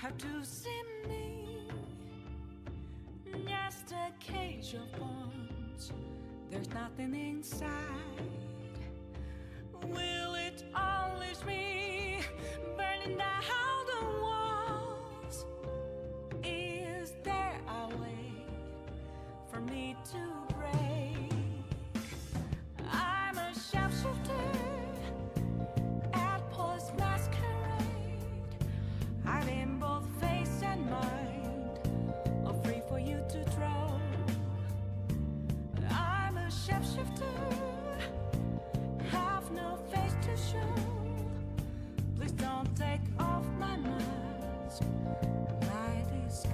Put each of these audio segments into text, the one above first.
How to see me, just a cage of bones. There's nothing inside. Will it always be burning down the walls? Is there shapeshifter, have no face to show. Please don't take off my mask, my disguise.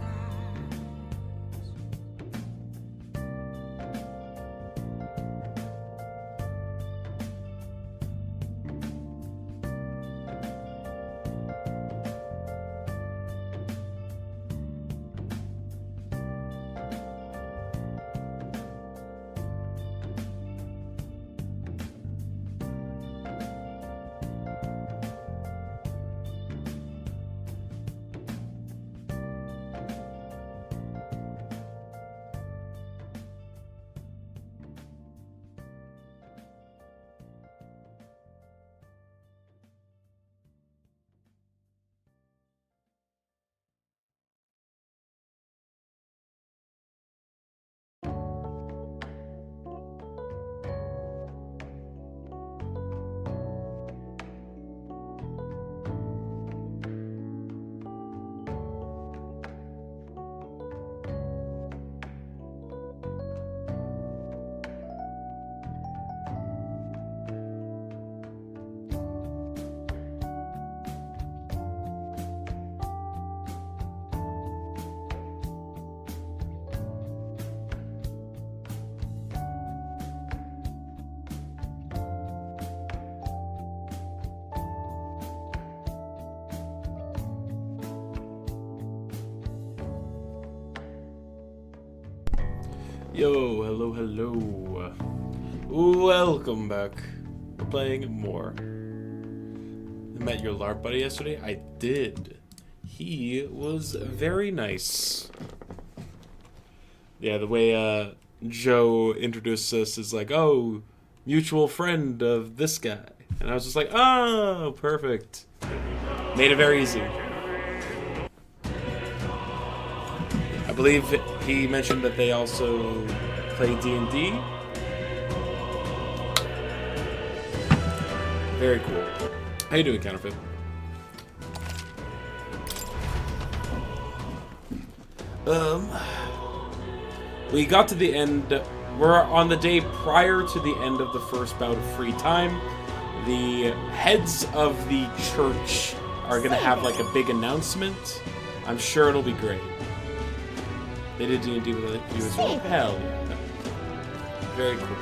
Yo, hello. Welcome back. We're playing more. I met your LARP buddy yesterday? I did. He was very nice. Yeah, the way Joe introduced us is like, oh, mutual friend of this guy. And I was just like, oh, perfect. Made it very easy. I believe he mentioned that they also play D&D. Very cool. How you doing, Counterfeit? We got to the end. We're on the day prior to the end of the first bout of free time. The heads of the church are going to have like a big announcement. I'm sure it'll be great. They did D&D with you as well. Hell yeah. Very cool.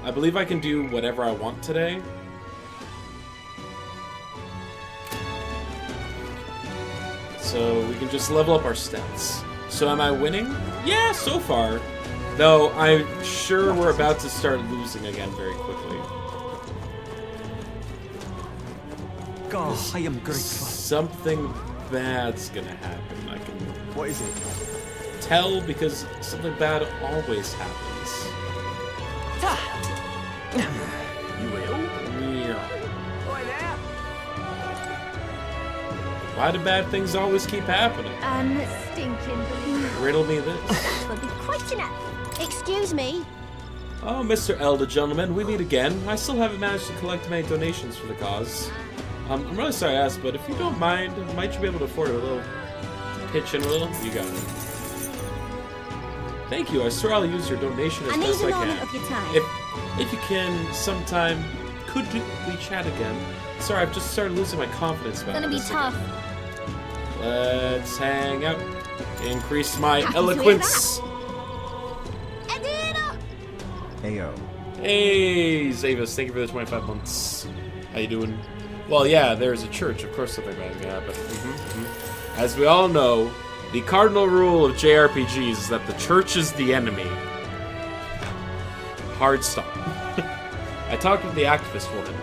I believe I can do whatever I want today. So we can just level up our stats. So am I winning? Yeah, so far. Though I'm sure we're about to start losing again very quickly. God, I am grateful. Something bad's gonna happen. I can What is it? tell because something bad always happens. You will? Yeah. Oi there! Why do bad things always keep happening? Stinking believe. Riddle me this. Will be quite enough. Excuse me. Oh, Mr. Elder Gentleman, we meet again. I still haven't managed to collect many donations for the cause. I'm really sorry to ask, but if you don't mind, might you be able to afford a little pitch in a little? You got it. Thank you. I swear I'll use your donation as I need best a I moment can. of your time. If you can, sometime, could we chat again? Sorry, I've just started losing my confidence about Gonna be this tough. again. Let's hang out. Increase my Happy to hear eloquence. Edina! Heyo. Hey, Zavis, thank you for the 25 months. How you doing? Well, yeah, there's a church. Of course something bad is gonna happen. As we all know, the cardinal rule of JRPGs is that the church is the enemy. Hard stop. I talked with the activist woman.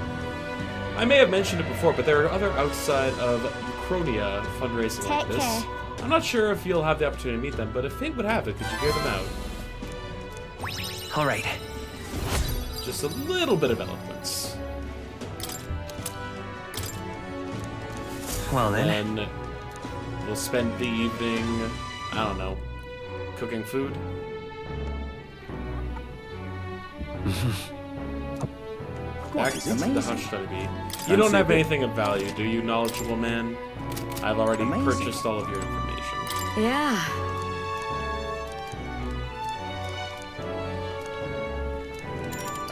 I may have mentioned it before, but there are other outside of Chronia fundraising like Take this. care. I'm not sure if you'll have the opportunity to meet them, but if fate would have it, could you hear them out? All right. Just a little bit of eloquence. Well then. And we'll spend the evening, I don't know, cooking food. Back to the hush study bee. You don't have anything of value, do you, knowledgeable man? I've already purchased all of your information. Yeah.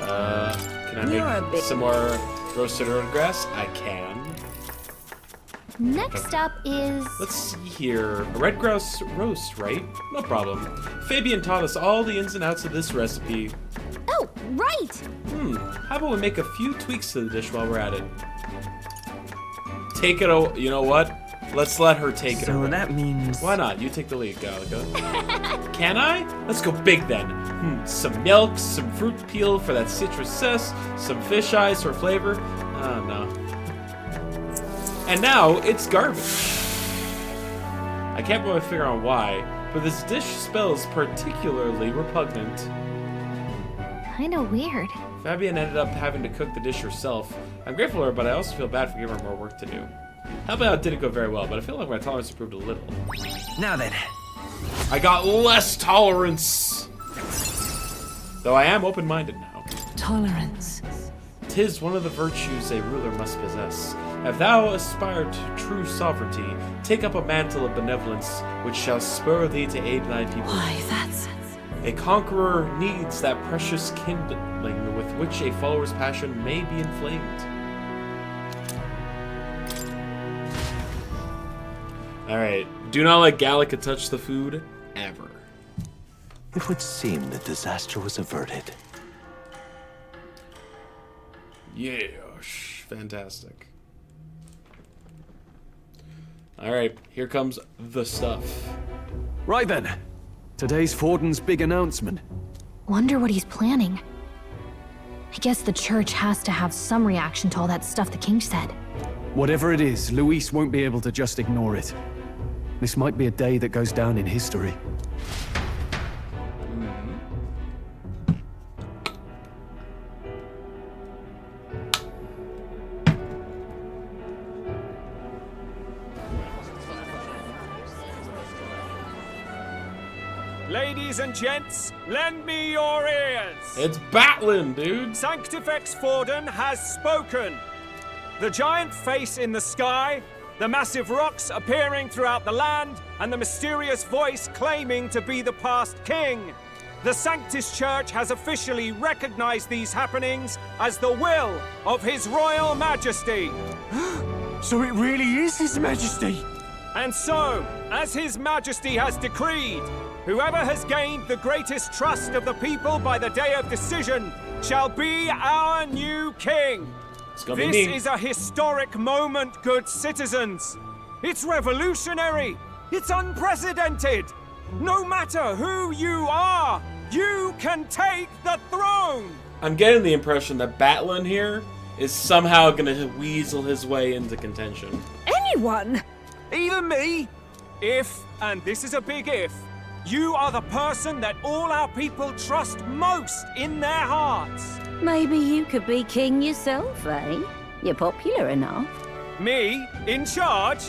Can I You're a make bit- some more roasted road grass? I can. Next up is... Let's see here. A red grouse roast, right? No problem. Fabian taught us all the ins and outs of this recipe. Oh, right! How about we make a few tweaks to the dish while we're at it? Take it away. You know what? Let's let her take it So away. that means... Why not? You take the lead, Gallica. Can I? Let's go big then. Some milk, some fruit peel for that citrus zest, some fish eyes for flavor. Oh, no. And now it's garbage. I can't put my finger on why, but this dish smells particularly repugnant. Kinda weird. Fabian ended up having to cook the dish herself. I'm grateful to her, but I also feel bad for giving her more work to do. Helping out didn't go very well, but I feel like my tolerance improved a little. Now then. I got less tolerance! Though I am open-minded now. Tolerance. 'Tis one of the virtues a ruler must possess. If thou aspire to true sovereignty, take up a mantle of benevolence, which shall spur thee to aid thy people. Why, that's... A conqueror needs that precious kindling with which a follower's passion may be inflamed. Alright, do not let Gallica touch the food, ever. It would seem the disaster was averted. Yeah, fantastic. Alright, here comes the stuff. Right then. Today's Forden's big announcement. Wonder what he's planning. I guess the church has to have some reaction to all that stuff the king said. Whatever it is, Luis won't be able to just ignore it. This might be a day that goes down in history. Ladies and gents, lend me your ears. It's battling, dude. Sanctifex Forden has spoken. The giant face in the sky, the massive rocks appearing throughout the land, and the mysterious voice claiming to be the past king. The Sanctus Church has officially recognized these happenings as the will of His Royal Majesty. So it really is His Majesty! And so, as His Majesty has decreed, whoever has gained the greatest trust of the people by the day of decision shall be our new king. It's gonna be This me. is a historic moment, good citizens. It's revolutionary. It's unprecedented. No matter who you are, you can take the throne. I'm getting the impression that Batlin here is somehow gonna weasel his way into contention. Anyone? Even me? If, and this is a big if, you are the person that all our people trust most in their hearts. Maybe you could be king yourself, eh? You're popular enough. Me, in charge?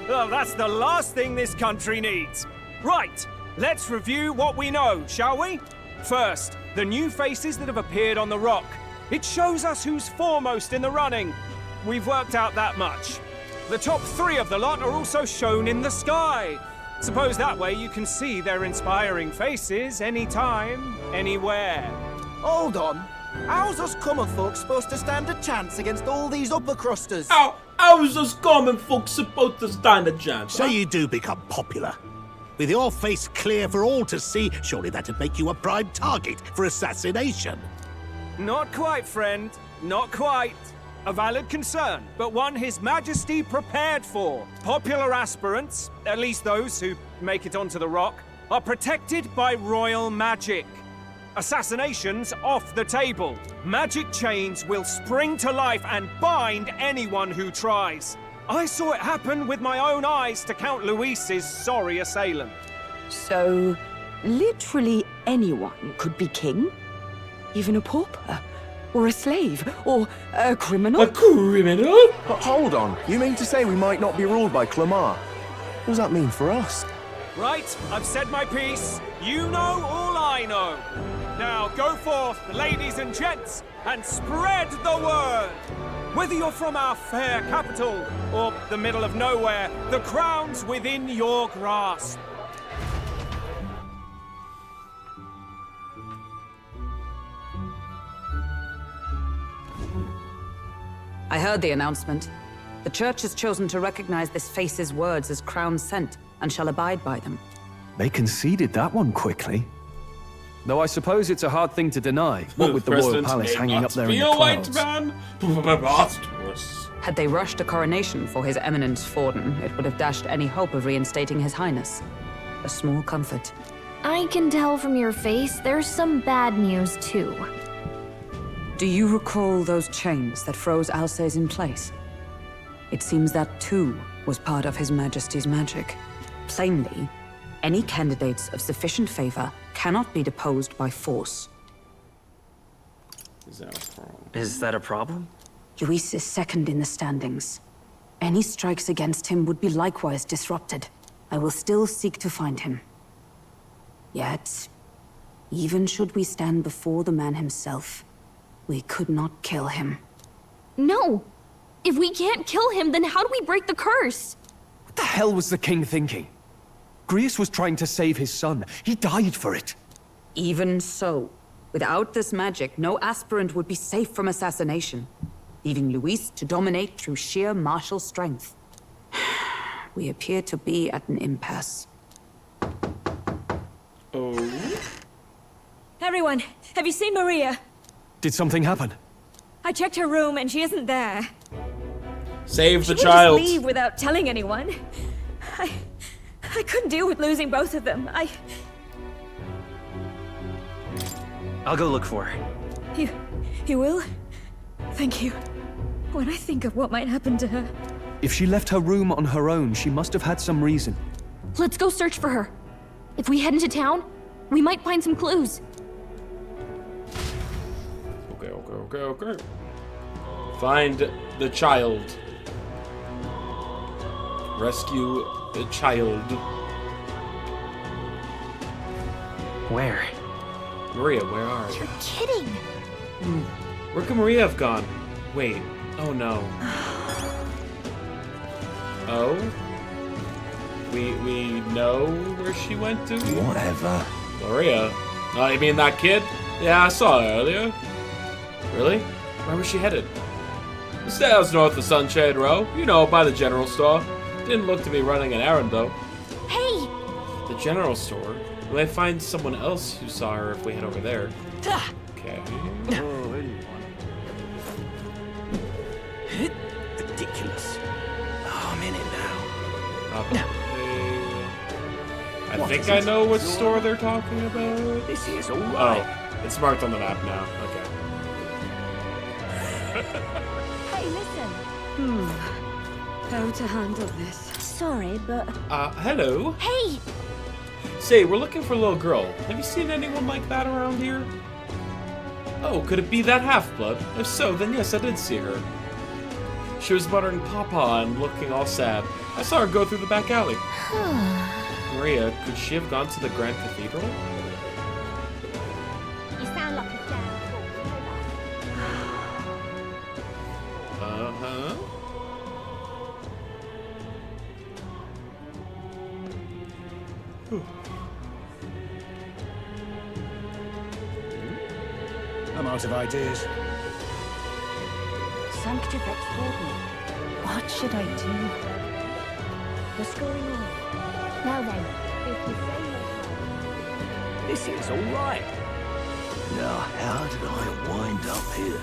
Well, that's the last thing this country needs. Right, let's review what we know, shall we? First, the new faces that have appeared on the rock. It shows us who's foremost in the running. We've worked out that much. The top 3 of the lot are also shown in the sky. Suppose that way you can see their inspiring faces anytime, anywhere. Hold on. How's us common folk supposed to stand a chance against all these upper crusters? How is this common folks supposed to stand a chance? Say you do become popular. With your face clear for all to see, surely that'd make you a prime target for assassination. Not quite, friend. Not quite. A valid concern, but one His Majesty prepared for. Popular aspirants, at least those who make it onto the rock, are protected by royal magic. Assassinations off the table. Magic chains will spring to life and bind anyone who tries. I saw it happen with my own eyes to Count Luis's sorry assailant. So, literally anyone could be king? Even a pauper? Or a slave? Or a criminal? A criminal? Hold on. You mean to say we might not be ruled by Clamar? What does that mean for us? Right, I've said my piece. You know all I know. Now go forth, ladies and gents, and spread the word. Whether you're from our fair capital or the middle of nowhere, the crown's within your grasp. I heard the announcement. The Church has chosen to recognize this face's words as crown sent, and shall abide by them. They conceded that one quickly. Though I suppose it's a hard thing to deny, what with the royal President palace may hanging not up there be in the a white clouds. man. Preposterous. Had they rushed a coronation for His Eminence Forden, it would have dashed any hope of reinstating His Highness. A small comfort. I can tell from your face there's some bad news too. Do you recall those chains that froze Alsace in place? It seems that too was part of His Majesty's magic. Plainly, any candidates of sufficient favor cannot be deposed by force. Is that a problem? Is that a problem? Luis is second in the standings. Any strikes against him would be likewise disrupted. I will still seek to find him. Yet, even should we stand before the man himself, we could not kill him. No! If we can't kill him, then how do we break the curse? What the hell was the king thinking? Grius was trying to save his son. He died for it. Even so, without this magic, no aspirant would be safe from assassination, leaving Luis to dominate through sheer martial strength. We appear to be at an impasse. Oh. Everyone, have you seen Maria? Did something happen? I checked her room and she isn't there. Save the She child. wouldn't just leave without telling anyone. I couldn't deal with losing both of them. I'll go look for her. You will? Thank you. When I think of what might happen to her. If she left her room on her own, she must have had some reason. Let's go search for her. If we head into town, we might find some clues. Okay. Find the child. Rescue the child. Where? Maria, where are you? You're kidding! Where could Maria have gone? Wait. Oh no. Oh? We know where she went to? Whatever. Maria? Oh, you mean that kid? Yeah, I saw her earlier. Really? Where was she headed? The stairs north of Sunshade Row. You know, by the general store. Didn't look to be running an errand, though. Hey! The general store? We might find someone else who saw her if we head over there. Okay. Ridiculous. Oh, I'm in it now. I think I know what store they're talking about. This is all right. Oh, it's marked on the map now. Okay. Hey, listen. How to handle this? Sorry, but... Hello? Hey! Say, we're looking for a little girl. Have you seen anyone like that around here? Oh, could it be that half-blood? If so, then yes, I did see her. She was muttering Papa and looking all sad. I saw her go through the back alley. Maria, could she have gone to the Grand Cathedral? You sound like a Uh-huh. I'm out of ideas. Sanctifex Forden. What should I do? What's going on? Now then, if you say you're This is all right. Now, how did I wind up here?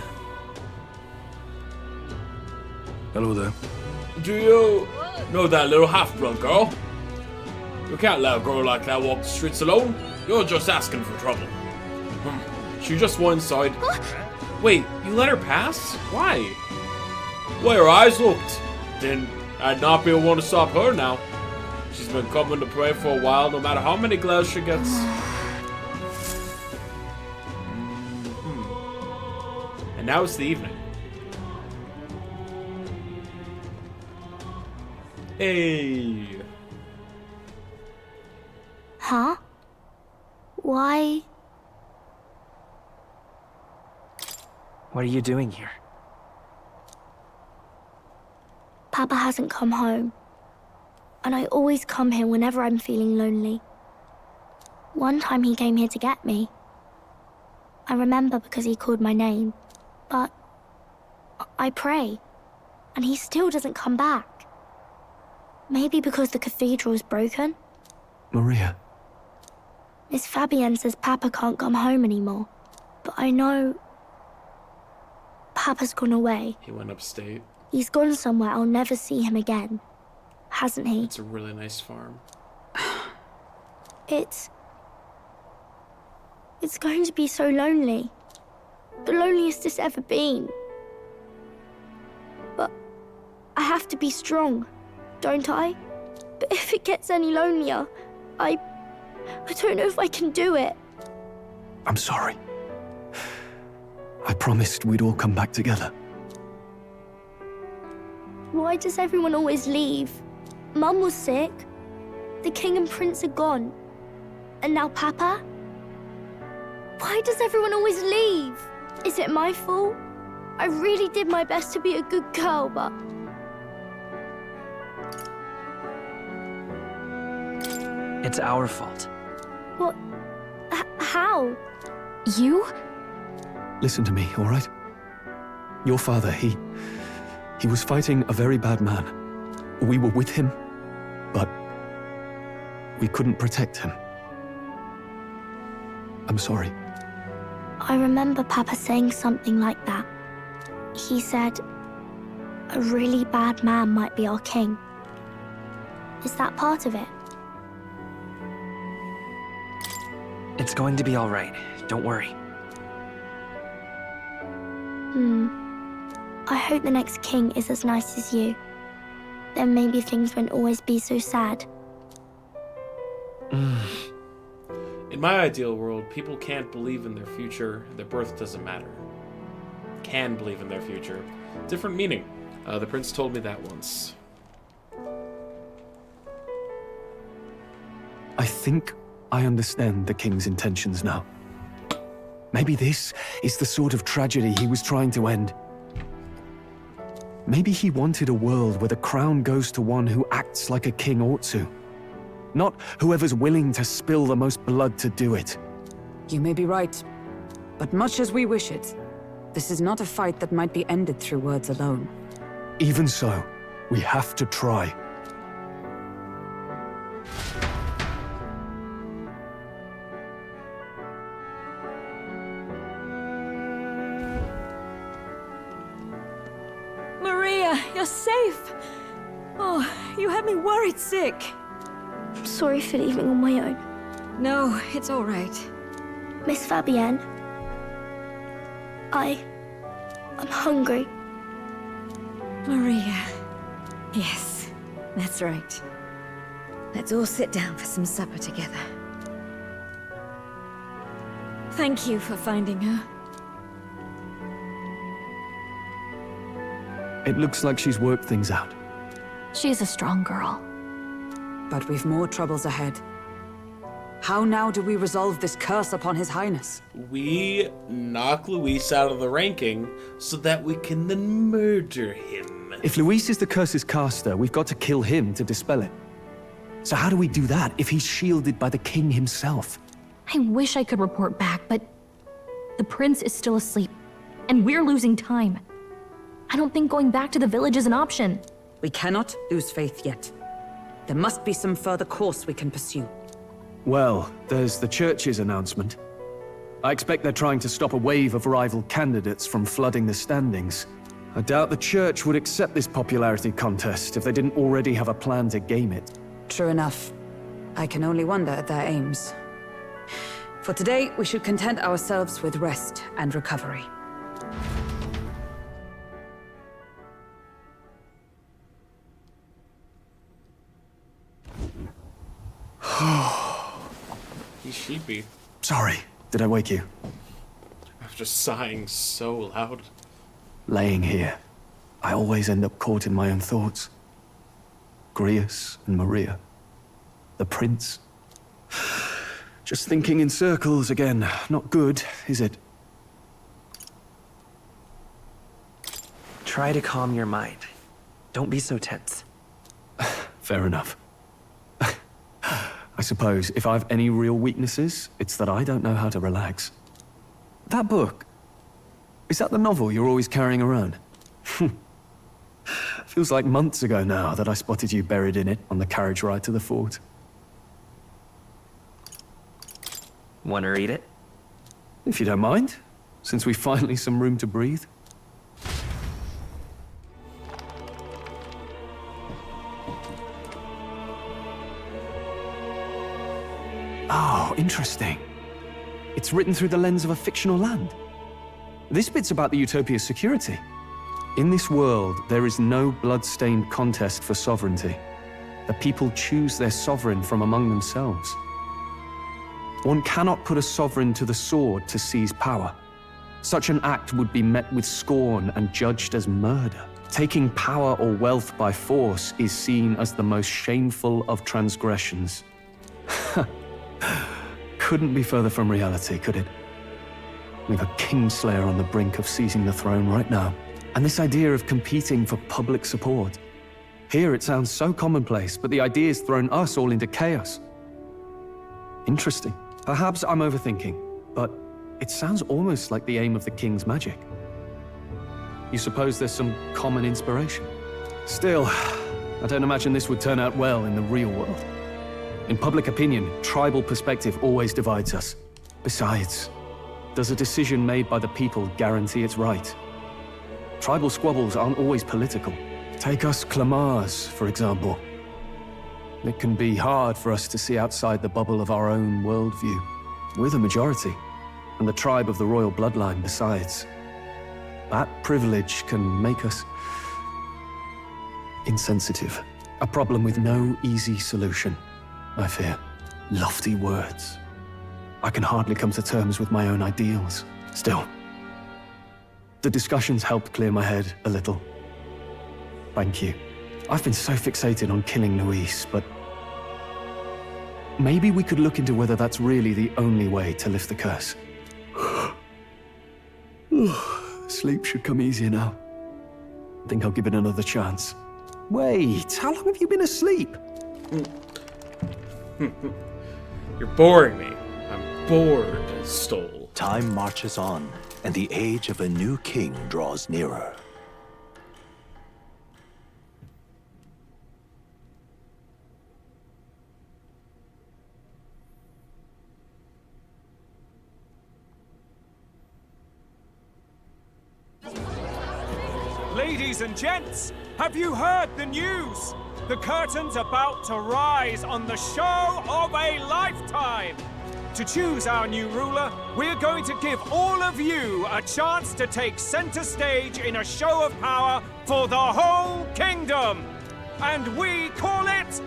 Hello there. Do you know that little half-blood girl? You can't let a girl like that walk the streets alone. You're just asking for trouble. She just went inside. Wait, you let her pass? Why? Well, her eyes looked. Then I'd not be one to stop her now. She's been coming to pray for a while, no matter how many glares she gets. And now it's the evening. Hey. Huh? Why? What are you doing here? Papa hasn't come home. And I always come here whenever I'm feeling lonely. One time he came here to get me. I remember because he called my name. But I pray. and he still doesn't come back. Maybe because the cathedral is broken? Maria. Miss Fabienne says Papa can't come home anymore. But I know... Papa's gone away. He went upstate. He's gone somewhere I'll never see him again. Hasn't he? It's a really nice farm. It's going to be so lonely. The loneliest it's ever been. But I have to be strong, don't I? But if it gets any lonelier, I don't know if I can do it. I'm sorry. I promised we'd all come back together. Why does everyone always leave? Mum was sick. The king and prince are gone. And now Papa? Why does everyone always leave? Is it my fault? I really did my best to be a good girl, but... It's our fault. What? How? You? Listen to me, all right? Your father, he was fighting a very bad man. We were with him, but we couldn't protect him. I'm sorry. I remember Papa saying something like that. He said, a really bad man might be our king. Is that part of it? It's going to be all right. Don't worry. I hope the next king is as nice as you. Then maybe things won't always be so sad. In my ideal world, people can't believe in their future. Their birth doesn't matter. Can believe in their future. Different meaning. The prince told me that once. I think I understand the king's intentions now. Maybe this is the sort of tragedy he was trying to end. Maybe he wanted a world where the crown goes to one who acts like a king ought to. Not whoever's willing to spill the most blood to do it. You may be right. But much as we wish it, this is not a fight that might be ended through words alone. Even so, we have to try. Maria, you're safe! Oh, you had me worried sick. I'm sorry for leaving on my own. No, it's all right. Miss Fabienne, I'm hungry. Maria. Yes, that's right. Let's all sit down for some supper together. Thank you for finding her. It looks like she's worked things out. She's a strong girl. But we've more troubles ahead. How now do we resolve this curse upon His Highness? We knock Luis out of the ranking so that we can then murder him. If Luis is the curse's caster, we've got to kill him to dispel it. So how do we do that if he's shielded by the king himself? I wish I could report back, but the prince is still asleep, and we're losing time. I don't think going back to the village is an option. We cannot lose faith yet. There must be some further course we can pursue. Well, there's the church's announcement. I expect they're trying to stop a wave of rival candidates from flooding the standings. I doubt the church would accept this popularity contest if they didn't already have a plan to game it. True enough. I can only wonder at their aims. For today, we should content ourselves with rest and recovery. He's sheepy. Sorry, did I wake you? I'm just sighing so loud. Laying here, I always end up caught in my own thoughts. Grius and Maria. The prince. Just thinking in circles again. Not good, is it? Try to calm your mind. Don't be so tense. Fair enough. I suppose if I've any real weaknesses, it's that I don't know how to relax. That book, is that the novel you're always carrying around? Feels like months ago now that I spotted you buried in it on the carriage ride to the fort. Wanna read it? If you don't mind, since we finally some room to breathe. Oh, interesting. It's written through the lens of a fictional land. This bit's about the Utopia's security. In this world, there is no blood-stained contest for sovereignty. The people choose their sovereign from among themselves. One cannot put a sovereign to the sword to seize power. Such an act would be met with scorn and judged as murder. Taking power or wealth by force is seen as the most shameful of transgressions. Couldn't be further from reality, could it? We've a kingslayer on the brink of seizing the throne right now. And this idea of competing for public support. Here it sounds so commonplace, but the idea's thrown us all into chaos. Interesting. Perhaps I'm overthinking, but it sounds almost like the aim of the king's magic. You suppose there's some common inspiration? Still, I don't imagine this would turn out well in the real world. In public opinion, tribal perspective always divides us. Besides, does a decision made by the people guarantee it's right? Tribal squabbles aren't always political. Take us Clamars, for example. It can be hard for us to see outside the bubble of our own worldview. We're the majority, and the tribe of the royal bloodline besides. That privilege can make us insensitive. A problem with no easy solution, I fear. Lofty words. I can hardly come to terms with my own ideals. Still, the discussions helped clear my head a little. Thank you. I've been so fixated on killing Luis, but maybe we could look into whether that's really the only way to lift the curse. Sleep should come easier now. I think I'll give it another chance. Wait, how long have you been asleep? You're boring me. I'm bored, Stoll. Time marches on, and the age of a new king draws nearer. Ladies and gents, have you heard the news? The curtain's about to rise on the show of a lifetime. To choose our new ruler, we're going to give all of you a chance to take center stage in a show of power for the whole kingdom. And we call it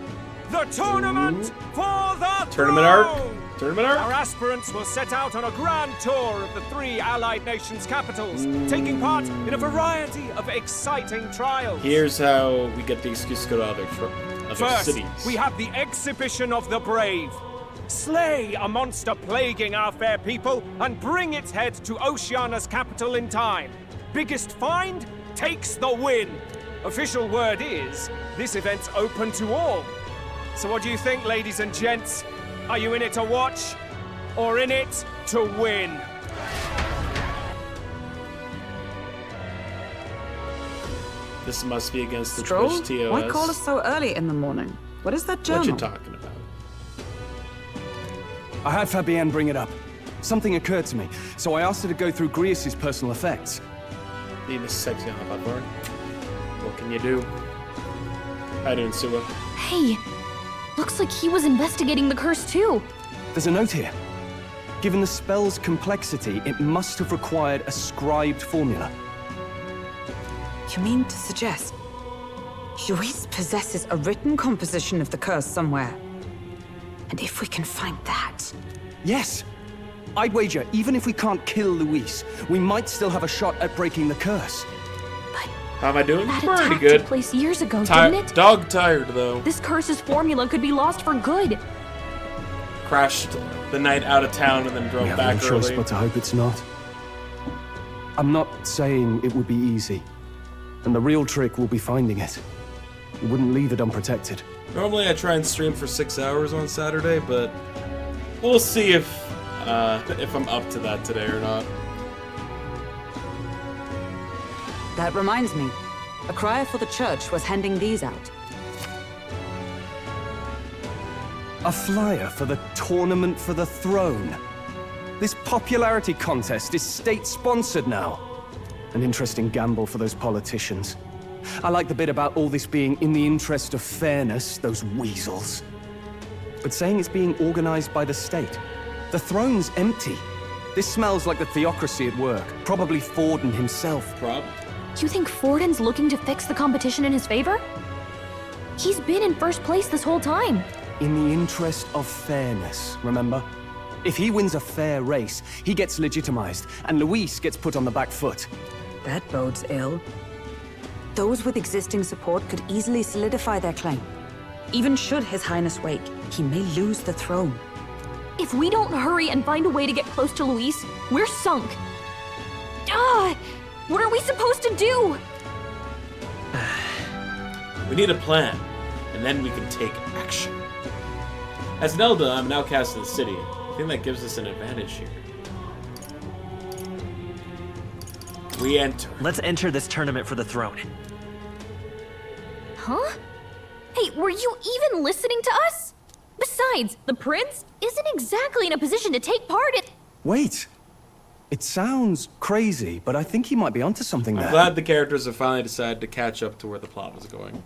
the Tournament for the Tournament Throne. arc? Tournament arc? Our aspirants will set out on a grand tour of the 3 allied nations' capitals, taking part in a variety of exciting trials. Here's how we get the excuse to go to other First, cities. we have the Exhibition of the Brave. Slay a monster plaguing our fair people and bring its head to Oceania's capital in time. Biggest find takes the win. Official word is, this event's open to all. So what do you think, ladies and gents? Are you in it to watch, or in it to win? This must be against the Stroll? Twitch TOS. Why call us so early in the morning? What is that journal? What you talking about? I had Fabienne bring it up. Something occurred to me, so I asked her to go through Grius' personal effects. Being sexy on the platform. What can you do? How doing, Sua? Hey, looks like he was investigating the curse too. There's a note here. Given the spell's complexity, it must have required a scribed formula. You mean to suggest Luis possesses a written composition of the curse somewhere? And if we can find that... Yes! I'd wager, even if we can't kill Luis, we might still have a shot at breaking the curse. How am I doing? That Pretty attack good. took place years ago, didn't it? Dog tired, though. This curse's formula could be lost for good. Crashed the night out of town and then drove We have back no choice early. but to hope it's not. I'm not saying it would be easy. And the real trick will be finding it. We wouldn't leave it unprotected. Normally I try and stream for 6 hours on Saturday, but we'll see if I'm up to that today or not. That reminds me. A crier for the church was handing these out. A flyer for the Tournament for the Throne. This popularity contest is state-sponsored now. An interesting gamble for those politicians. I like the bit about all this being in the interest of fairness, those weasels. But saying it's being organized by the state. The throne's empty. This smells like the theocracy at work. Probably Forden himself. You think Forden's looking to fix the competition in his favor? He's been in first place this whole time. In the interest of fairness, remember? If he wins a fair race, he gets legitimized, and Luis gets put on the back foot. That bodes ill. Those with existing support could easily solidify their claim. Even should His Highness wake, he may lose the throne. If we don't hurry and find a way to get close to Luis, we're sunk. What are we supposed to do? We need a plan, and then we can take action. As Nelda, I'm an outcast of the city. I think that gives us an advantage here. We enter. Let's enter this tournament for the throne. Huh? Hey, were you even listening to us? Besides, the prince isn't exactly in a position to take part in... Wait. It sounds crazy, but I think he might be onto something there. I'm glad the characters have finally decided to catch up to where the plot was going.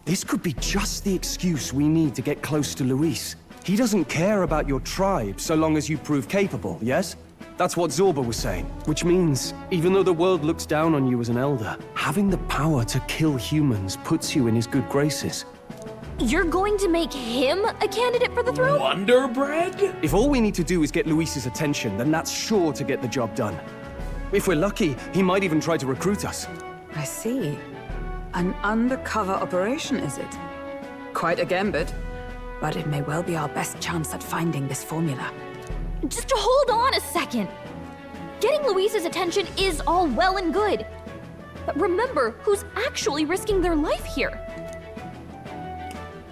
This could be just the excuse we need to get close to Luis. He doesn't care about your tribe so long as you prove capable, yes? That's what Zorba was saying. Which means, even though the world looks down on you as an elder, having the power to kill humans puts you in his good graces. You're going to make him a candidate for the throne? Wonder Bread? If all we need to do is get Luis's attention, then that's sure to get the job done. If we're lucky, he might even try to recruit us. I see. An undercover operation, is it? Quite a gambit, but it may well be our best chance at finding this formula. Just hold on a second. Getting Luis's attention is all well and good. But remember who's actually risking their life here.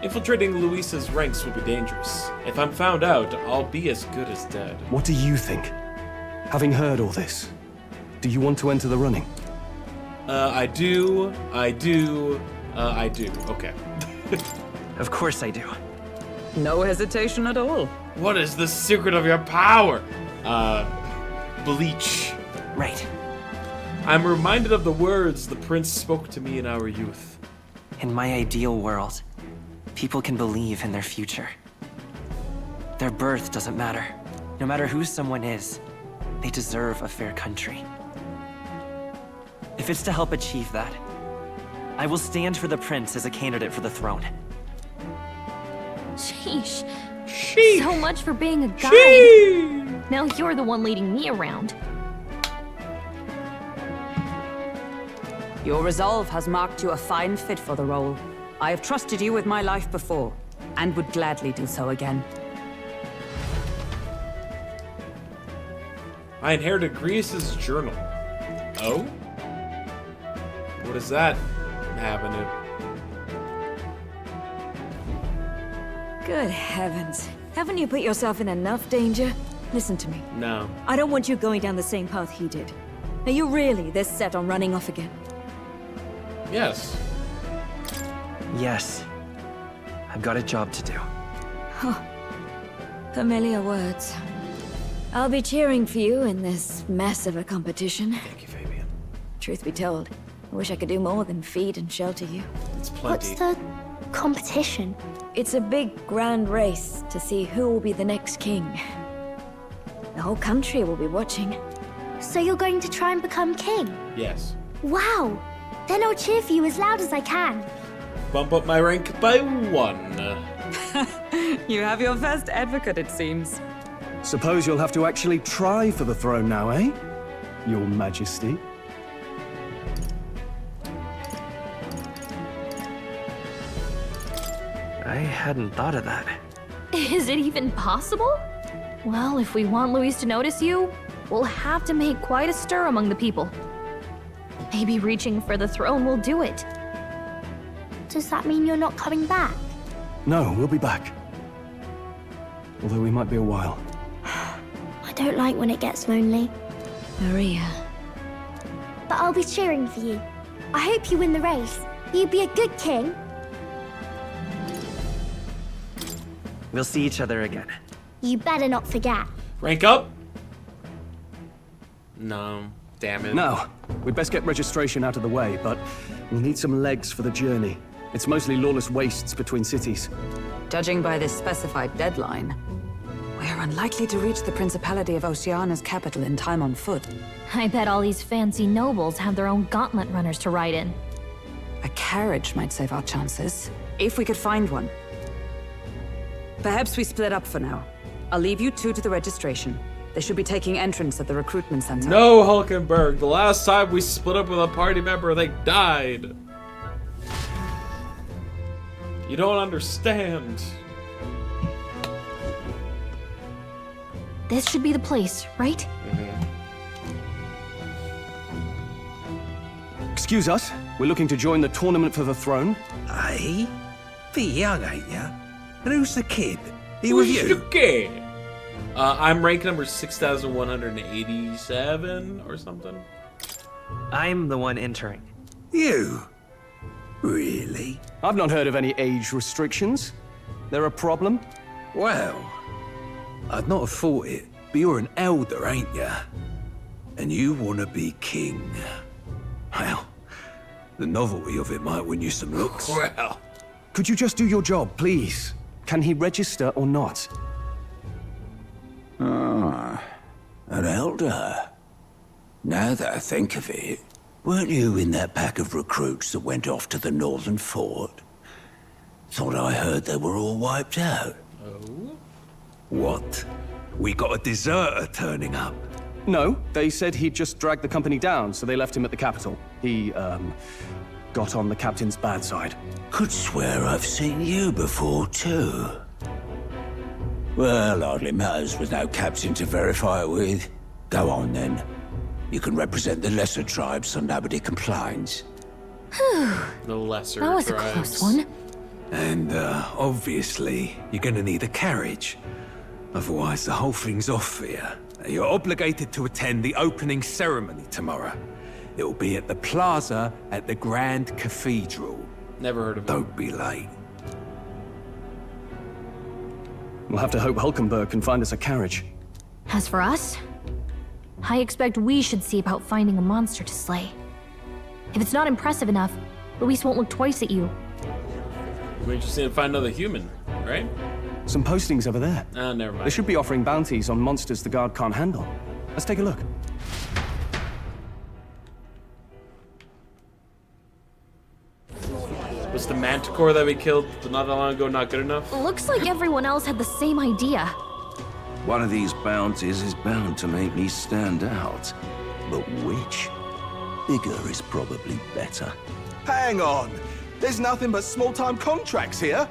Infiltrating Luis's ranks will be dangerous. If I'm found out, I'll be as good as dead. What do you think? Having heard all this, do you want to enter the running? I do. Okay. Of course I do. No hesitation at all. What is the secret of your power? Bleach. Right. I'm reminded of the words the prince spoke to me in our youth. In my ideal world, people can believe in their future. Their birth doesn't matter. No matter who someone is, they deserve a fair country. If it's to help achieve that, I will stand for the prince as a candidate for the throne. Sheesh. Sheesh. So much for being a guide. Sheesh. Now you're the one leading me around. Your resolve has marked you a fine fit for the role. I have trusted you with my life before, and would gladly do so again. I inherited Grease's journal. Oh? What is that happening? Good heavens. Haven't you put yourself in enough danger? Listen to me. No. I don't want you going down the same path he did. Are you really this set on running off again? Yes. Yes. I've got a job to do. Huh. Familiar words. I'll be cheering for you in this mess of a competition. Thank you, Fabian. Truth be told, I wish I could do more than feed and shelter you. It's plenty. What's the competition? It's a big, grand race to see who will be the next king. The whole country will be watching. So you're going to try and become king? Yes. Wow! Then I'll cheer for you as loud as I can. Bump up my rank by 1. You have your first advocate, it seems. Suppose you'll have to actually try for the throne now, eh? Your Majesty. I hadn't thought of that. Is it even possible? Well, if we want Luis to notice you, we'll have to make quite a stir among the people. Maybe reaching for the throne will do it. Does that mean you're not coming back? No, we'll be back. Although we might be a while. I don't like when it gets lonely. Maria. But I'll be cheering for you. I hope you win the race. You'd be a good king. We'll see each other again. You better not forget. Rank up? No. Damn it. No. We'd best get registration out of the way, but we'll need some legs for the journey. It's mostly lawless wastes between cities. Judging by this specified deadline, we're unlikely to reach the Principality of Oceana's capital in time on foot. I bet all these fancy nobles have their own gauntlet runners to ride in. A carriage might save our chances, if we could find one. Perhaps we split up for now. I'll leave you two to the registration. They should be taking entrance at the recruitment center. No, Hulkenberg. The last time we split up with a party member, they died. You don't understand. This should be the place, right? Excuse us, we're looking to join the tournament for the throne. Aye? Be young, ain't ya? And who's the kid? He with you? the kid? I'm rank number 6,187 or something. I'm the one entering. You? Really? I've not heard of any age restrictions. There a problem? Well, I'd not have thought it, but you're an elder, ain't ya? And you want to be king. Well, the novelty of it might win you some looks. Well. Could you just do your job, please? Can he register or not? Ah, an elder. Now that I think of it, weren't you in that pack of recruits that went off to the northern fort? Thought I heard they were all wiped out. Oh? What? We got a deserter turning up? No, they said he'd just dragged the company down, so they left him at the capital. He, got on the captain's bad side. Could swear I've seen you before, too. Well, hardly matters with no captain to verify it with. Go on, then. You can represent the lesser tribes so nobody complains. The lesser That was tribes. a close one. And, obviously, you're gonna need a carriage. Otherwise, the whole thing's off for you. You're obligated to attend the opening ceremony tomorrow. It'll be at the plaza at the Grand Cathedral. Never heard of it. Don't be late. We'll have to hope Hulkenberg can find us a carriage. As for us, I expect we should see about finding a monster to slay. If it's not impressive enough, Luis won't look twice at you. We just need to find another human, right? Some postings over there. Ah, never mind. They should be offering bounties on monsters the guard can't handle. Let's take a look. Was the manticore that we killed not that long ago not good enough? Looks like everyone else had the same idea. One of these bounties is bound to make me stand out. But which? Bigger is probably better. Hang on! There's nothing but small-time contracts here.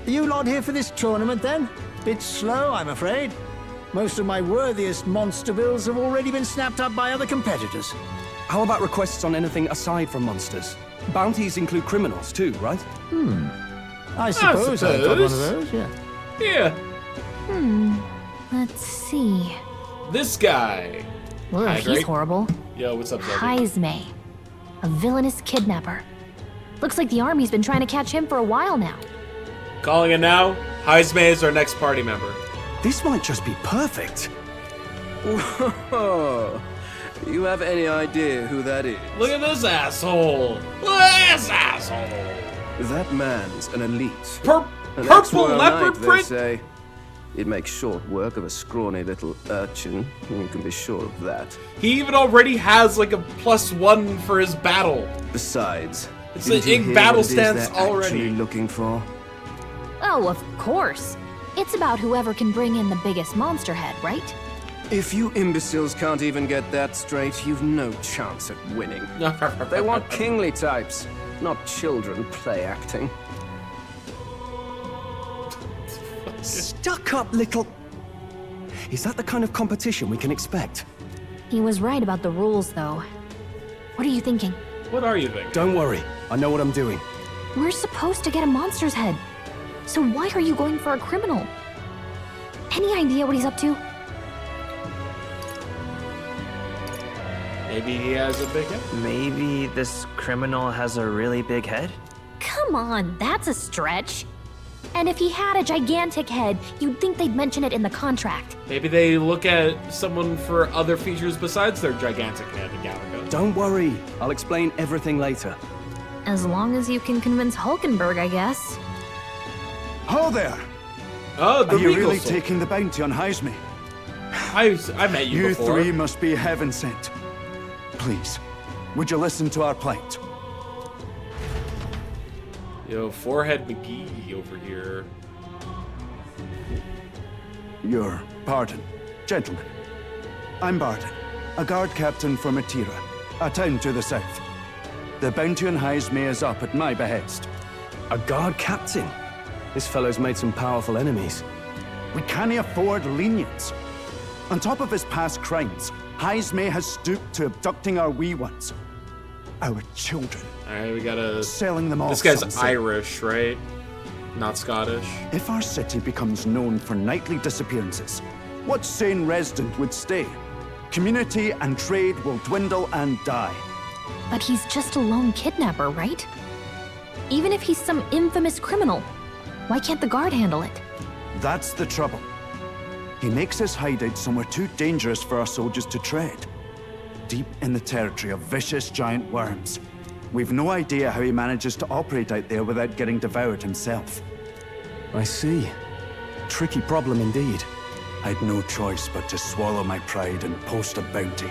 Are you lot here for this tournament, then? Bit slow, I'm afraid. Most of my worthiest monster bills have already been snapped up by other competitors. How about requests on anything aside from monsters? Bounties include criminals too, right? I suppose I've got one of those, yeah. Yeah. Let's see. This guy. Ugh, Hi, he's Drake. horrible. Yo, what's up, Zelda? Heisme. A villainous kidnapper. Looks like the army's been trying to catch him for a while now. Calling it now. Heisme is our next party member. This might just be perfect. Whoa! You have any idea who that is? Look at this asshole. Look at this asshole. That man's an elite. Purple An ex-royal leopard knight, they print. say. It makes short work of a scrawny little urchin. You can be sure of that. He even already has like a +1 for his battle. Besides, It's didn't an you ig hear battle what it is stance they're already. actually looking for? Oh, of course. It's about whoever can bring in the biggest monster head, right? If you imbeciles can't even get that straight, you've no chance at winning. They want kingly types, not children play acting. Stuck-up little... Is that the kind of competition we can expect? He was right about the rules, though. What are you thinking? What are you thinking? Don't worry, I know what I'm doing. We're supposed to get a monster's head. So why are you going for a criminal? Any idea what he's up to? Maybe he has a big head. Maybe this criminal has a really big head? Come on, that's a stretch. And if he had a gigantic head, you'd think they'd mention it in the contract. Maybe they look at someone for other features besides their gigantic head in Galaga. Don't worry, I'll explain everything later. As long as you can convince Hulkenberg, I guess. Ho there! Oh, the Are you Regal really Soul. taking the bounty on Heisme? I met you before. You three must be heaven sent. Please, would you listen to our plight? Yo, Forehead McGee over here. Your pardon, gentlemen. I'm Barden, a guard captain for Matira, a town to the south. The bounty on Heisme is up at my behest. A guard captain? This fellow's made some powerful enemies. We can't afford lenience. On top of his past crimes, Heisme has stooped to abducting our wee ones. Our children. Alright, we gotta... Selling them off. This guy's some say. Irish, right? Not Scottish. If our city becomes known for nightly disappearances, what sane resident would stay? Community and trade will dwindle and die. But he's just a lone kidnapper, right? Even if he's some infamous criminal, why can't the guard handle it? That's the trouble. He makes his hideout somewhere too dangerous for our soldiers to tread. Deep in the territory of vicious giant worms. We've no idea how he manages to operate out there without getting devoured himself. I see. Tricky problem indeed. I'd no choice but to swallow my pride and post a bounty.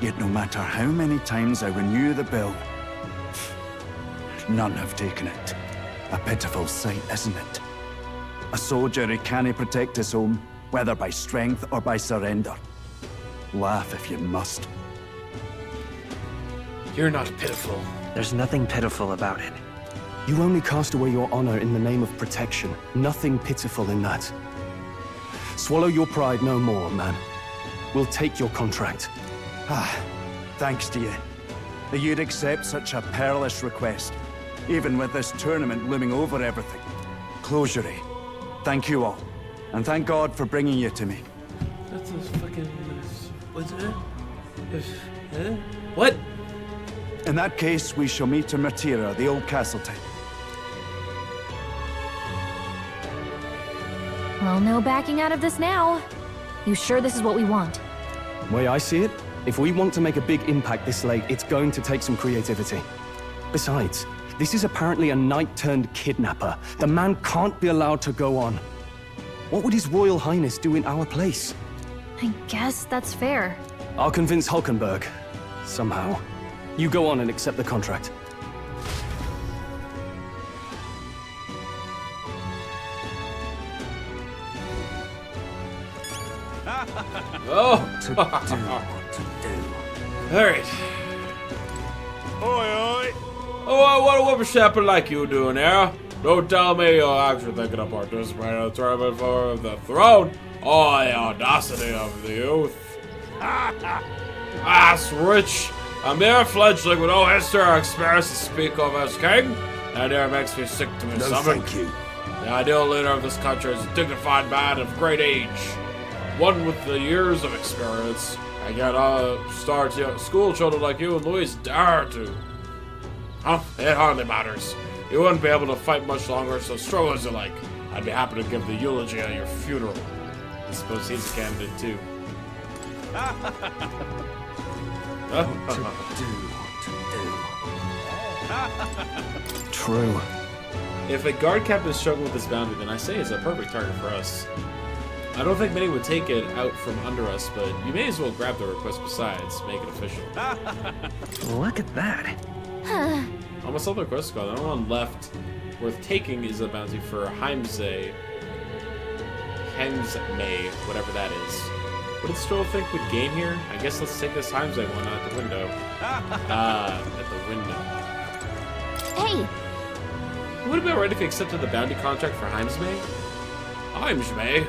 Yet no matter how many times I renew the bill, none have taken it. A pitiful sight, isn't it? A soldier who can't protect his home, whether by strength or by surrender. Laugh if you must. You're not pitiful. There's nothing pitiful about it. You only cast away your honor in the name of protection. Nothing pitiful in that. Swallow your pride no more, man. We'll take your contract. Thanks to you. That you'd accept such a perilous request, even with this tournament looming over everything. Closure. Thank you all, and thank God for bringing you to me. That's a fucking... What's it? What? In that case, we shall meet in Matira, the old castle town. Well, no backing out of this now. You sure this is what we want? Way I see it, if we want to make a big impact this late, it's going to take some creativity. Besides, this is apparently a knight-turned-kidnapper. The man can't be allowed to go on. What would His Royal Highness do in our place? I guess that's fair. I'll convince Hulkenberg. Somehow. You go on and accept the contract. Oh! Alright. Oi, oi! Oh, what a whippersnapper like you doing there? Don't tell me you're actually thinking of participating in the tournament for the throne. Oh, the audacity of the youth. Ass rich. A mere fledgling with no history or experience to speak of as king. That there makes me sick to my stomach. Thank you. The ideal leader of this country is a dignified man of great age. One with the years of experience. I get school children like you and Louis dare to. Huh? It hardly matters. You wouldn't be able to fight much longer, so struggle as you like. I'd be happy to give the eulogy at your funeral. I suppose he's a candidate too. True. If a guard captain is struggling with this bounty, then I say it's a perfect target for us. I don't think many would take it out from under us, but you may as well grab the request besides, make it official. Look at that. Almost all the requests gone. The only one left worth taking is a bounty for Heimse, whatever that is. What did Stroll think would gain here? I guess let's take this Heimse one out the window. At the window. Hey! Would have been ready if you accepted the bounty contract for Heimsme? Heimsme?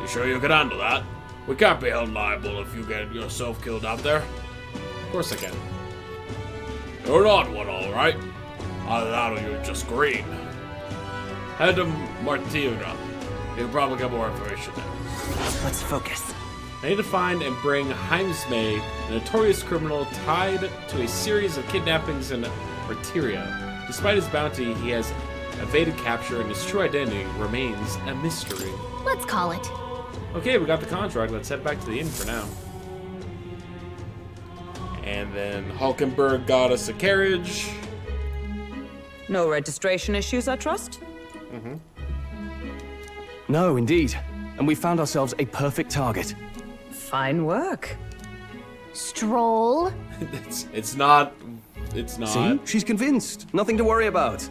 You sure you can handle that? We can't be held liable if you get yourself killed out there. Of course I can. You're an odd one, alright. Either that or you're just green. Head to Martina. You'll probably get more information there. Let's focus. I need to find and bring Heimsmay, a notorious criminal tied to a series of kidnappings in Arteria. Despite his bounty, he has evaded capture and his true identity remains a mystery. Let's call it. Okay, we got the contract. Let's head back to the inn for now. And then Hulkenberg got us a carriage. No registration issues, I trust? Mm-hmm. No, indeed. And we found ourselves a perfect target. Fine work. Stroll. It's not. See? She's convinced. Nothing to worry about.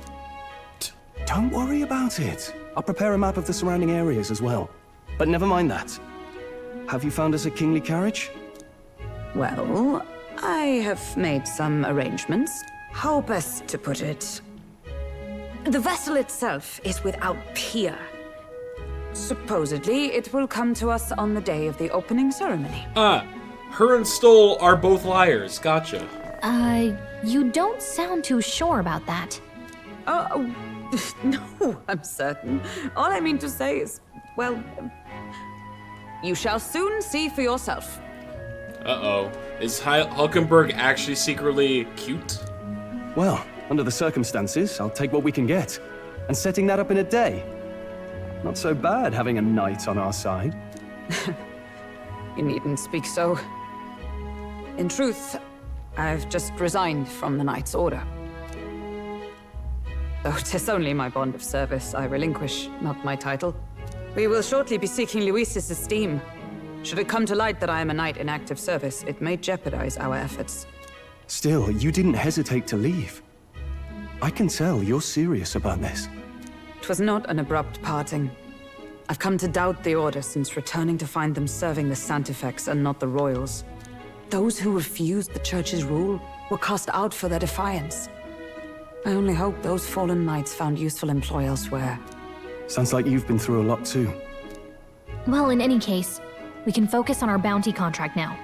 Don't worry about it. I'll prepare a map of the surrounding areas as well. But never mind that. Have you found us a kingly carriage? Well, I have made some arrangements. How best to put it? The vessel itself is without peer. Supposedly, it will come to us on the day of the opening ceremony. Her and Stoll are both liars. Gotcha. You don't sound too sure about that. Oh, no, I'm certain. All I mean to say is, well, you shall soon see for yourself. Uh-oh. Is Hulkenberg actually secretly cute? Well, under the circumstances, I'll take what we can get. And setting that up in a day. Not so bad having a knight on our side. You needn't speak so. In truth, I've just resigned from the Knight's Order. Though 'tis only my bond of service I relinquish, not my title. We will shortly be seeking Luis's esteem. Should it come to light that I am a knight in active service, it may jeopardize our efforts. Still, you didn't hesitate to leave. I can tell you're serious about this. 'Twas not an abrupt parting. I've come to doubt the Order since returning to find them serving the Santifex and not the Royals. Those who refused the Church's rule were cast out for their defiance. I only hope those fallen knights found useful employ elsewhere. Sounds like you've been through a lot too. Well, in any case, we can focus on our bounty contract now.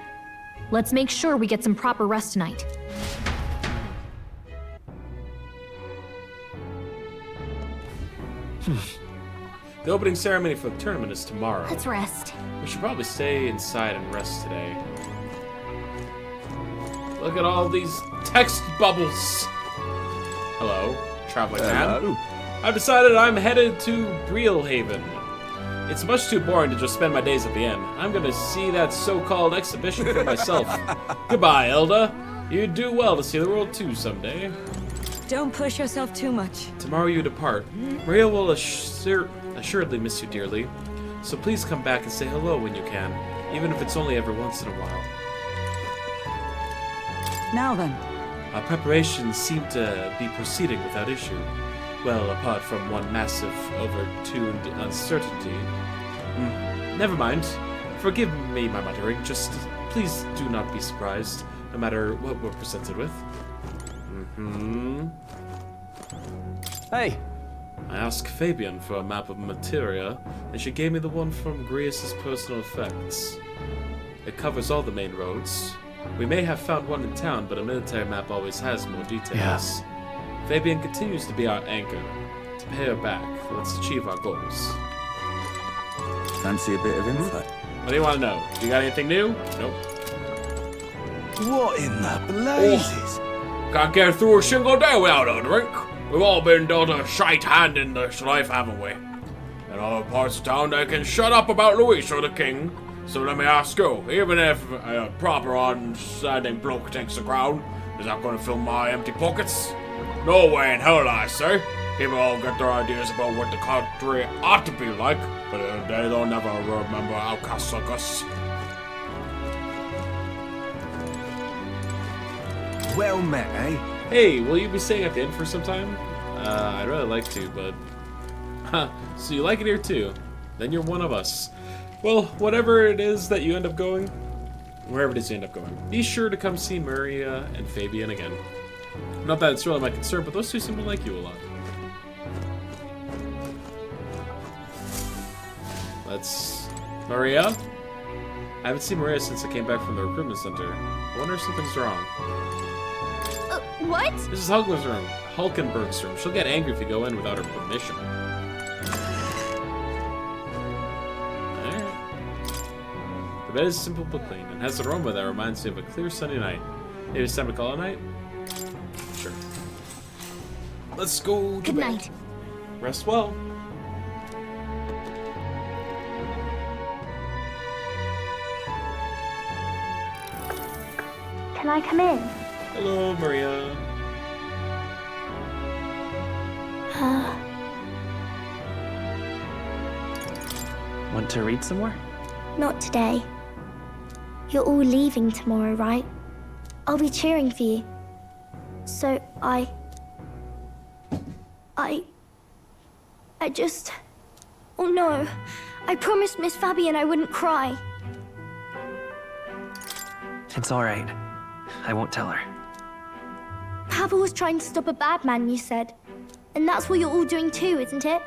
Let's make sure we get some proper rest tonight. The opening ceremony for the tournament is tomorrow. Let's rest. We should probably stay inside and rest today. Look at all these text bubbles. Hello, traveling man. I've decided I'm headed to Breelhaven. It's much too boring to just spend my days at the inn. I'm gonna see that so-called exhibition for myself. Goodbye, Elda. You'd do well to see the world too someday. Don't push yourself too much. Tomorrow you depart. Maria will assuredly miss you dearly. So please come back and say hello when you can, even if it's only every once in a while. Now then. Our preparations seem to be proceeding without issue. Well, apart from one massive, overtuned uncertainty. Never mind. Forgive me my muttering. Just please do not be surprised, no matter what we're presented with. Hey! I asked Fabian for a map of Materia, and she gave me the one from Grius' personal effects. It covers all the main roads. We may have found one in town, but a military map always has more details. Fabian continues to be our anchor. To pay her back, let's achieve our goals. Fancy a bit of info? What do you want to know? You got anything new? Nope. What in the blazes? Can't get through a single day without a drink. We've all been dealt a shite hand in this life, haven't we? In other parts of town, they can shut up about Luis or the king. So let me ask you, even if a proper understanding bloke takes the crown, is that going to fill my empty pockets? No way in hell, I say. People all get their ideas about what the country ought to be like, but they'll never remember outcasts like us. Well met, eh? Hey, will you be staying at the inn for some time? I'd really like to, but... so you like it here too? Then you're one of us. Well, whatever it is that you end up going, wherever it is you end up going, be sure to come see Maria and Fabian again. Not that it's really my concern, but those two seem to like you a lot. Let's... Maria? I haven't seen Maria since I came back from the recruitment center. I wonder if something's wrong. What? This is Hulkenberg's room. She'll get angry if you go in without her permission. The The bed is simple but clean and has an aroma that reminds me of a clear sunny night. Maybe it's time to call it a night? Sure. Let's go to Good bed. night. Rest well. Can I come in? Hello, Maria. Want to read some more? Not today. You're all leaving tomorrow, right? I'll be cheering for you. So I just... Oh no. I promised Miss Fabian I wouldn't cry. It's all right. I won't tell her. Papa was trying to stop a bad man, you said. And that's what you're all doing too, isn't it?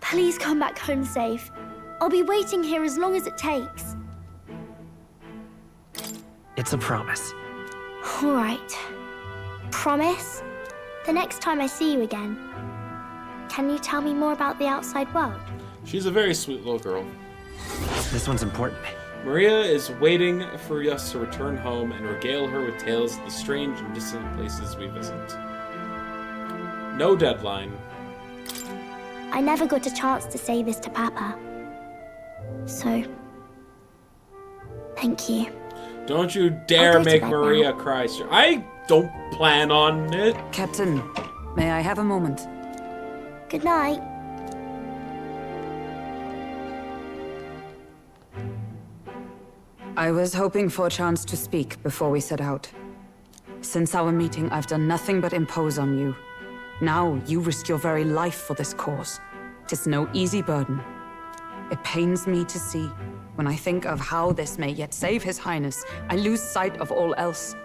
Please come back home safe. I'll be waiting here as long as it takes. It's a promise. All right. Promise? The next time I see you again, can you tell me more about the outside world? She's a very sweet little girl. This one's important. Maria is waiting for us to return home and regale her with tales of the strange and distant places we visit. No deadline. I never got a chance to say this to Papa. So, thank you. Don't you dare to make bed Maria cry, sir. I don't plan on it. Captain, may I have a moment? Good night. I was hoping for a chance to speak before we set out. Since our meeting, I've done nothing but impose on you. Now, you risk your very life for this cause. 'Tis no easy burden. It pains me to see. When I think of how this may yet save His Highness, I lose sight of all else.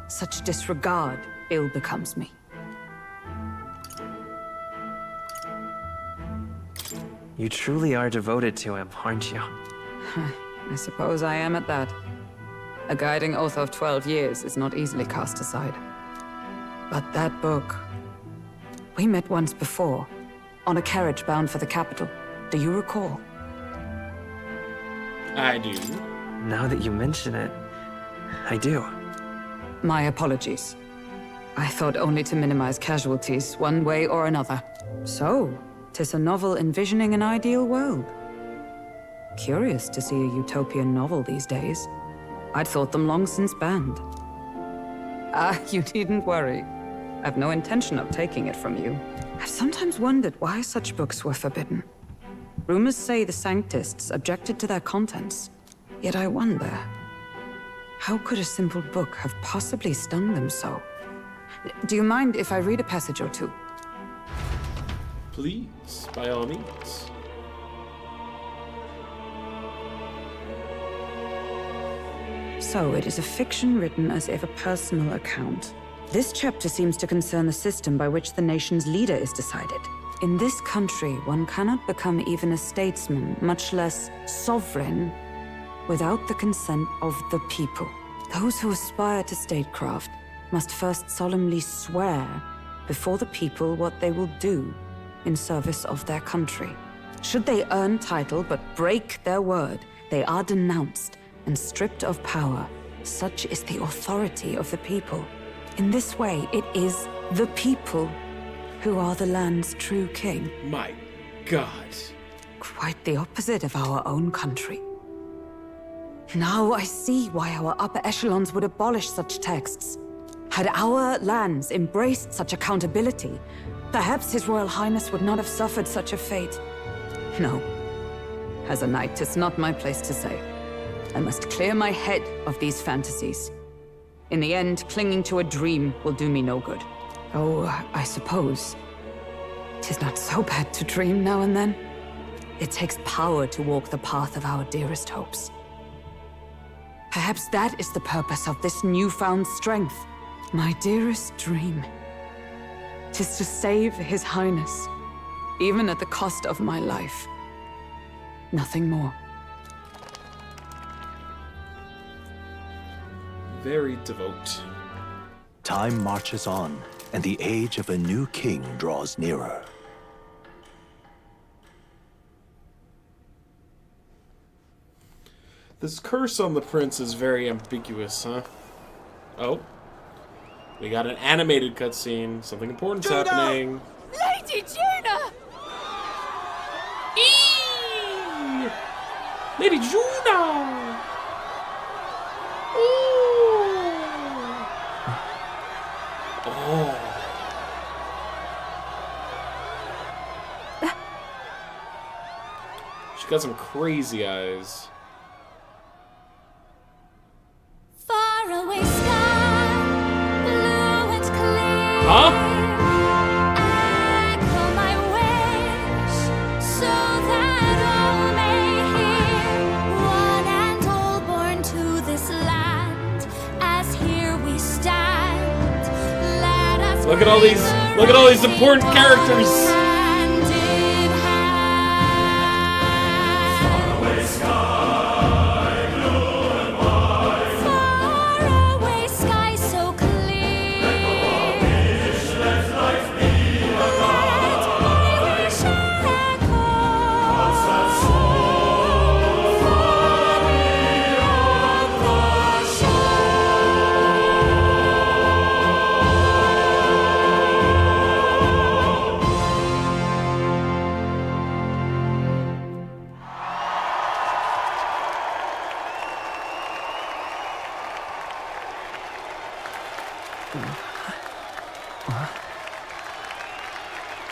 Such disregard ill becomes me. You truly are devoted to him, aren't you? I suppose I am at that. A guiding oath of 12 years is not easily cast aside. But that book... We met once before, on a carriage bound for the capital. Do you recall? I do. Now that you mention it, I do. My apologies. I thought only to minimize casualties, one way or another. So, 'tis a novel envisioning an ideal world. Curious to see a utopian novel these days. I'd thought them long since banned. You needn't worry. I've no intention of taking it from you. I've sometimes wondered why such books were forbidden. Rumors say the Sanctists objected to their contents. Yet I wonder, how could a simple book have possibly stung them so? Do you mind if I read a passage or two? Please, by all means. So it is a fiction written as if a personal account. This chapter seems to concern the system by which the nation's leader is decided. In this country, one cannot become even a statesman, much less sovereign, without the consent of the people. Those who aspire to statecraft must first solemnly swear before the people what they will do in service of their country. Should they earn title but break their word, they are denounced and stripped of power. Such is the authority of the people. In this way, it is the people who are the land's true king. My God. Quite the opposite of our own country. Now I see why our upper echelons would abolish such texts. Had our lands embraced such accountability, perhaps His Royal Highness would not have suffered such a fate. No. As a knight, 'tis not my place to say. I must clear my head of these fantasies. In the end, clinging to a dream will do me no good. Oh, I suppose 'tis not so bad to dream now and then. It takes power to walk the path of our dearest hopes. Perhaps that is the purpose of this newfound strength. My dearest dream. 'Tis to save His Highness, even at the cost of my life. Nothing more. Very devout. Time marches on, and the age of a new king draws nearer. This curse on the prince is very ambiguous, huh? Oh. We got an animated cutscene. Something important's happening. Lady Juna! Eee! Lady Juna! Oh. She got some crazy eyes. Far away sky, blue and clear. Huh? Echo my wish, so that all may hear. One and all born to this land, as here we stand. Let us Look at all these important characters. hand in faraway sky so clear. Let my wish echo far beyond the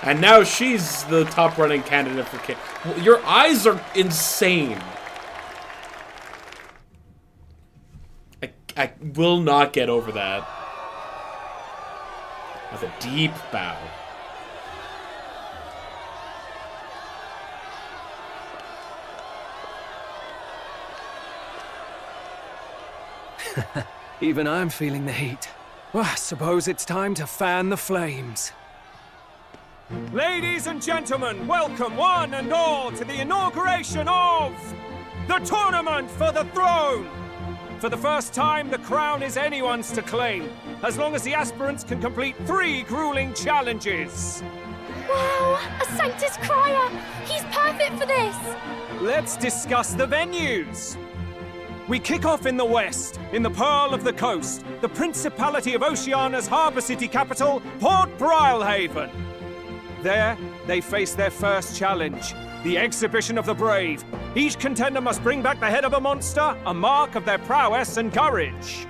And now she's the top running candidate for king. Your eyes are insane. I will not get over that. With a deep bow. Even I'm feeling the heat. Well, I suppose it's time to fan the flames. Ladies and gentlemen, welcome one and all to the inauguration of the Tournament for the Throne! For the first time, the crown is anyone's to claim, as long as the aspirants can complete 3 grueling challenges. Wow, a Sanctus Crier! He's perfect for this! Let's discuss the venues. We kick off in the west, in the Pearl of the Coast, the Principality of Oceania's harbour city capital, Port Brilehaven. There, they face their first challenge, the Exhibition of the Brave. Each contender must bring back the head of a monster, a mark of their prowess and courage.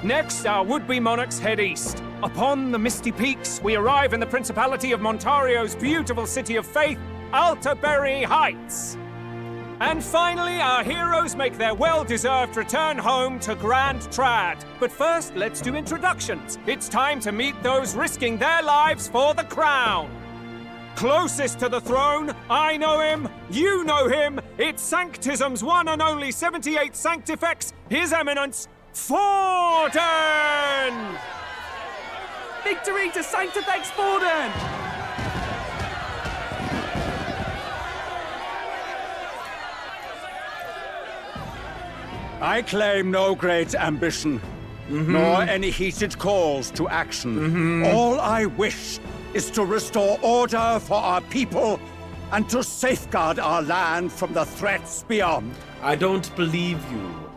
Next, our would-be monarchs head east. Upon the misty peaks, we arrive in the Principality of Montario's beautiful city of faith, Altaberry Heights. And finally, our heroes make their well-deserved return home to Grand Trad. But first, let's do introductions. It's time to meet those risking their lives for the crown. Closest to the throne, I know him, you know him. It's Sanctism's one and only 78th Sanctifex, His Eminence, Forden! Victory to Sanctifex Forden! I claim no great ambition, nor any heated calls to action. All I wish is to restore order for our people and to safeguard our land from the threats beyond. I don't believe you.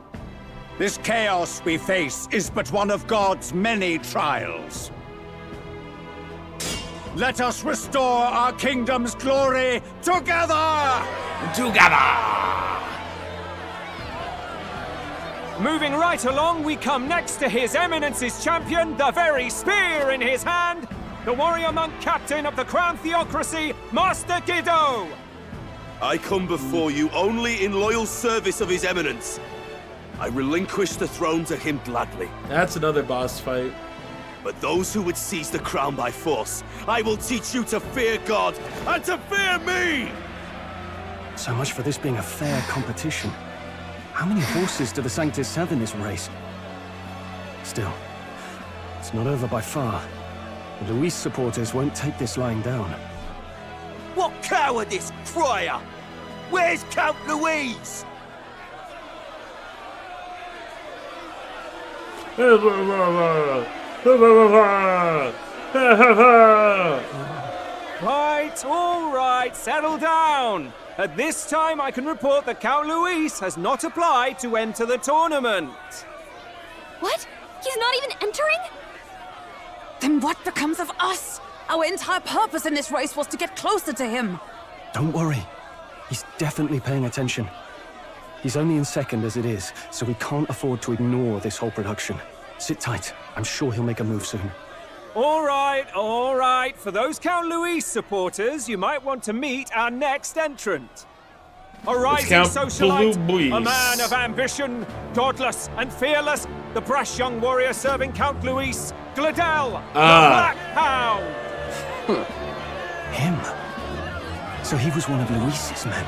This chaos we face is but one of God's many trials. Let us restore our kingdom's glory together! Moving right along, we come next to His Eminence's champion, the very spear in his hand, the warrior monk captain of the Crown Theocracy, Master Giddo! I come before you only in loyal service of His Eminence. I relinquish the throne to him gladly. That's another boss fight. But those who would seize the crown by force, I will teach you to fear God and to fear me! So much for this being a fair competition. How many horses do the Sanctus have in this race? Still, it's not over by far. The Luis supporters won't take this lying down. What cowardice, Crier! Where's Count Louise? Right, all right, settle down. At this time, I can report that Count Luis has not applied to enter the tournament. What? He's not even entering? Then what becomes of us? Our entire purpose in this race was to get closer to him. Don't worry. He's definitely paying attention. He's only in second as it is, so we can't afford to ignore this whole production. Sit tight. I'm sure he'll make a move soon. All right, all right. For those Count Luis supporters, you might want to meet our next entrant. A rising Count socialite, Blue a man of ambition, godless and fearless, the brash young warrior serving Count Luis, Gladel, the Black Hound. Him? So he was one of Luis's men.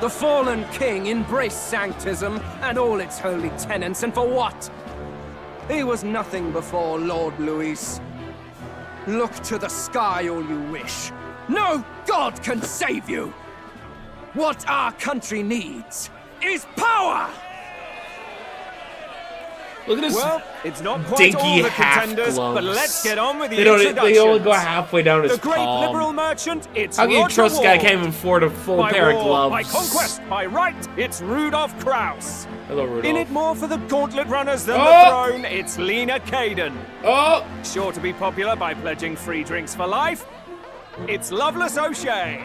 The fallen king embraced sanctism and all its holy tenets, and for what? He was nothing before Lord Luis. Look to the sky all you wish. No god can save you! What our country needs is power! Look at this. Well, it's not quite dinky all the half contenders, gloves. but let's get on with the They introductions. only go halfway down his The great palm. liberal merchant, it's How can you Roger trust a guy Ward. can't even afford a full By pair of war, gloves? By conquest, by right, it's Rudolph Kraus. Hello, Rudolph. In it more for the gauntlet runners than Oh! the throne, it's Lena Caden. Oh! Sure to be popular by pledging free drinks for life, it's Loveless O'Shea.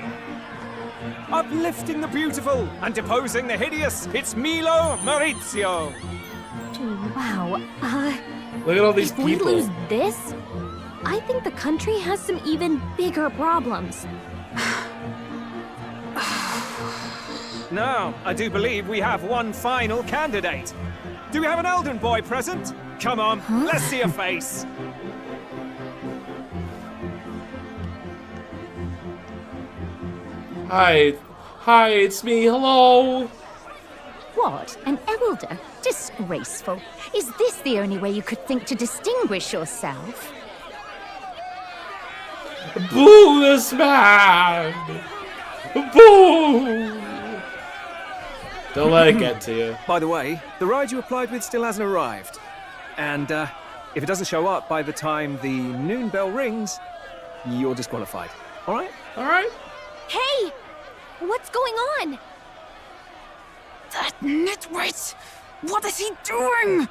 Uplifting the beautiful and deposing the hideous, it's Milo Maurizio. Wow. Look at all these If we people. lose this, I think the country has some even bigger problems. Now, I do believe we have one final candidate. Do we have an Elden boy present? Come on, let's see a face. Hi. Hi, it's me. Hello. What? An elder? Disgraceful. Is this the only way you could think to distinguish yourself? Boo this man! Boo! Don't let it get to you. By the way, the ride you applied with still hasn't arrived. And if it doesn't show up by the time the noon bell rings, you're disqualified. All right? All right. Hey! What's going on? That nitwit! What is he doing?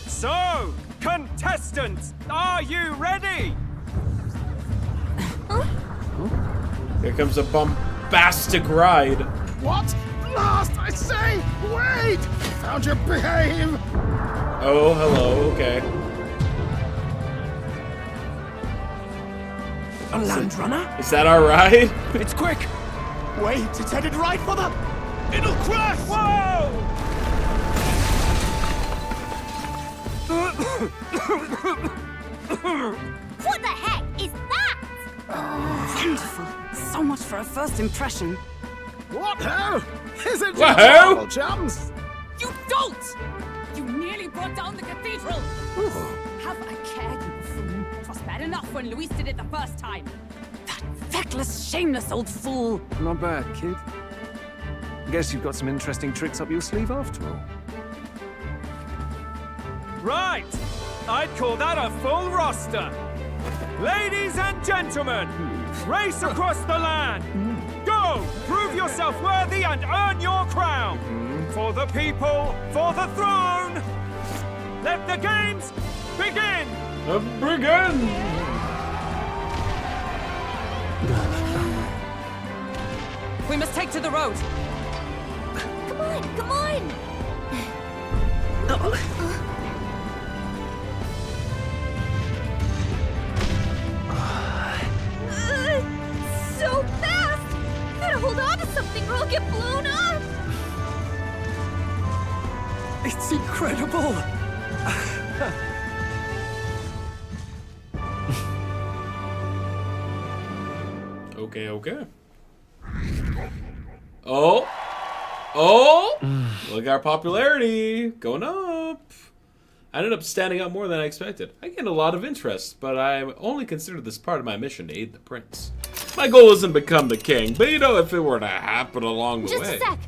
So, contestants, are you ready? Here comes a bombastic ride. What? Last, I say! Wait! Found your behave! Oh, hello. Okay. A land runner? Is that our ride? It's quick! Wait, it's headed right for the... It'll crash! Whoa! What the heck is that? Wonderful. So much for a first impression. What ho? Is it What your ho? marble chums? You dolt! You nearly brought down the cathedral! Have a care, you buffoon. It was bad enough when Luis did it the first time. That feckless, shameless old fool. Not bad, kid. Guess you've got some interesting tricks up your sleeve after all. Right! I'd call that a full roster. Ladies and gentlemen, race across the land. Go! Prove yourself worthy and earn your crown. For the people, for the throne. Let the games begin! Begin! We must take to the road. Come on, come on! So fast! Gotta hold on to something or I'll get blown up! It's incredible! Okay, okay. Oh! Oh! Look at our popularity going up. I ended up standing out more than I expected. I gained a lot of interest, but I only considered this part of my mission to aid the prince. My goal isn't to become the king, but you know, if it were to happen along the way. Just a sec.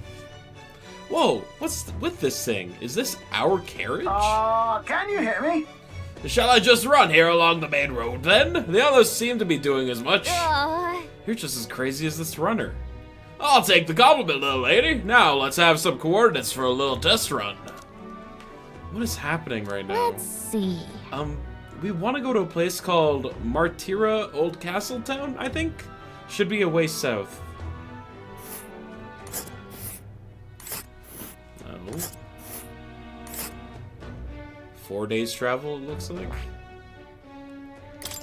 Whoa, what's with this thing? Is this our carriage? Can you hear me? Shall I just run here along the main road then? The others seem to be doing as much. You're just as crazy as this runner. I'll take the compliment, little lady. Now let's have some coordinates for a little test run. What is happening right now? Let's see. We want to go to a place called Martira Old Castle Town, I think? Should be a way south. Oh. 4 days travel, it looks like.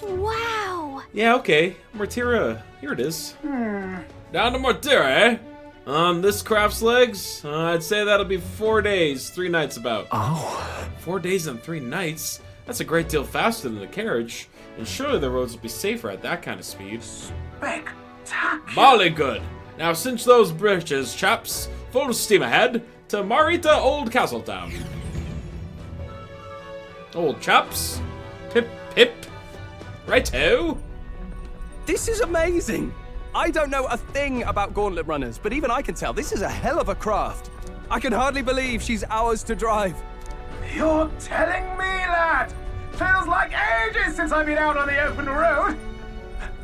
Wow! Yeah, okay. Martira. Here it is. Down to Martira, eh? On this craft's legs, I'd say that'll be 4 days, 3 nights about. Oh. 4 days and 3 nights? That's a great deal faster than the carriage. And surely the roads will be safer at that kind of speed. Spectacular! Molly good. Now cinch those britches, chaps. Full steam ahead to Marita Old Castletown. Old chaps. Pip pip. Righto. This is amazing! I don't know a thing about gauntlet runners, but even I can tell this is a hell of a craft. I can hardly believe she's ours to drive. You're telling me, lad? Feels like ages since I've been out on the open road.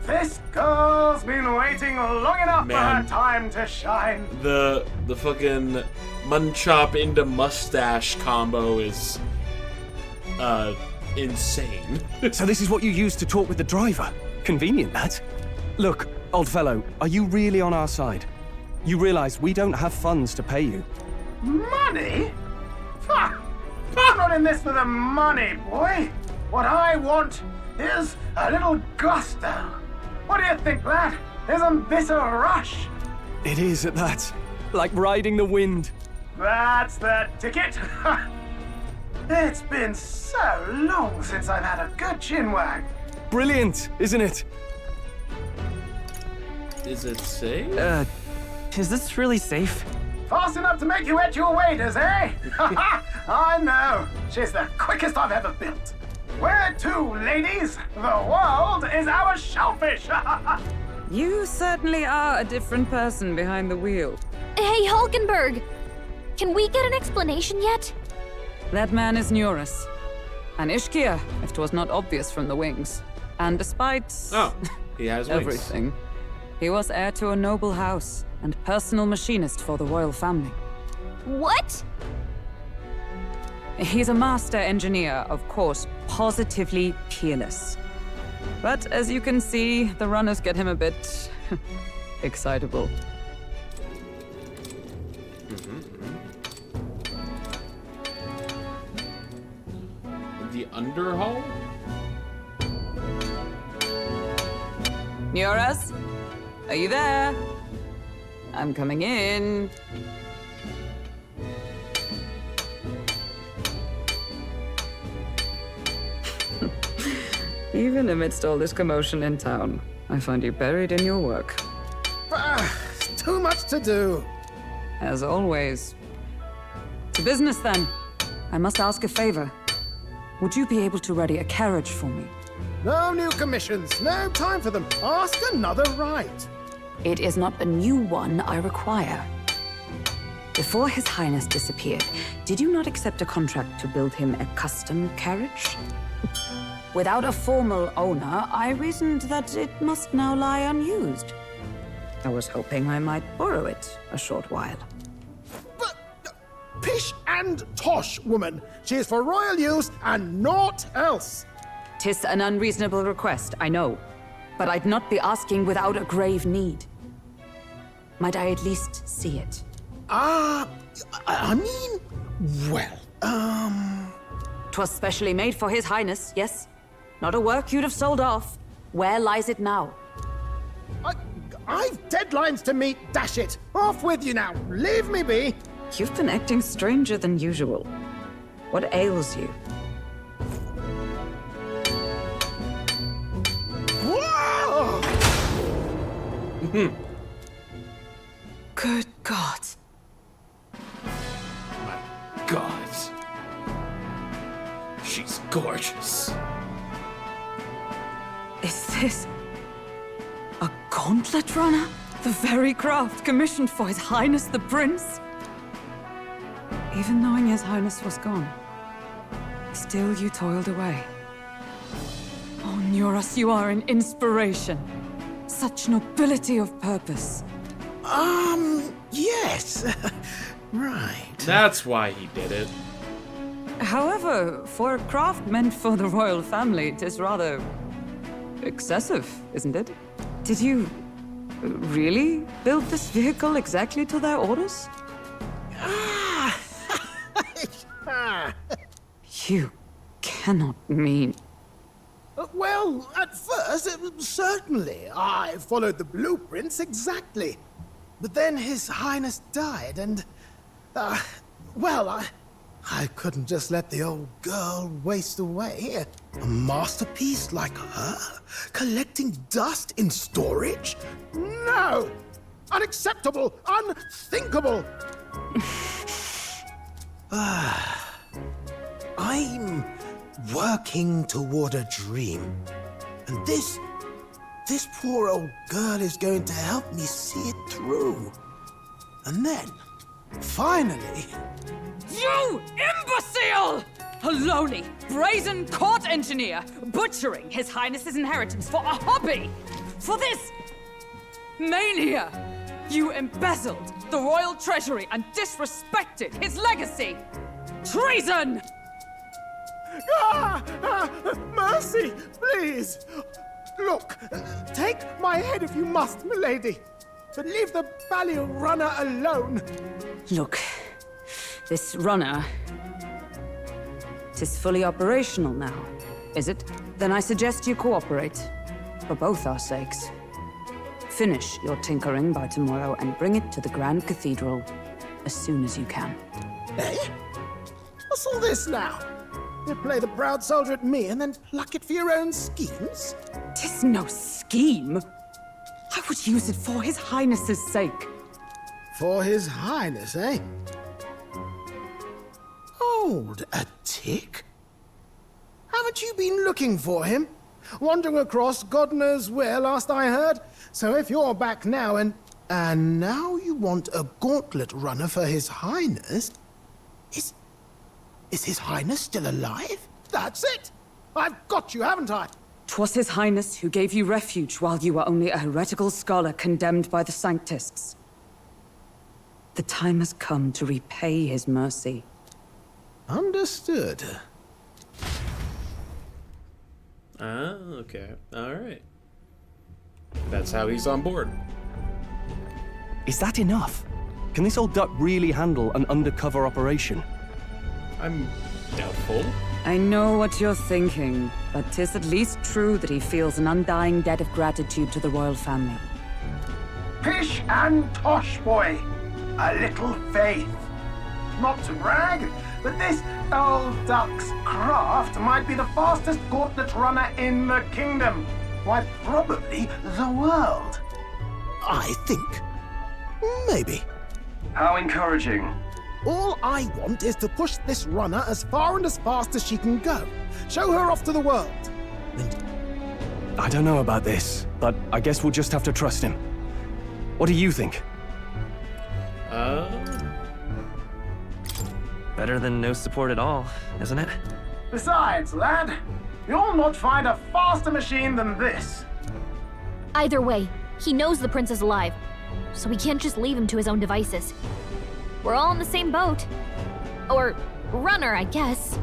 This girl's been waiting long enough for her time to shine. The fucking munchop into mustache combo is insane. So this is what you use to talk with the driver? Convenient, that. Look, old fellow, are you really on our side? You realize we don't have funds to pay you. Money? Ha! I'm not in this for the money, boy. What I want is a little gusto. What do you think, lad? Isn't this a rush? It is at that. Like riding the wind. That's the ticket. It's been so long since I've had a good chinwag. Brilliant, isn't it? Is it safe? Is this really safe? Fast enough to make you wet your waders, eh? I know. She's the quickest I've ever built. Where to, ladies? The world is our shellfish. You certainly are a different person behind the wheel. Hey, Hulkenberg! Can we get an explanation yet? That man is Neurus. An Ishkia, if 'twas not obvious from the wings. And despite... Oh, he has wings. everything, he was heir to a noble house and personal machinist for the royal family. What? He's a master engineer, of course, positively peerless. But as you can see, the runners get him a bit excitable. The underhaul? Neurus? Are you there? I'm coming in. Even amidst all this commotion in town, I find you buried in your work. Too much to do. As always. To business, then. I must ask a favor. Would you be able to ready a carriage for me? No new commissions. No time for them. Ask another right. It is not a new one I require. Before His Highness disappeared, did you not accept a contract to build him a custom carriage? Without a formal owner, I reasoned that it must now lie unused. I was hoping I might borrow it a short while. But pish and tosh, woman. She is for royal use and naught else. 'Tis an unreasonable request, I know. But I'd not be asking without a grave need. Might I at least see it? I mean, well, 'Twas specially made for His Highness, yes? Not a work you'd have sold off. Where lies it now? I've deadlines to meet, dash it. Off with you now. Leave me be. You've been acting stranger than usual. What ails you? Whoa! Good God. God. She's gorgeous. Is this a gauntlet runner? The very craft commissioned for His Highness the Prince? Even knowing His Highness was gone, still you toiled away. Oh, Nuras, you are an inspiration. Such nobility of purpose. Yes. Right. That's why he did it. However, for a craft meant for the royal family, it is rather excessive, isn't it? Did you really build this vehicle exactly to their orders? You cannot mean... Well, at first, certainly. I followed the blueprints exactly. But then His Highness died, and... I couldn't just let the old girl waste away. A masterpiece like her? Collecting dust in storage? No! Unacceptable! Unthinkable! I'm working toward a dream. And this poor old girl is going to help me see it through. And then, finally... You imbecile! A lowly, brazen court engineer, butchering His Highness's inheritance for a hobby! For this mania! You embezzled the royal treasury and disrespected his legacy! Treason! Mercy, please! Look, take my head if you must, milady. But leave the Balliol runner alone. Look, this runner... it is fully operational now, is it? Then I suggest you cooperate. For both our sakes. Finish your tinkering by tomorrow and bring it to the Grand Cathedral as soon as you can. Eh? What's all this now? You play the proud soldier at me and then pluck it for your own schemes? 'Tis no scheme. I would use it for His Highness's sake. For His Highness, eh? Hold a tick. Haven't you been looking for him? Wandering across God knows where last I heard? So if you're back now and now you want a gauntlet runner for His Highness? Is His Highness still alive? That's it! I've got you, haven't I? 'Twas His Highness who gave you refuge while you were only a heretical scholar condemned by the Sanctists. The time has come to repay his mercy. Understood. Ah, okay. Alright. That's how he's on board. Is that enough? Can this old duck really handle an undercover operation? I'm doubtful. I know what you're thinking, but 'tis at least true that he feels an undying debt of gratitude to the royal family. Pish and tosh, boy. A little faith. Not to brag, but this old duck's craft might be the fastest gauntlet runner in the kingdom. Why, probably the world. I think. Maybe. How encouraging. All I want is to push this runner as far and as fast as she can go. Show her off to the world. And I don't know about this, but I guess we'll just have to trust him. What do you think? Better than no support at all, isn't it? Besides, lad, you'll not find a faster machine than this. Either way, he knows the prince is alive, so we can't just leave him to his own devices. We're all in the same boat. Or runner, I guess.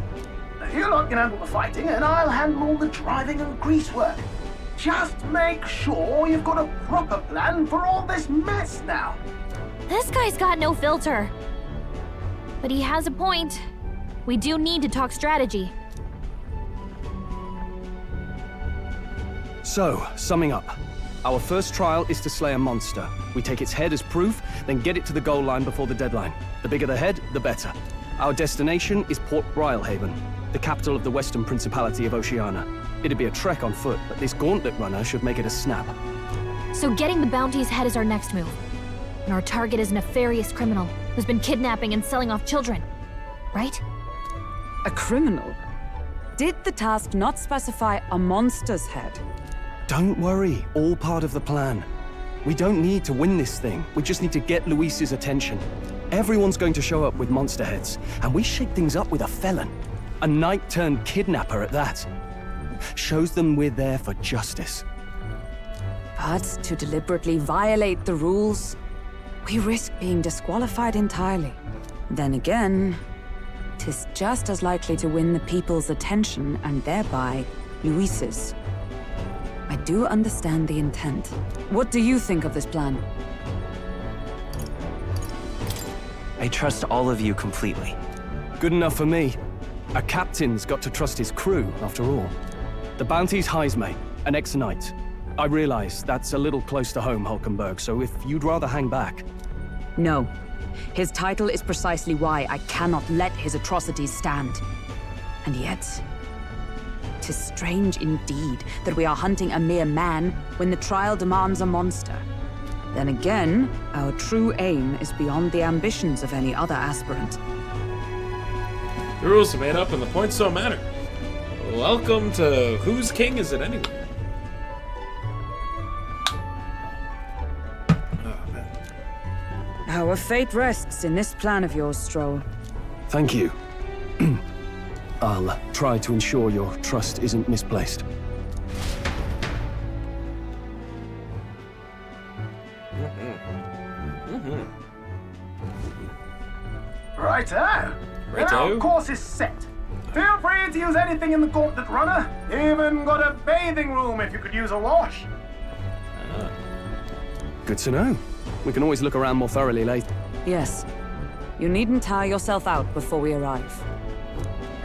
You lot can handle the fighting, and I'll handle all the driving and greasework. Just make sure you've got a proper plan for all this mess now. This guy's got no filter. But he has a point. We do need to talk strategy. So, summing up. Our first trial is to slay a monster. We take its head as proof, then get it to the goal line before the deadline. The bigger the head, the better. Our destination is Port Brylehaven, the capital of the Western Principality of Oceania. It'd be a trek on foot, but this gauntlet runner should make it a snap. So getting the bounty's head is our next move. And our target is a nefarious criminal who's been kidnapping and selling off children. Right? A criminal? Did the task not specify a monster's head? Don't worry, all part of the plan. We don't need to win this thing. We just need to get Luis's attention. Everyone's going to show up with monster heads, and we shake things up with a felon. A knight-turned-kidnapper at that. Shows them we're there for justice. But to deliberately violate the rules, we risk being disqualified entirely. Then again, 'tis just as likely to win the people's attention and thereby Luis's. I do understand the intent. What do you think of this plan? I trust all of you completely. Good enough for me. A captain's got to trust his crew, after all. The bounty's High's mate, an ex-knight. I realize that's a little close to home, Hulkenberg, so if you'd rather hang back... No. His title is precisely why I cannot let his atrocities stand. And yet, 'tis strange indeed that we are hunting a mere man when the trial demands a monster. Then again, our true aim is beyond the ambitions of any other aspirant. The rules are made up and the points don't matter. Welcome to Whose King Is It Anyway? Our fate rests in this plan of yours, Stroll. Thank you. I'll try to ensure your trust isn't misplaced. Righto. Righto. Our course is set. Feel free to use anything in the Gauntlet Runner. Even got a bathing room if you could use a wash. Good to know. We can always look around more thoroughly later. Yes. You needn't tire yourself out before we arrive.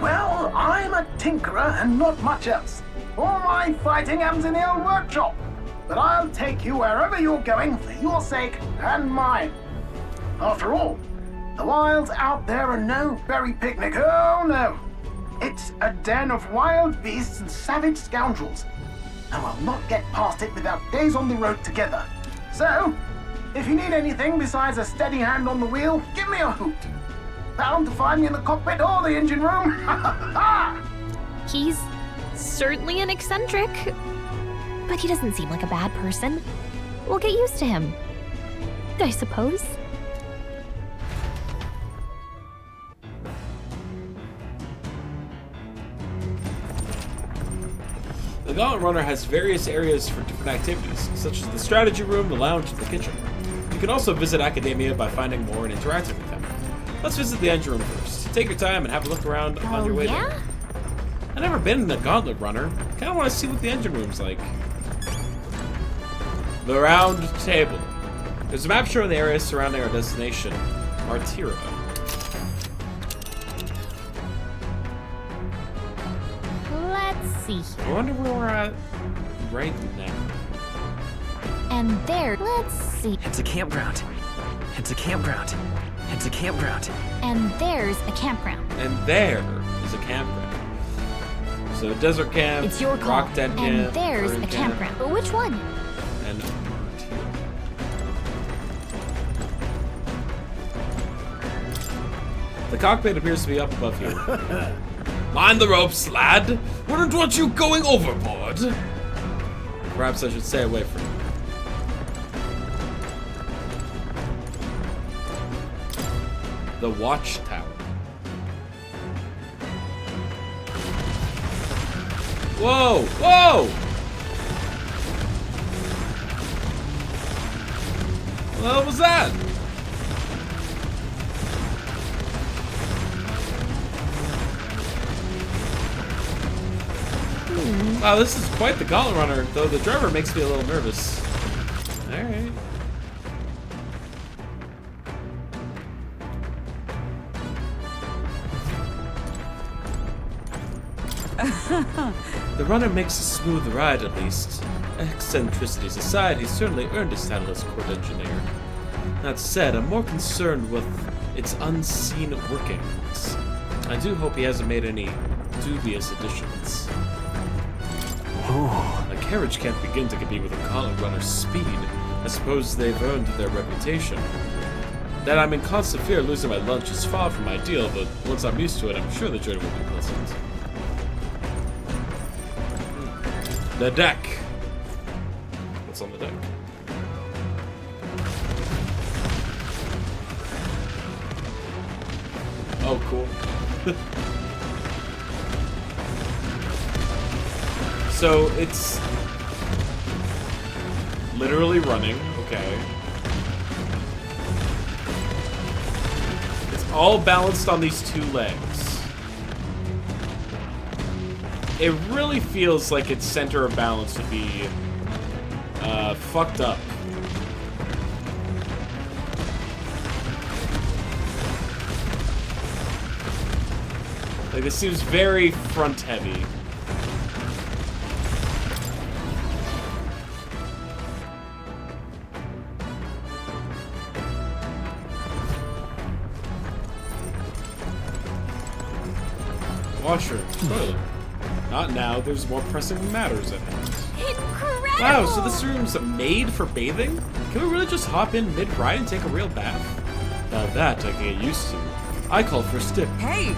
Well, I'm a tinkerer and not much else. All my fighting happens in the old workshop. But I'll take you wherever you're going for your sake and mine. After all, the wilds out there are no berry picnic. Oh no. It's a den of wild beasts and savage scoundrels. And we'll not get past it without days on the road together. So, if you need anything besides a steady hand on the wheel, give me a hoot. Bound to find me in the cockpit or the engine room. He's certainly an eccentric, but he doesn't seem like a bad person. We'll get used to him, I suppose. The Gauntlet Runner has various areas for different activities, such as the strategy room, the lounge, and the kitchen. You can also visit Academia by finding more and interacting with them. Let's visit the engine room first. Take your time and have a look around on your way there. I've never been in the Gauntlet Runner. Kinda wanna see what the engine room's like. The round table. There's a map showing the areas surrounding our destination, Martira. Let's see I here. wonder where we're at right now. And there, let's see. It's a campground. It's a campground. It's a campground. And there's a campground. And there is a campground. So desert camp, It's your call. rock den camp, And there's bird a camp, campground. But which one? and the cockpit appears to be up above you. Mind the ropes, lad! Wouldn't want you going overboard! Perhaps I should stay away from you. The watchtower. Whoa! Whoa! What the hell was that? Wow, this is quite the Gauntlet Runner, though the driver makes me a little nervous. Alright. The runner makes a smooth ride, at least. Eccentricities aside, he's certainly earned his title as court engineer. That said, I'm more concerned with its unseen workings. I do hope he hasn't made any dubious additions. Oh, a carriage can't begin to compete with a Gauntlet Runner's speed. I suppose they've earned their reputation. That I'm in constant fear of losing my lunch is far from ideal, but once I'm used to it, I'm sure the journey will be pleasant. The deck. What's on the deck? Oh, cool. So it's literally running. Okay. It's all balanced on these two legs. It really feels like its center of balance would be fucked up. Like, this seems very front heavy. Washroom. Toilet. Not now, there's more pressing matters at hand. Incredible! Wow, so this room's made for bathing? Can we really just hop in mid-ride and take a real bath? Now that I can get used to. I call for a stick. Hey!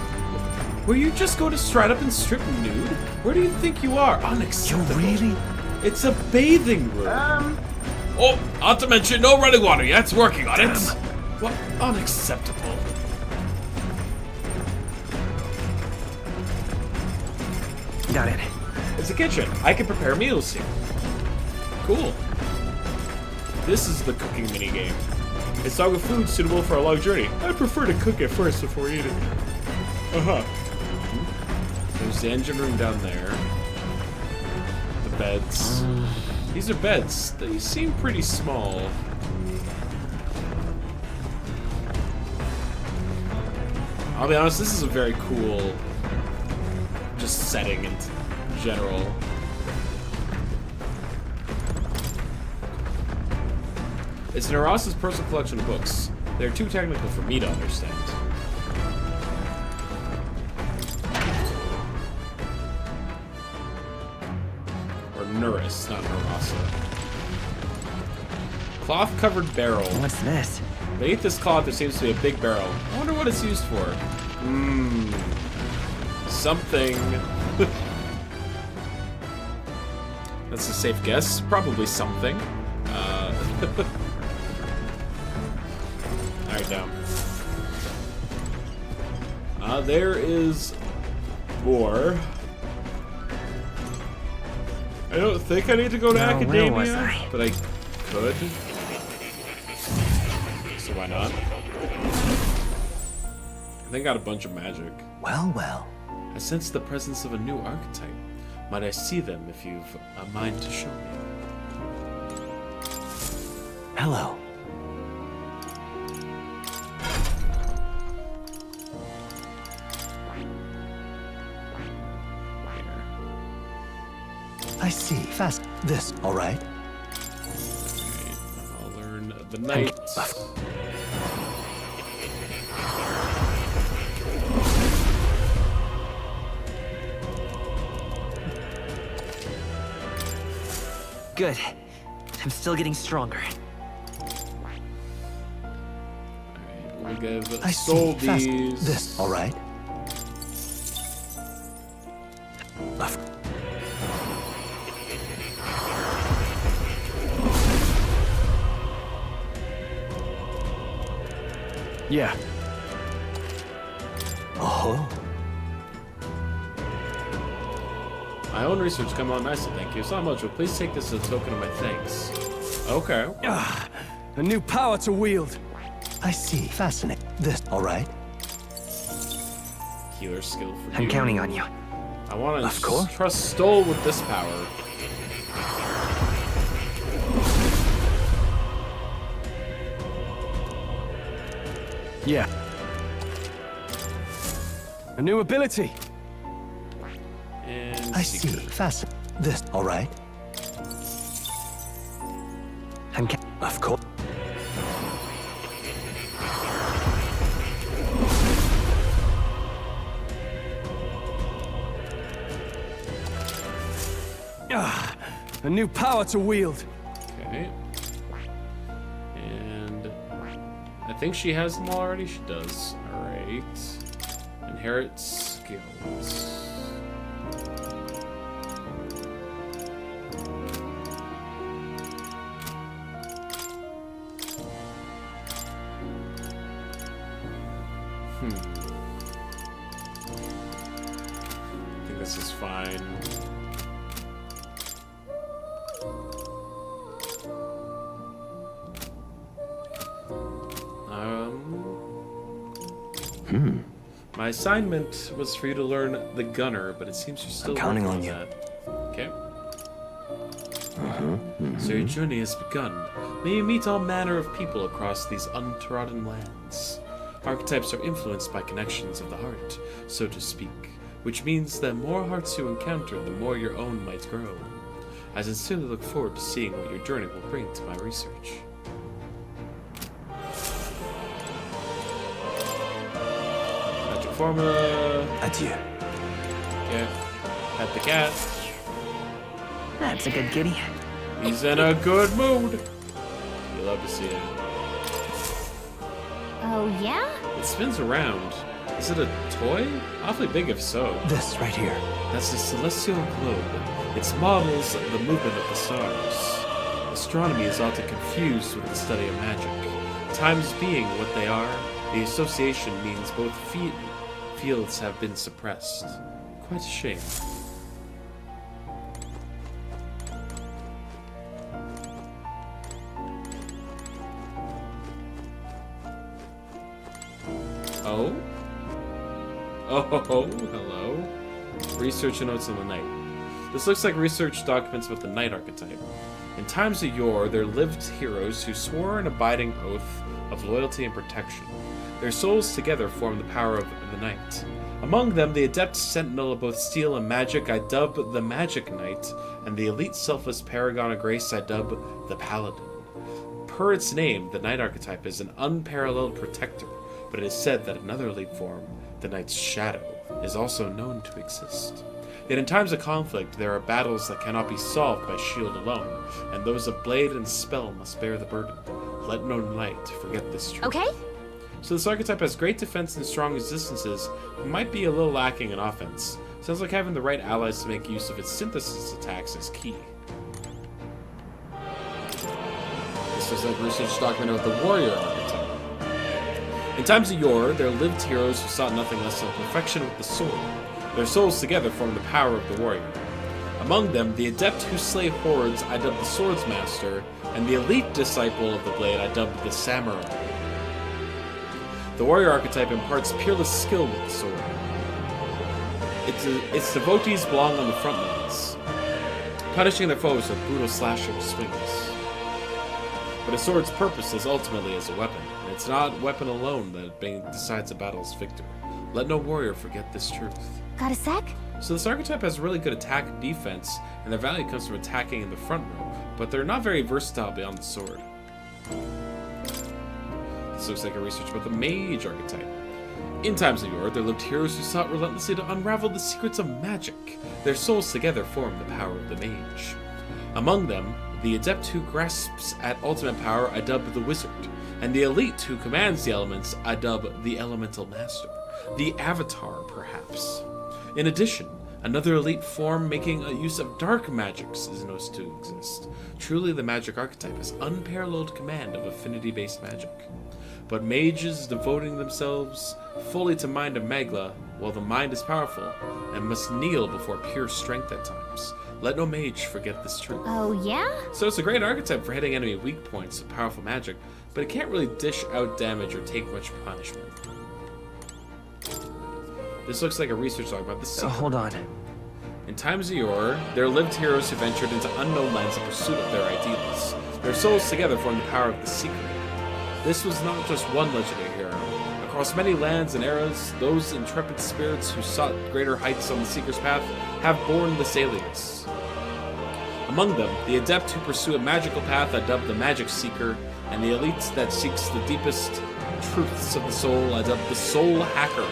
Will you just go to stride up and strip nude? Where do you think you are? Unacceptable. You really? It's a bathing room. Oh, not to mention no running water yet. It's working on it. What? Unacceptable. Got it. It's a kitchen. I can prepare meals here. Cool. This is the cooking minigame. It's dog with food suitable for a long journey. I prefer to cook it first before eating. Uh-huh. There's the engine room down there. The beds. These are beds. They seem pretty small. I'll be honest, this is a very cool just setting in general. It's Naras's personal collection of books. They're too technical for me to understand. Or Nuris, not Narasa. Cloth-covered barrel. What's this? Beneath this cloth, there seems to be a big barrel. I wonder what it's used for. Something. That's a safe guess. Probably something. Alright, down. There is more. I don't think I need to go to academia, where was I? but I could. So why not? They got a bunch of magic. Well, well. I sense the presence of a new archetype. Might I see them if you've a mind to show me? Hello. I see. Fast. This, all right? I'll learn the knight. Good. I'm still getting stronger. We guys I stole see. Fast. these. This, all right? Yeah. Oh. My own research come on nicely, thank you so much. But please take this as a token of my thanks. Okay. A new power to wield. I see. Fascinating. This, all right? Healer skill for you. I'm counting on you. I want Of course. to trust Stoll with this power. Yeah. A new ability. And I see. Fascinating. This, all right? Of course. A new power to wield. Okay. And I think she has them already. She does. All right. Inherit skills. My assignment was for you to learn the gunner, but it seems you're still counting working on you. that. Okay. So your journey has begun. May you meet all manner of people across these untrodden lands. Archetypes are influenced by connections of the heart, so to speak, which means that more hearts you encounter, the more your own might grow. I sincerely look forward to seeing what your journey will bring to my research. Magic formula. Adieu. Okay. Pet the cat. That's a good kitty. He's in a good mood. You love to see it. Oh, yeah? It spins around. Is it a toy? Awfully big if so. This right here. That's a celestial globe. It models the movement of the stars. Astronomy is often confused with the study of magic. Times being what they are, the association means both fields have been suppressed. Quite a shame. Oh? Oh, hello. Research and notes on the knight. This looks like research documents about the knight archetype. In times of yore, there lived heroes who swore an abiding oath of loyalty and protection. Their souls together form the power of the knight. Among them, the adept sentinel of both steel and magic I dub the Magic Knight, and the elite selfless paragon of grace I dub the Paladin. Per its name, the knight archetype is an unparalleled protector, but it is said that another elite form, the Knight's Shadow, is also known to exist. Yet in times of conflict, there are battles that cannot be solved by shield alone, and those of blade and spell must bear the burden. Let no knight forget this truth. Okay. So this archetype has great defense and strong resistances, but might be a little lacking in offense. Sounds like having the right allies to make use of its synthesis attacks is key. This is like research document about the warrior archetype. In times of yore, there lived heroes who sought nothing less than perfection with the sword. Their souls together form the power of the warrior. Among them, the adept who slay hordes I dubbed the Swordsmaster, and the elite disciple of the blade I dubbed the Samurai. The warrior archetype imparts peerless skill with the sword. Its devotees belong on the front lines, punishing their foes with brutal slashing swings. But a sword's purpose is ultimately as a weapon, and it's not weapon alone that decides a battle's victor. Let no warrior forget this truth. Got a sec? So this archetype has really good attack and defense, and their value comes from attacking in the front row, but they're not very versatile beyond the sword. This looks like a research about the mage archetype. In times of yore, there lived heroes who sought relentlessly to unravel the secrets of magic. Their souls together form the power of the mage. Among them, the adept who grasps at ultimate power I dub the wizard, and the elite who commands the elements I dub the elemental master. The avatar, perhaps. In addition, another elite form making a use of dark magics is known to exist. Truly, the magic archetype has unparalleled command of affinity-based magic. But mages devoting themselves fully to mind of Magla, while the mind is powerful, and must kneel before pure strength at times. Let no mage forget this truth. Oh, yeah? So it's a great archetype for hitting enemy weak points with powerful magic, but it can't really dish out damage or take much punishment. This looks like a research log about the secret. Hold on. In times of yore, there lived heroes who ventured into unknown lands in pursuit of their ideals. Their souls together formed the power of the secret. This was not just one legendary hero. Across many lands and eras, those intrepid spirits who sought greater heights on the Seeker's path have borne this alias. Among them, the adept who pursue a magical path I dub the Magic Seeker, and the elite that seeks the deepest truths of the soul I dub the Soul Hacker.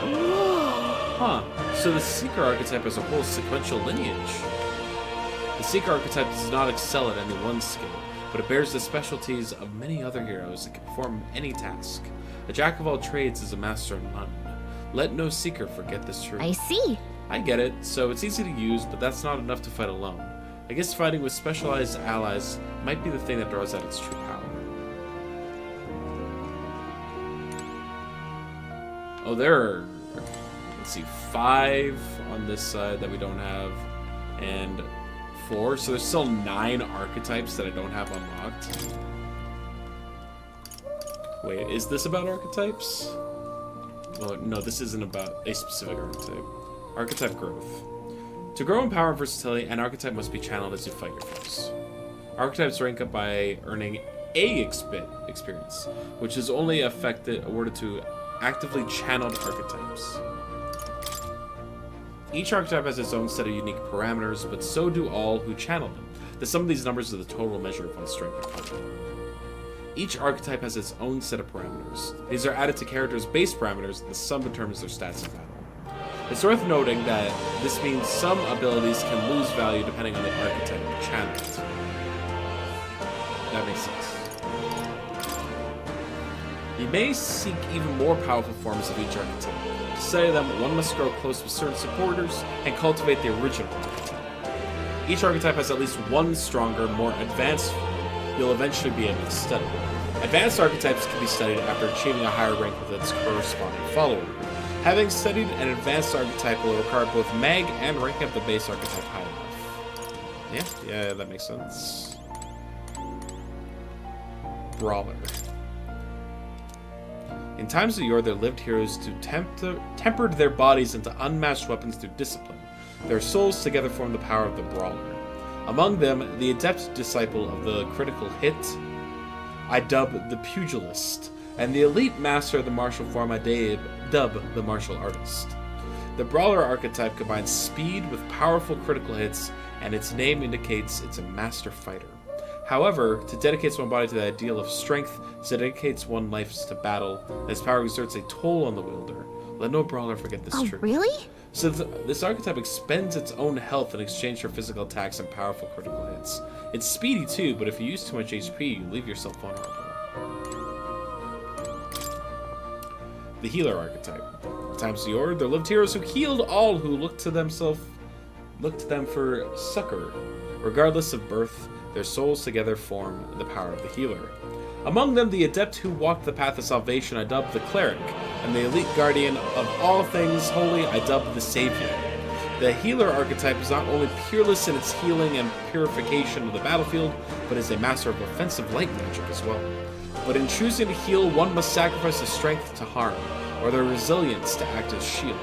Huh, so the Seeker archetype has a whole sequential lineage. The Seeker archetype does not excel at any one skill, but it bears the specialties of many other heroes that can perform any task. A jack of all trades is a master of none. Let no Seeker forget this truth. I see. I get it, so it's easy to use, but that's not enough to fight alone. I guess fighting with specialized allies might be the thing that draws out its true power. Oh, there are, let's see, 5 on this side that we don't have, and 4, so there's still 9 archetypes that I don't have unlocked. Wait, is this about archetypes? Well, no, this isn't about a specific archetype. Archetype growth. To grow in power and versatility, an archetype must be channeled as you fight your foes. Archetypes rank up by earning a experience, which is only awarded to actively channeled archetypes. Each archetype has its own set of unique parameters, but so do all who channel them. The sum of these numbers is the total measure of one's strength and power. Each archetype has its own set of parameters. These are added to characters' base parameters, and the sum determines their stats in battle. It's worth noting that this means some abilities can lose value depending on the archetype channeled. That makes sense. You may seek even more powerful forms of each archetype. To study them, one must grow close with certain supporters and cultivate the original archetype. Each archetype has at least one stronger, more advanced form you'll eventually be able to study. Advanced archetypes can be studied after achieving a higher rank with its corresponding follower. Having studied an advanced archetype will require both mag and ranking up the base archetype high enough. Yeah, that makes sense. Brawler. In times of yore, there lived heroes who tempered their bodies into unmatched weapons through discipline. Their souls together formed the power of the Brawler. Among them, the adept disciple of the critical hit, I dub the Pugilist, and the elite master of the martial form, I dub the Martial Artist. The Brawler archetype combines speed with powerful critical hits, and its name indicates it's a master fighter. However, to dedicate one's body to the ideal of strength, dedicates one's life to battle, and its power exerts a toll on the wielder. Let no Brawler forget this truth. Really? So this archetype expends its own health in exchange for physical attacks and powerful critical hits. It's speedy too, but if you use too much HP, you leave yourself vulnerable. The Healer archetype. In times of yore, there lived heroes who healed all who looked to them for succor. Regardless of birth, their souls together form the power of the healer. Among them, the adept who walked the path of salvation, I dubbed the Cleric, and the elite guardian of all things holy, I dubbed the Savior. The healer archetype is not only peerless in its healing and purification of the battlefield, but is a master of offensive light magic as well. But in choosing to heal, one must sacrifice the strength to harm, or the resilience to act as shield.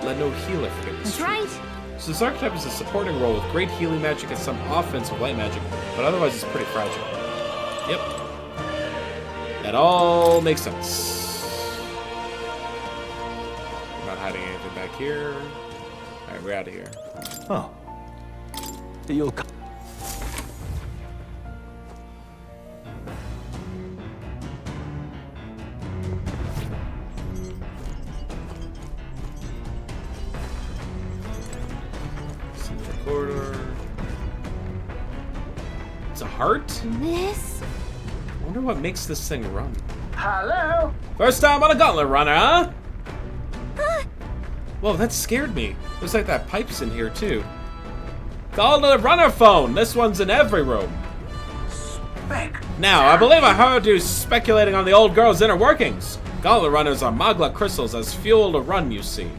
Let no healer forget this. That's right. So this archetype is a supporting role with great healing magic and some offensive light magic, but otherwise it's pretty fragile. Yep. That all makes sense. I'm not hiding anything back here. Alright, we're out of here. Oh. You'll come. Corridor. It's a heart? This? I wonder what makes this thing run. Hello? First time on a gauntlet runner, huh? Whoa, that scared me. Looks like that pipe's in here too. Gauntlet runner phone! This one's in every room. Now, I believe I heard you speculating on the old girl's inner workings. Gauntlet runners are Magla crystals as fuel to run, you see.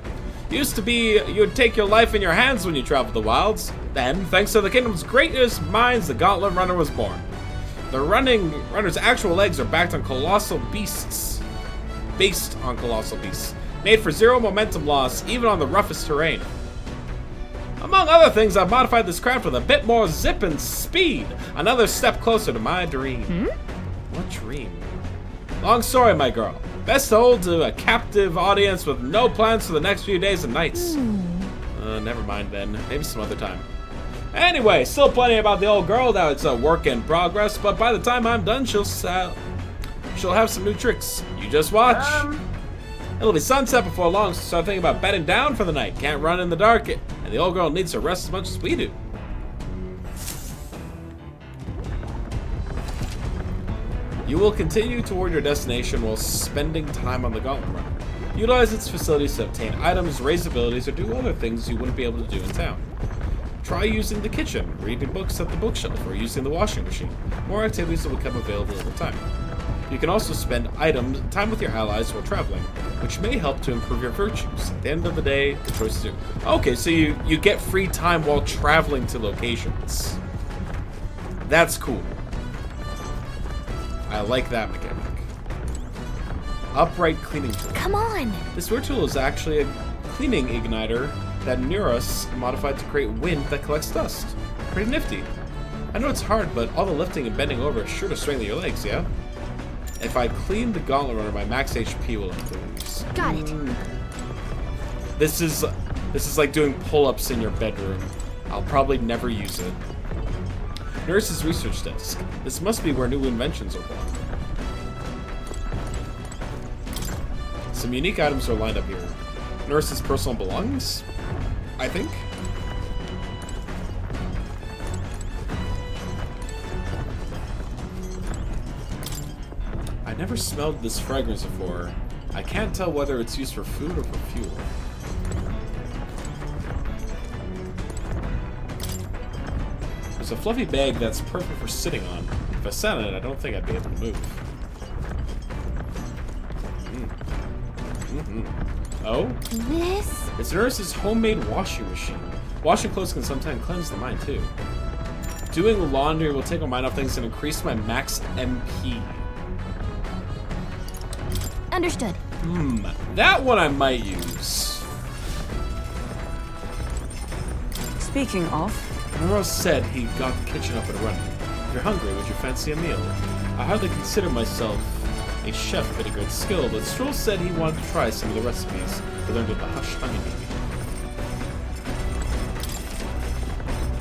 Used to be you'd take your life in your hands when you traveled the wilds. Then, thanks to the kingdom's greatest minds, the Gauntlet Runner was born. The runner's actual legs are backed on colossal beasts. Based on colossal beasts. Made for zero momentum loss, even on the roughest terrain. Among other things, I've modified this craft with a bit more zip and speed. Another step closer to my dream. What dream? Long story, my girl. Best to hold to a captive audience with no plans for the next few days and nights. Never mind then. Maybe some other time. Anyway, still plenty about the old girl. Now it's a work in progress, but by the time I'm done, she'll have some new tricks. You just watch. It'll be sunset before long, so start thinking about bedding down for the night. Can't run in the dark, and the old girl needs to rest as much as we do. You will continue toward your destination while spending time on the Gauntlet Runner. Utilize its facilities to obtain items, raise abilities, or do other things you wouldn't be able to do in town. Try using the kitchen, reading books at the bookshelf, or using the washing machine. More activities will become available over time. You can also spend time with your allies while traveling, which may help to improve your virtues. At the end of the day, the choice is yours. Okay, so you get free time while traveling to locations. That's cool. I like that mechanic. upright cleaning tool. Come on! This weird tool is actually a cleaning igniter that Neuros modified to create wind that collects dust. Pretty nifty. I know it's hard, but all the lifting and bending over is sure to strengthen your legs, yeah? If I clean the gauntlet runner, my max HP will improve. Got it. This is like doing pull-ups in your bedroom. I'll probably never use it. Nurse's research desk. This must be where new inventions are born. Some unique items are lined up here. Nurse's personal belongings, I think. I never smelled this fragrance before. I can't tell whether it's used for food or for fuel. There's a fluffy bag that's perfect for sitting on. If I sat on it, I don't think I'd be able to move. Oh? This? It's Nurse's homemade washing machine. Washing clothes can sometimes cleanse the mind, too. Doing laundry will take my mind off things and increase my max MP. Understood. That one I might use. Speaking of... Nurse said he got the kitchen up and running. If you're hungry, would you fancy a meal? I hardly consider myself a chef with a great skill, but Stroll said he wanted to try some of the recipes he learned at the Hush Honey Baby.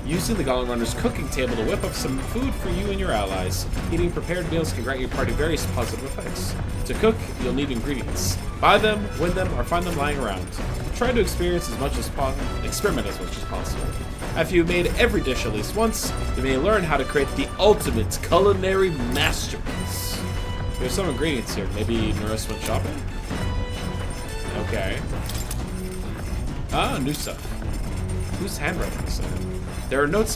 Using the Gauntlet Runner's cooking table to whip up some food for you and your allies. Eating prepared meals can grant your party various positive effects. To cook, you'll need ingredients. Buy them, win them, or find them lying around. Try to experiment as much as possible. After you've made every dish at least once, you may learn how to create the ultimate culinary masterpiece. There's some ingredients here. Maybe Nurse went shopping? Okay. Ah, new stuff. Whose handwriting is that? There are notes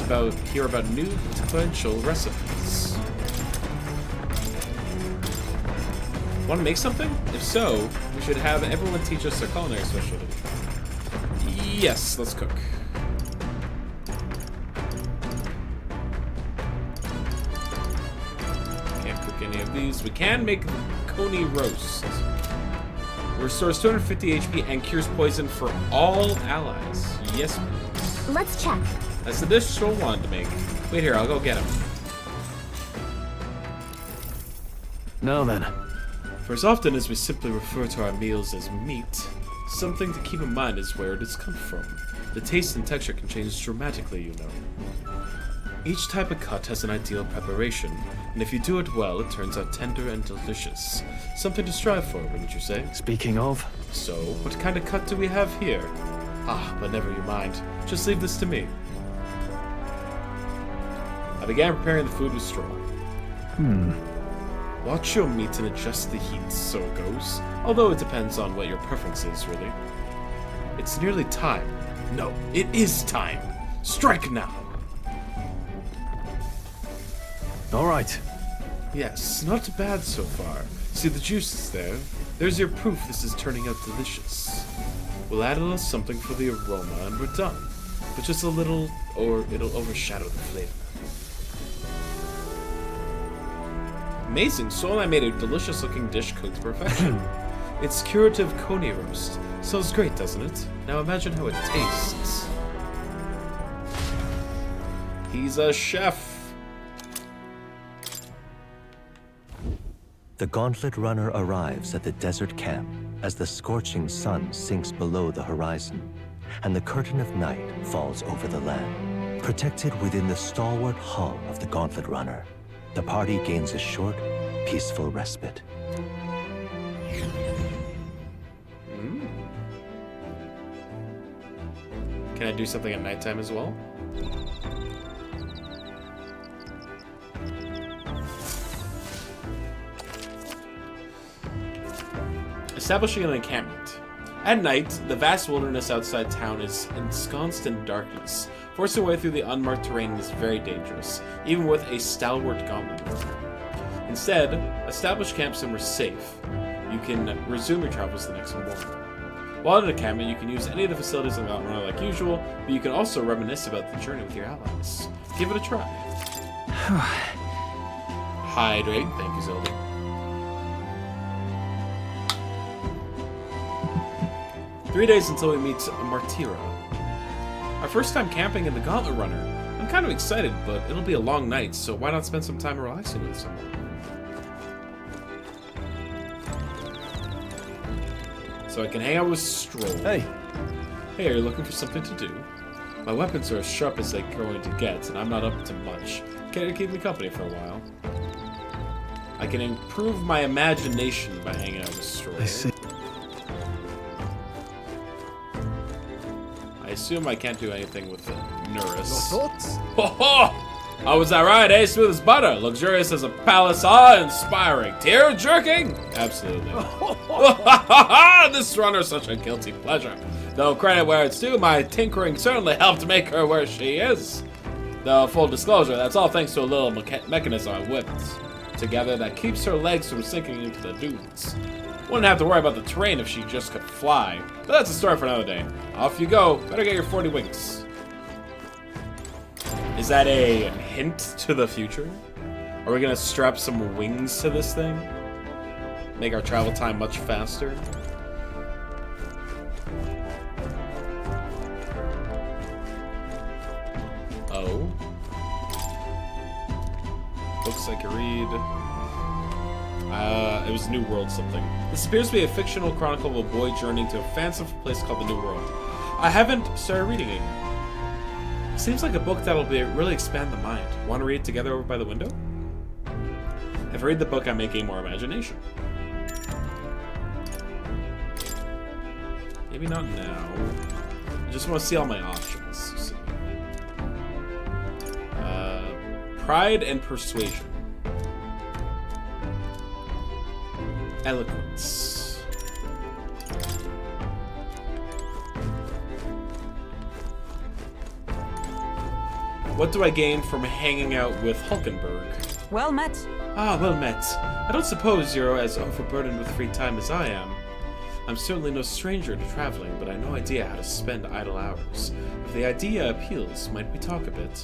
here about new potential recipes. Want to make something? If so, we should have everyone teach us their culinary specialty. Yes, let's cook. Can't cook any of these. We can make coney roast. Restores 250 HP and cures poison for all allies. Yes, please. Let's check. That's the dish Stroll wanted to make. Wait here, I'll go get him. Now then. For as often as we simply refer to our meals as meat, something to keep in mind is where it has come from. The taste and texture can change dramatically, you know. Each type of cut has an ideal preparation, and if you do it well, it turns out tender and delicious. Something to strive for, wouldn't you say? Speaking of... So, what kind of cut do we have here? Ah, but never you mind. Just leave this to me. I began preparing the food with straw. Watch your meat and adjust the heat, so it goes. Although it depends on what your preference is, really. It's nearly time. No, it is time. Strike now. All right. Yes, not bad so far. See the juices there? There's your proof this is turning out delicious. We'll add a little something for the aroma and we're done. But just a little, or it'll overshadow the flavor. Amazing, Sol and I made a delicious looking dish cooked to perfection. It's curative coney roast. Smells great, doesn't it? Now imagine how it tastes. He's a chef. The Gauntlet Runner arrives at the desert camp as the scorching sun sinks below the horizon, and the curtain of night falls over the land. Protected within the stalwart hull of the Gauntlet Runner, the party gains a short, peaceful respite. Can I do something at nighttime as well? Establishing an encampment. At night, the vast wilderness outside town is ensconced in darkness. Forcing your way through the unmarked terrain is very dangerous, even with a stalwart gauntlet. Instead, establish camp somewhere safe. You can resume your travels the next morning. While in a encampment, you can use any of the facilities on Mount Runner like usual, but you can also reminisce about the journey with your allies. Give it a try. Hydrate. Thank you, Zelda. 3 days until we meet Martira. Our first time camping in the Gauntlet Runner. I'm kind of excited, but it'll be a long night, so why not spend some time relaxing with someone? So I can hang out with Stroll. Hey. Hey, are you looking for something to do? My weapons are as sharp as they're going to get, and I'm not up to much. Can you keep me company for a while? I can improve my imagination by hanging out with Stroll. I see. I assume I can't do anything with Nurus. Your thoughts? Ho ho! Oh, was that right, eh? Smooth as butter, luxurious as a palace, awe-inspiring, tear-jerking? Absolutely. This runner's such a guilty pleasure. Though credit where it's due, my tinkering certainly helped make her where she is. Though, full disclosure, that's all thanks to a little mechanism I whipped together that keeps her legs from sinking into the dunes. Wouldn't have to worry about the terrain if she just could fly. But that's a story for another day. Off you go. Better get your 40 wings. Is that a hint to the future? Are we gonna strap some wings to this thing? Make our travel time much faster? Oh. Looks like a read. It was New World something. This appears to be a fictional chronicle of a boy journeying to a fanciful place called the New World. I haven't started reading it yet. Seems like a book that'll really expand the mind. Want to read it together over by the window? If I read the book, I may gain more imagination. Maybe not now. I just want to see all my options. Pride and Persuasion. Eloquence. What do I gain from hanging out with Hulkenberg? Well met. Ah, well met. I don't suppose you're as overburdened with free time as I am. I'm certainly no stranger to traveling, but I have no idea how to spend idle hours. If the idea appeals, might we talk a bit?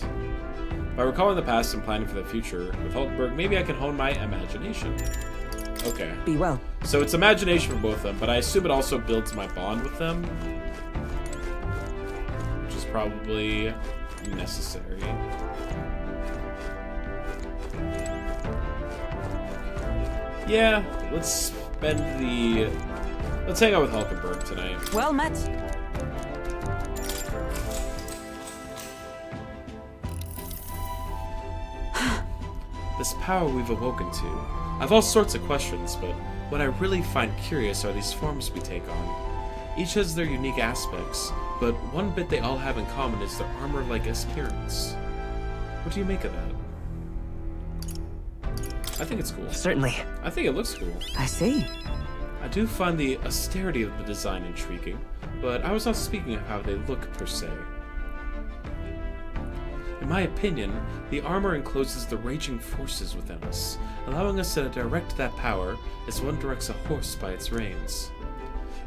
By recalling the past and planning for the future with Hulkenberg, maybe I can hone my imagination. Okay. Be well. So it's imagination for both of them, but I assume it also builds my bond with them. Which is probably necessary. Yeah, let's hang out with Hulkenberg tonight. Well met. This power we've awoken to. I've all sorts of questions, but what I really find curious are these forms we take on. Each has their unique aspects, but one bit they all have in common is their armor-like appearance. What do you make of that? I think it's cool. Certainly. I think it looks cool. I see. I do find the austerity of the design intriguing, but I was not speaking of how they look per se. In my opinion, the armor encloses the raging forces within us, allowing us to direct that power as one directs a horse by its reins.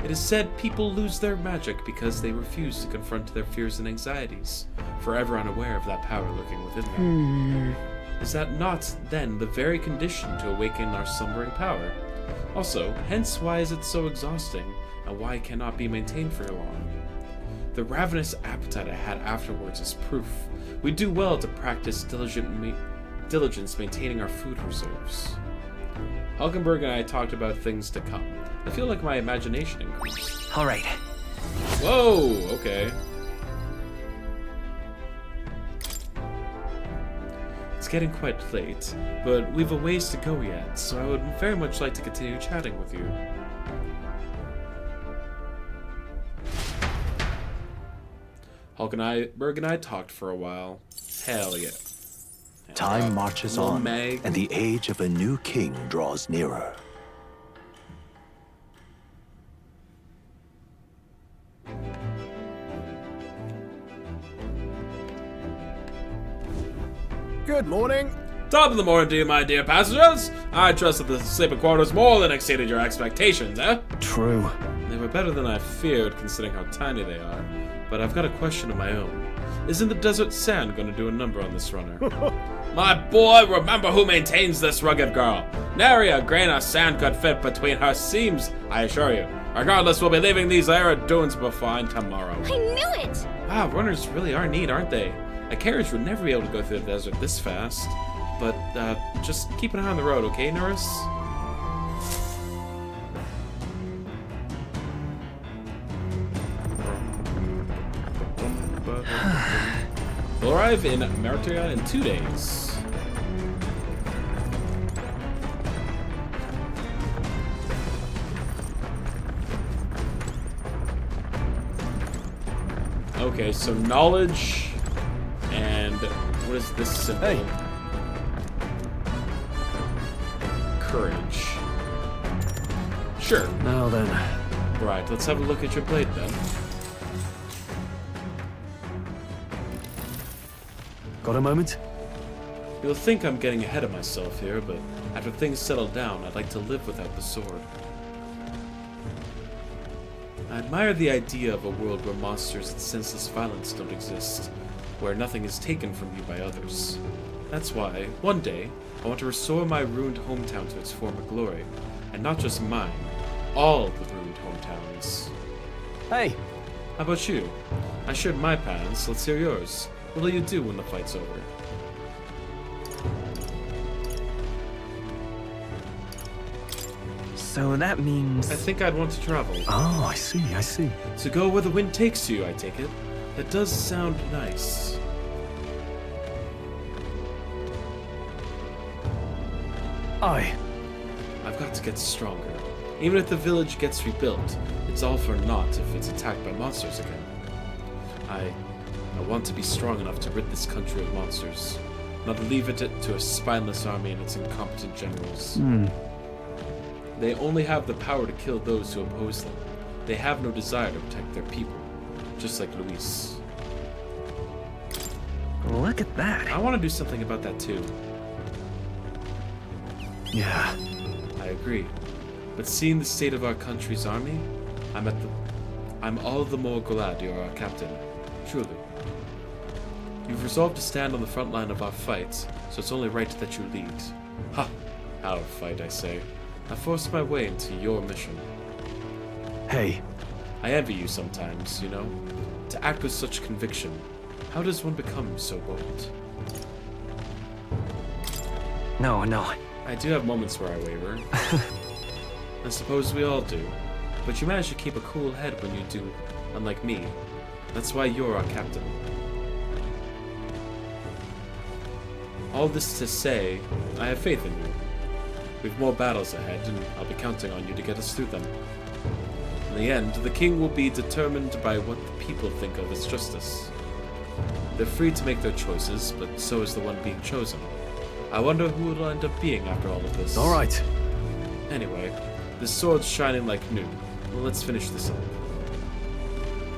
It is said people lose their magic because they refuse to confront their fears and anxieties, forever unaware of that power lurking within them. Is that not, then, the very condition to awaken our slumbering power? Also, hence why is it so exhausting, and why it cannot be maintained for long? The ravenous appetite I had afterwards is proof. We do well to practice diligence maintaining our food reserves. Hulkenberg and I talked about things to come. I feel like my imagination increased. All right. Whoa, okay. It's getting quite late, but we've a ways to go yet, so I would very much like to continue chatting with you. Hulkenberg and I talked for a while. Hell yeah. Time marches on, and the age of a new king draws nearer. Good morning. Top of the morning to you, my dear passengers. I trust that the sleeping quarters more than exceeded your expectations, eh? True. They were better than I feared, considering how tiny they are. But I've got a question of my own. Isn't the desert sand going to do a number on this runner? My boy, remember who maintains this rugged girl. Nary a grain of sand could fit between her seams, I assure you. Regardless, we'll be leaving these arid dunes before tomorrow. I knew it! Wow, runners really are neat, aren't they? A carriage would never be able to go through the desert this fast. But, just keep an eye on the road, okay, Norris? We'll arrive in Mertia in 2 days. Okay, so knowledge and what is this symbol? Hey. Courage. Sure. Now then. Right, let's have a look at your blade then. Got a moment? You'll think I'm getting ahead of myself here, but after things settle down, I'd like to live without the sword. I admire the idea of a world where monsters and senseless violence don't exist, where nothing is taken from you by others. That's why, one day, I want to restore my ruined hometown to its former glory. And not just mine, all the ruined hometowns. Hey! How about you? I shared my plans, let's hear yours. What will you do when the fight's over? So that means... I think I'd want to travel. Oh, I see, I see. To go where the wind takes you, I take it. That does sound nice. I've got to get stronger. Even if the village gets rebuilt, it's all for naught if it's attacked by monsters again. I want to be strong enough to rid this country of monsters, not leave it to a spineless army and its incompetent generals. They only have the power to kill those who oppose them. They have no desire to protect their people, just like Luis. Look at that. I want to do something about that too. Yeah. I agree. But seeing the state of our country's army, I'm all the more glad you're our captain. Truly. You've resolved to stand on the front line of our fight, so it's only right that you lead. Ha! Our fight, I say. I forced my way into your mission. Hey. I envy you sometimes, you know? To act with such conviction. How does one become so bold? No. I do have moments where I waver. I suppose we all do. But you manage to keep a cool head when you do, unlike me. That's why you're our captain. All this to say, I have faith in you. We've more battles ahead, and I'll be counting on you to get us through them. In the end, the king will be determined by what the people think of as justice. They're free to make their choices, but so is the one being chosen. I wonder who it'll end up being after all of this. All right. Anyway, this sword's shining like new. Well, let's finish this up.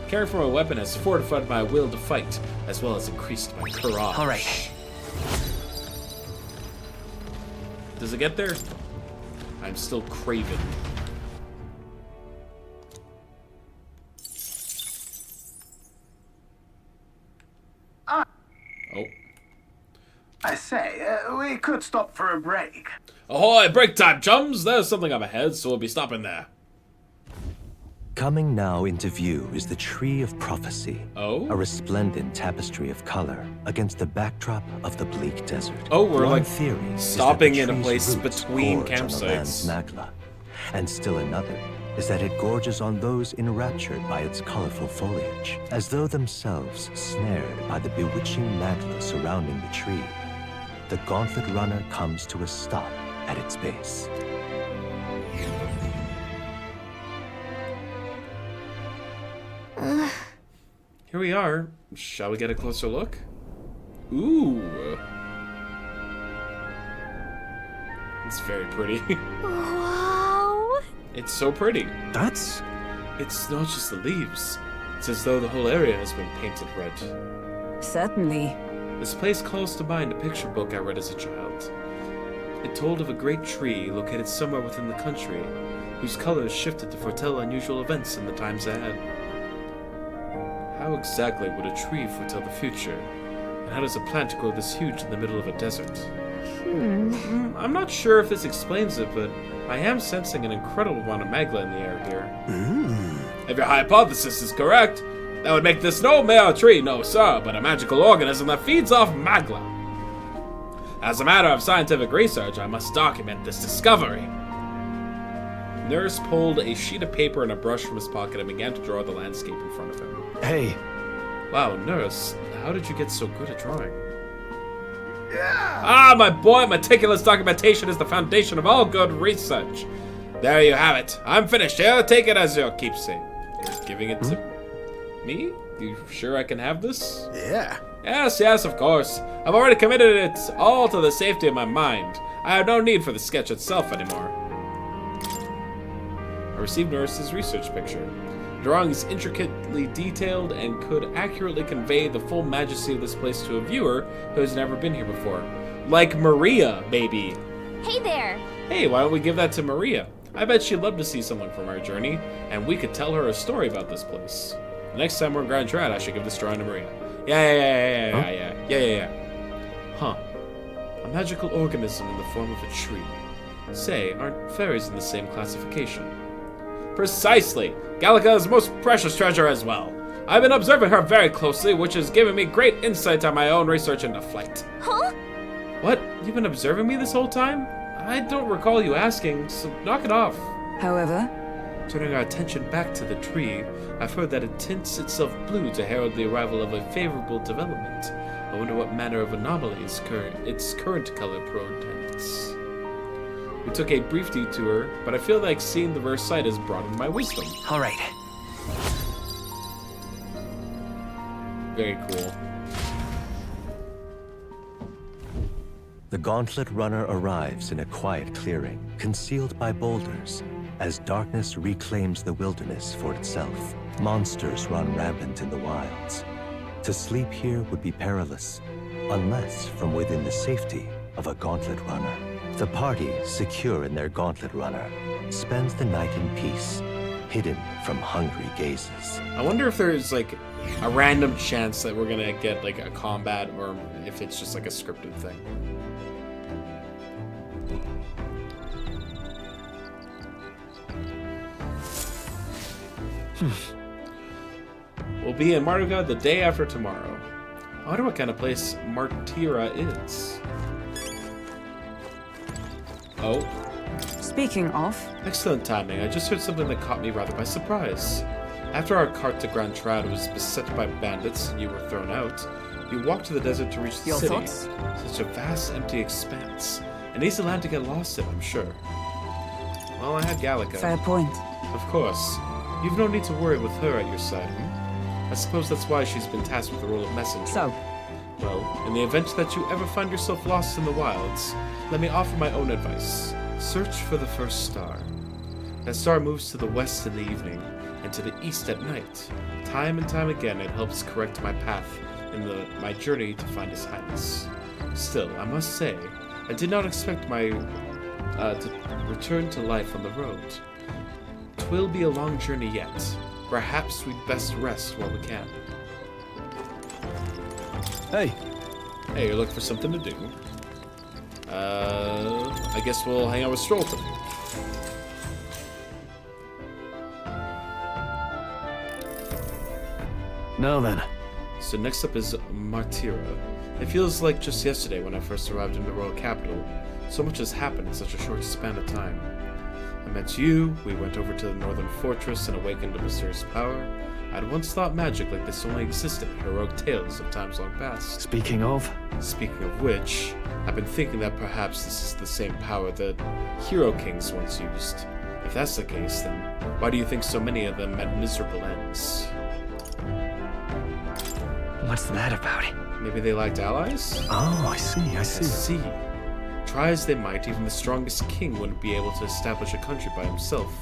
Caring for my weapon has fortified my will to fight, as well as increased my courage. All right. Does it get there? I'm still craven. Oh. I say, we could stop for a break. Ahoy, break time, chums! There's something up ahead, so we'll be stopping there. Coming now into view is the Tree of Prophecy. Oh? A resplendent tapestry of color against the backdrop of the bleak desert. Oh, we're One like theory is stopping that the in a tree's place roots between gorge on the land's campsites. Magla. And still another is that it gorges on those enraptured by its colorful foliage, as though themselves snared by the bewitching Magla surrounding the tree. The gauntlet runner comes to a stop at its base. Here we are. Shall we get a closer look? Ooh. It's very pretty. Wow. It's so pretty. That's... It's not just the leaves. It's as though the whole area has been painted red. Certainly. This place calls to mind a picture book I read as a child. It told of a great tree located somewhere within the country, whose colors shifted to foretell unusual events in the times ahead. How exactly would a tree foretell the future? And how does a plant grow this huge in the middle of a desert? I'm not sure if this explains it, but I am sensing an incredible amount of magla in the air here. If your hypothesis is correct, that would make this no mere tree, no sir, but a magical organism that feeds off magla. As a matter of scientific research, I must document this discovery. Nurse pulled a sheet of paper and a brush from his pocket and began to draw the landscape in front of him. Hey. Wow, Nurse, how did you get so good at drawing? Ah, my boy, meticulous documentation is the foundation of all good research. There you have it. I'm finished here. Take it as your keepsake. You're giving it to me? You sure I can have this? Yeah. Yes, of course. I've already committed it all to the safety of my mind. I have no need for the sketch itself anymore. I received Nurse's research picture. The drawing is intricately detailed and could accurately convey the full majesty of this place to a viewer who has never been here before. Like Maria, baby. Hey there. Hey, why don't we give that to Maria? I bet she'd love to see something from our journey, and we could tell her a story about this place. The next time we're in Grand Trad, I should give this drawing to Maria. Yeah. Huh. A magical organism in the form of a tree. Say, aren't fairies in the same classification? Precisely! Gallica is most precious treasure as well. I've been observing her very closely, which has given me great insight on my own research into flight. Huh? What? You've been observing me this whole time? I don't recall you asking, so knock it off. However, turning our attention back to the tree, I've heard that it tints itself blue to herald the arrival of a favorable development. I wonder what manner of anomaly its current color portends. We took a brief detour, but I feel like seeing the rare sight has broadened my wisdom. All right. Very cool. The Gauntlet Runner arrives in a quiet clearing, concealed by boulders, as darkness reclaims the wilderness for itself. Monsters run rampant in the wilds. To sleep here would be perilous, unless from within the safety of a Gauntlet Runner. The party, secure in their Gauntlet Runner, spends the night in peace, hidden from hungry gazes. I wonder if there's like a random chance that we're gonna get like a combat, or if it's just like a scripted thing. We'll be in Martuga the day after tomorrow. I wonder what kind of place Martira is. Oh. Speaking of... Excellent timing. I just heard something that caught me rather by surprise. After our cart to Grand Trad was beset by bandits and you were thrown out, you walked to the desert to reach the Your city. thoughts? Such a vast, empty expanse. An easy land to get lost in, I'm sure. Well, I had Gallica. Fair point. Of course. You've no need to worry with her at your side, I suppose that's why she's been tasked with the role of messenger. So? Well, in the event that you ever find yourself lost in the wilds, let me offer my own advice. Search for the first star. That star moves to the west in the evening, and to the east at night. Time and time again, it helps correct my path in my journey to find His Highness. Still, I must say, I did not expect my to return to life on the road. 'Twill be a long journey yet. Perhaps we'd best rest while we can. Hey. Hey, you're looking for something to do? I guess we'll hang out with Strollton. Now then. So next up is Martira. It feels like just yesterday when I first arrived in the royal capital. So much has happened in such a short span of time. I met you, we went over to the northern fortress and awakened a mysterious power. I'd once thought magic like this only existed in heroic tales of times long past. Speaking of which, I've been thinking that perhaps this is the same power that hero kings once used. If that's the case, then why do you think so many of them met miserable ends? What's that about? Maybe they lacked allies? Oh, I see. Try as they might, even the strongest king wouldn't be able to establish a country by himself.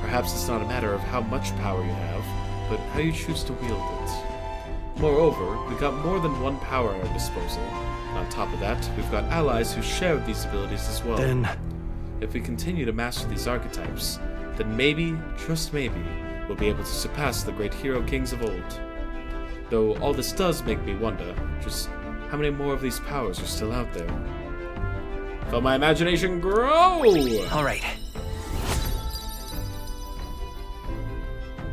Perhaps it's not a matter of how much power you have, but how you choose to wield it. Moreover, we've got more than one power at our disposal. And on top of that, we've got allies who share these abilities as well. Then, if we continue to master these archetypes, then maybe, just maybe, we'll be able to surpass the great hero kings of old. Though all this does make me wonder, just How many more of these powers are still out there? Felt my imagination grow! All right.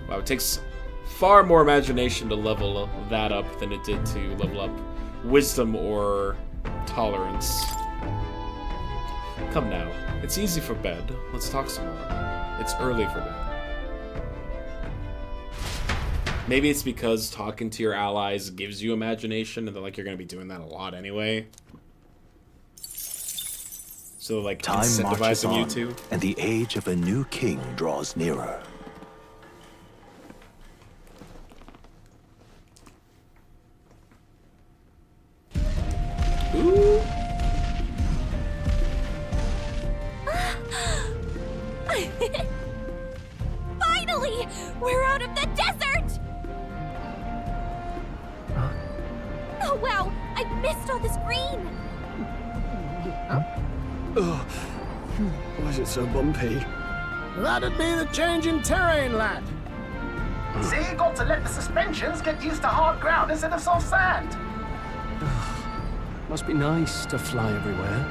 Wow, it takes far more imagination to level that up than it did to level up wisdom or tolerance. Come now, it's easy for bed. Let's talk some more. It's early for bed. Maybe it's because talking to your allies gives you imagination, and they're like, you're going to be doing that a lot anyway. So, like, Time marches incentivizing you on, to. and the age of a new king draws nearer. Ooh. Finally! We're out of the desert! Oh wow! I missed all this green! Ugh. Why is it so bumpy? That'd be the change in terrain, lad. See, you got to let the suspensions get used to hard ground instead of soft sand. Must be nice to fly everywhere.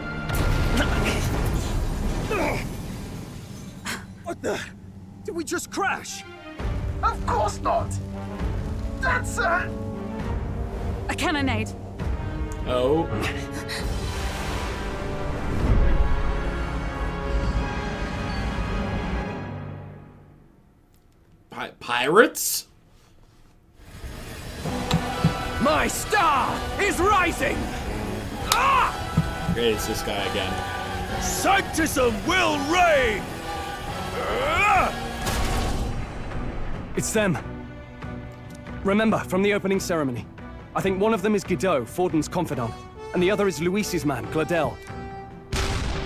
What the? Did we just crash? Of course not. That's a cannonade. Oh. Pirates? My star is rising! Ah! Great, it's this guy again. Sanctism will reign! It's them. Remember, from the opening ceremony. I think one of them is Guido, Forden's confidant, and the other is Luis's man, Gladel.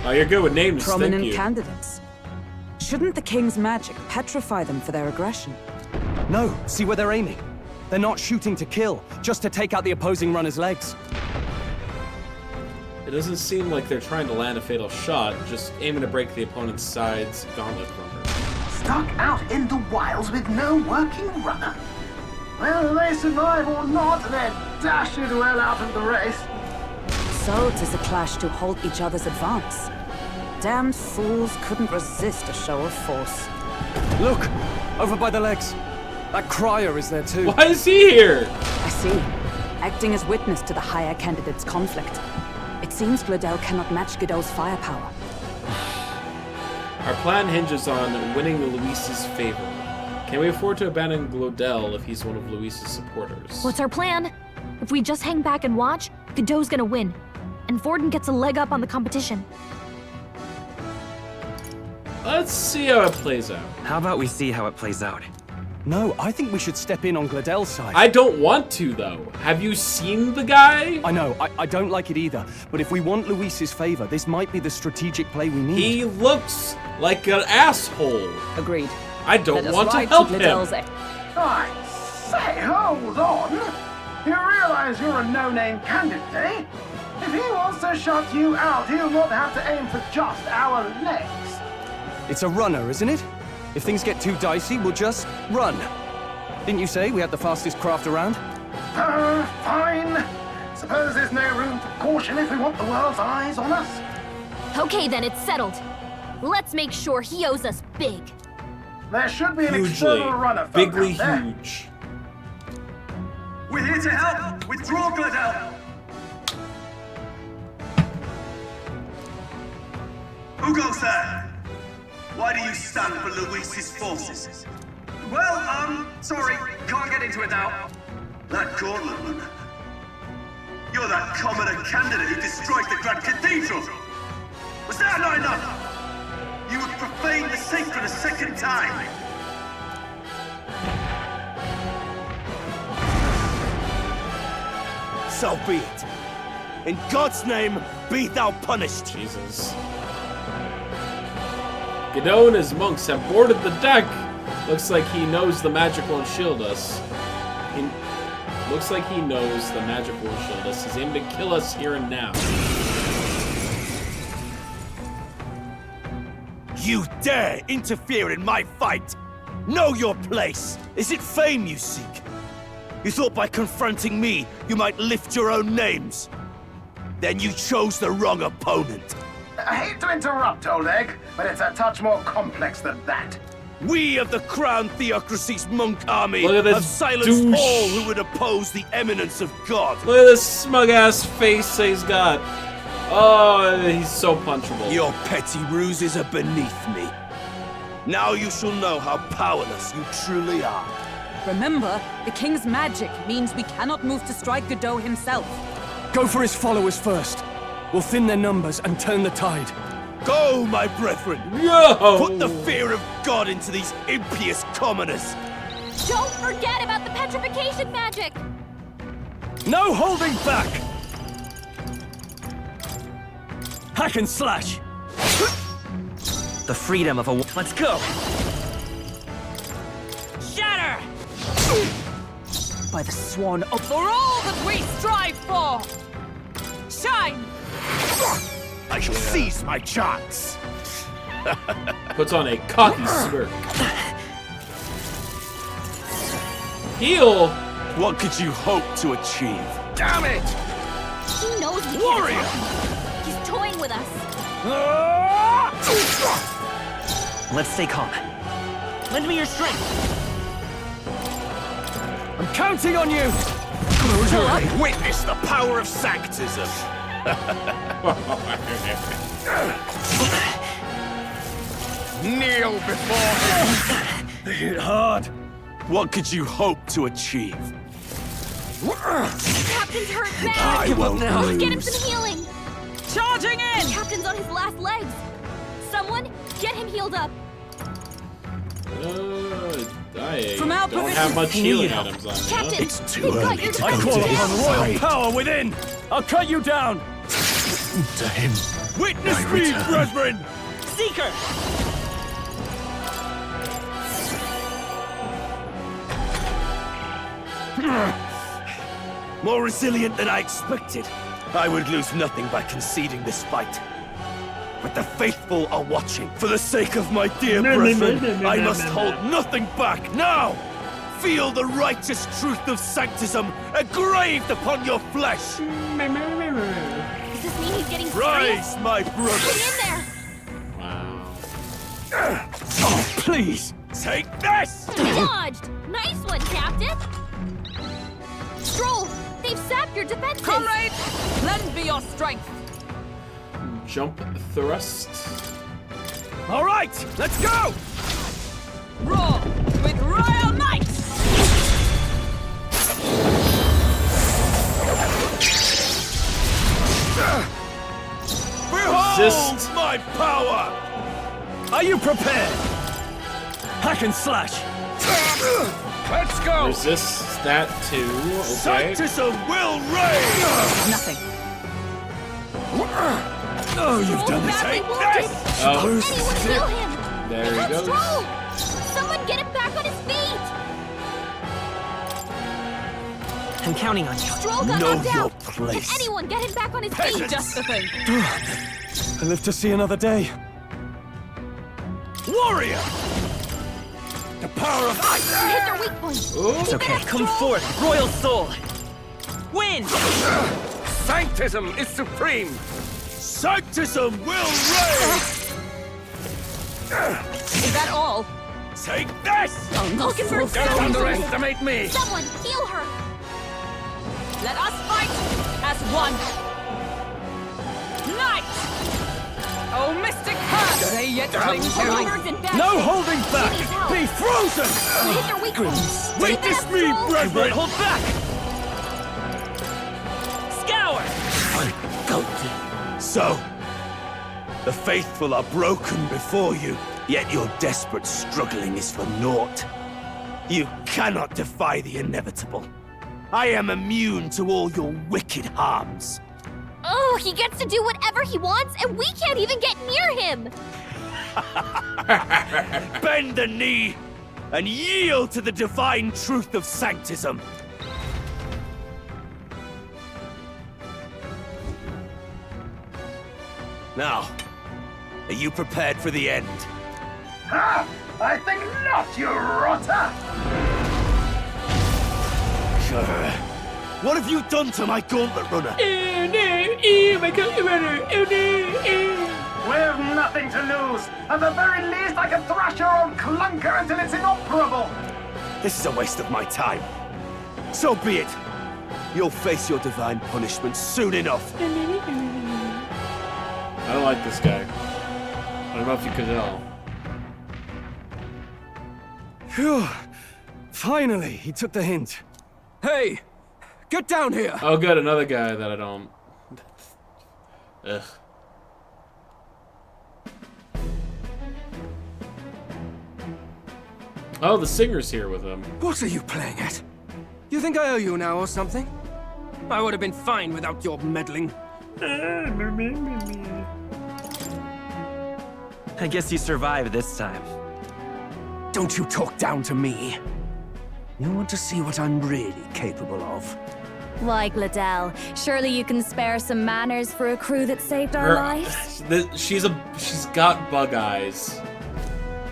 Oh, you're good with names, Prominent thank you. candidates. Shouldn't the king's magic petrify them for their aggression? No, see where they're aiming. They're not shooting to kill, just to take out the opposing runner's legs. It doesn't seem like they're trying to land a fatal shot, just aiming to break the opponent's side's gauntlet runner. stuck out in the wilds with no working runner. Whether they survive or not, they're dashed well out of the race. So 'tis a clash to halt each other's advance. Damned fools couldn't resist a show of force. Look! Over by the legs. That crier is there too. Why is he here? I see. Acting as witness to the higher candidate's conflict. It seems Gladel cannot match Godot's firepower. Our plan hinges on winning Luis's favor. Can we afford to abandon Gladel if he's one of Luis's supporters? What's our plan? If we just hang back and watch, Godot's gonna win. And Forden gets a leg up on the competition. Let's see how it plays out. How about we see how it plays out? No, I think we should step in on Gladel's side. I don't want to, though. Have you seen the guy? I know, I don't like it either. But if we want Luis's favor, this might be the strategic play we need. He looks like an asshole. Agreed. I don't want to help him. I say, hold on. You realize you're a no-name candidate, eh? If he wants to shut you out, he'll not have to aim for just our legs. It's a runner, isn't it? If things get too dicey, we'll just run. Didn't you say we had the fastest craft around? Fine. Suppose there's no room for caution if we want the world's eyes on us. Okay, then it's settled. Let's make sure he owes us big. There should be an Hugely. external runner. folk Bigly out there. huge. We're here to help! Withdraw, Gladel! Who goes there? Why do you stand for Luis's forces? Well, sorry, can't get into it now. That gauntlet runner. You're that commoner candidate who destroyed the Grand Cathedral! Was that not enough? You would profane the sacred a second time! So be it. In God's name, be thou punished. Jesus. Godot and his monks have boarded the deck. Looks like he knows the magic won't shield us. Looks like he knows the magic won't shield us. He's aiming to kill us here and now. You dare interfere in my fight? Know your place. Is it fame you seek? You thought by confronting me, you might lift your own names? Then you chose the wrong opponent. I hate to interrupt, Old Egg, but it's a touch more complex than that. We of the Crown Theocracy's monk army Look at this have silenced douche. all who would oppose the eminence of God. Look at this smug-ass face he's got. Oh, he's so punchable. Your petty ruses are beneath me. Now you shall know how powerless you truly are. Remember, the king's magic means we cannot move to strike Godot himself. Go for his followers first. We'll thin their numbers and turn the tide. Go, my brethren! Yo! Put the fear of God into these impious commoners! Don't forget about the petrification magic! No holding back! Hack and slash! The freedom of a... Let's go! Shatter! By the swan of for all that we strive for! Shine! I shall seize my chance! Puts on a cocky smirk. Heal! What could you hope to achieve? Damn it! He knows we Warrior! can't attack him. He's toying with us. Let's stay calm. Lend me your strength. I'm counting on you! Witness the power of sanctism! Kneel before him! They hit hard. What could you hope to achieve? The captain's hurt bad. I won't lose. Get him some healing. Charging in! The captain's on his last legs. Someone, get him healed up. I From our don't position. have much healing items on me. huh? Captain, It's too they've got early your to I defenses call to his upon down. royal side. power within! I'll cut you down! To him. Witness I me, return. brethren! Seeker! More resilient than I expected. I would lose nothing by conceding this fight. But the faithful are watching. For the sake of my dear brethren, I must hold nothing back now! Feel the righteous truth of sanctism engraved upon your flesh! Does this mean he's getting serious? Rise, my Hang brothers! in there. Wow. Oh, please! Take this! Dodged. Nice one, Captain. Stroll, they've sapped your defenses. Comrade, lend me your strength. Jump thrust. All right, let's go! Roar with royal might! Behold Resist. my power! Are you prepared? Hack and slash! Let's go! Resist that too. Okay. Sanctism will reign! Nothing. Oh, you've done it. Take wounded. this! Oh, Anyone heal him. there he That's goes. Stroll. Someone get him back on his feet. I'm counting on you. Stroll got Know knocked your out. place. Can anyone get him back on his feet? Just the thing. I live to see another day. Warrior! The power of You hit their weak point. It's okay. Come forth, royal soul. Win! Sanctism is supreme! Sanctism will reign! Is that all? Take this! Hulkenberg's Don't so underestimate me! Someone heal her. Let us fight as one. Night! Oh, mystic heart! They yet cling to life. Hulkenberg's in bad No shape. holding back! He needs help. Be frozen! You hit their weak point. Witness Take me, that, Stroll. brethren! Hold back! Scour! So, the faithful are broken before you, yet your desperate struggling is for naught. You cannot defy the inevitable. I am immune to all your wicked harms. Oh, he gets to do whatever he wants, and we can't even get near him. Bend the knee and yield to the divine truth of sanctism. Now, are you prepared for the end? Ha! I think not, you rotter! What have you done to my gauntlet runner? Oh no, my gauntlet runner. Oh no, We've nothing to lose. At the very least, I can thrash your old clunker until it's inoperable. This is a waste of my time. So be it. You'll face your divine punishment soon enough. I don't like this guy. I don't know if you could tell. Phew. Finally, he took the hint. Hey! Get down here! Oh good, another guy that I don't... Ugh. Oh, the singer's here with him. What are you playing at? You think I owe you now or something? I would have been fine without your meddling. I guess you survived this time. Don't you talk down to me. You want to see what I'm really capable of? Why, Gladell, surely you can spare some manners for a crew that saved our lives? She's got bug eyes.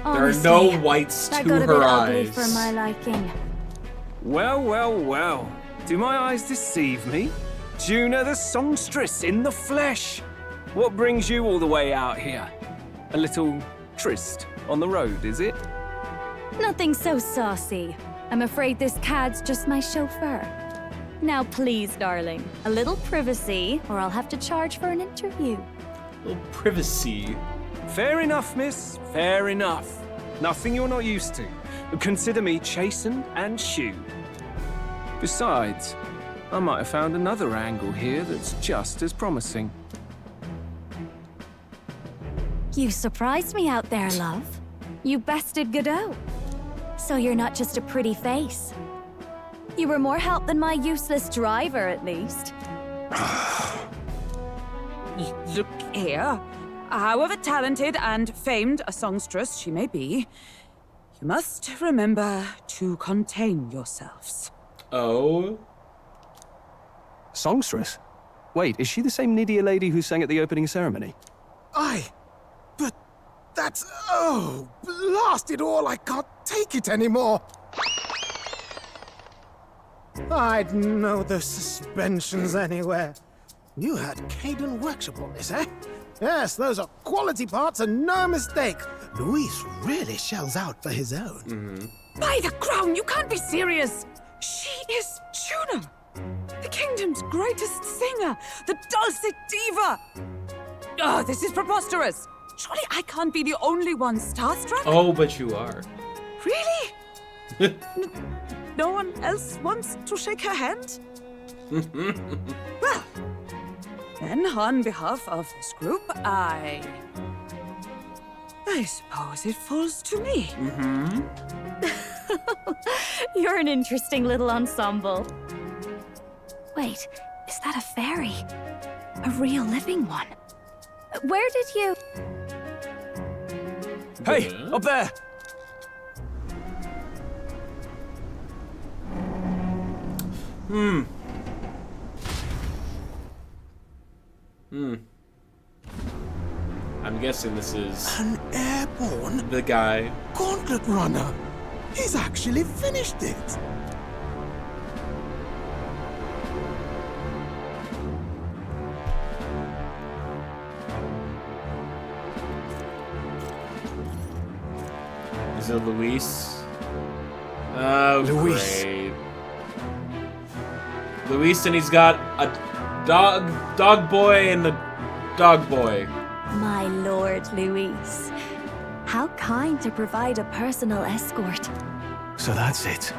Honestly, there are no whites that to got a her bit eyes. ugly for my liking. Well, well, well. Do my eyes deceive me? Juna the songstress in the flesh. What brings you all the way out here? A little tryst on the road, is it? Nothing so saucy. I'm afraid this cad's just my chauffeur. Now please, darling, a little privacy, or I'll have to charge for an interview. A little privacy. Fair enough, miss. Fair enough. Nothing you're not used to. Consider me chastened and shoed. Besides, I might have found another angle here that's just as promising. You surprised me out there, love. You bested Godot. So you're not just a pretty face. You were more help than my useless driver, at least. Look here. However talented and famed a songstress she may be, you must remember to contain yourselves. Oh? Songstress? Wait, is she the same Nidia lady who sang at the opening ceremony? Aye, but that's... oh, blast it all, I can't take it anymore. I'd know those suspensions anywhere. You had Caden Workshop on this, eh? Yes, those are quality parts and no mistake. Luis really shells out for his own. By the crown, you can't be serious! She is Juna, the kingdom's greatest singer, the dulcet diva! Oh, this is preposterous! Surely I can't be the only one starstruck? Oh, but you are. Really? No one else wants to shake her hand? Well, then on behalf of this group, I suppose it falls to me. You're an interesting little ensemble. Wait, is that a fairy? A real living one? Where did you... Hey, up there! I'm guessing this is... An airborne the guy. gauntlet runner. He's actually finished it. Is it Luis? Oh, Luis. great. Luis, and he's got a dog boy and a dog boy. My lord, Luis. How kind to provide a personal escort. So that's it.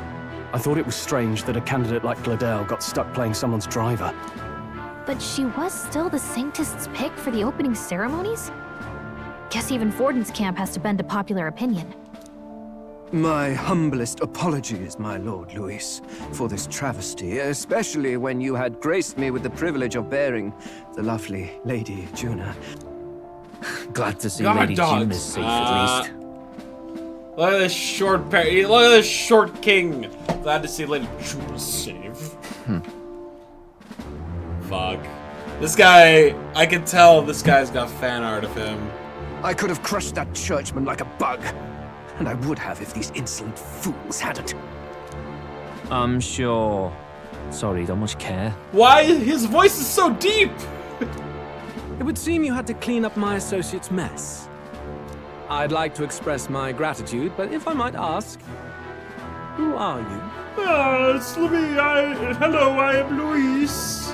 I thought it was strange that a candidate like Gladell got stuck playing someone's driver. But she was still the Sanctist's pick for the opening ceremonies? Guess even Forden's camp has to bend to popular opinion. My humblest apologies, my lord Luis, for this travesty, especially when you had graced me with the privilege of bearing the lovely Lady Juna. Glad to see God, Lady dogs. June is safe at least. Look at this short look at this short king. Glad to see Lady June safe. Fuck. This guy, I can tell this guy's got fan art of him. I could have crushed that churchman like a bug. And I would have if these insolent fools hadn't. I'm sure. Sorry, don't much care. Why? His voice is so deep! It would seem you had to clean up my associate's mess. I'd like to express my gratitude, but if I might ask, who are you? It's me. Hello, I am Luis.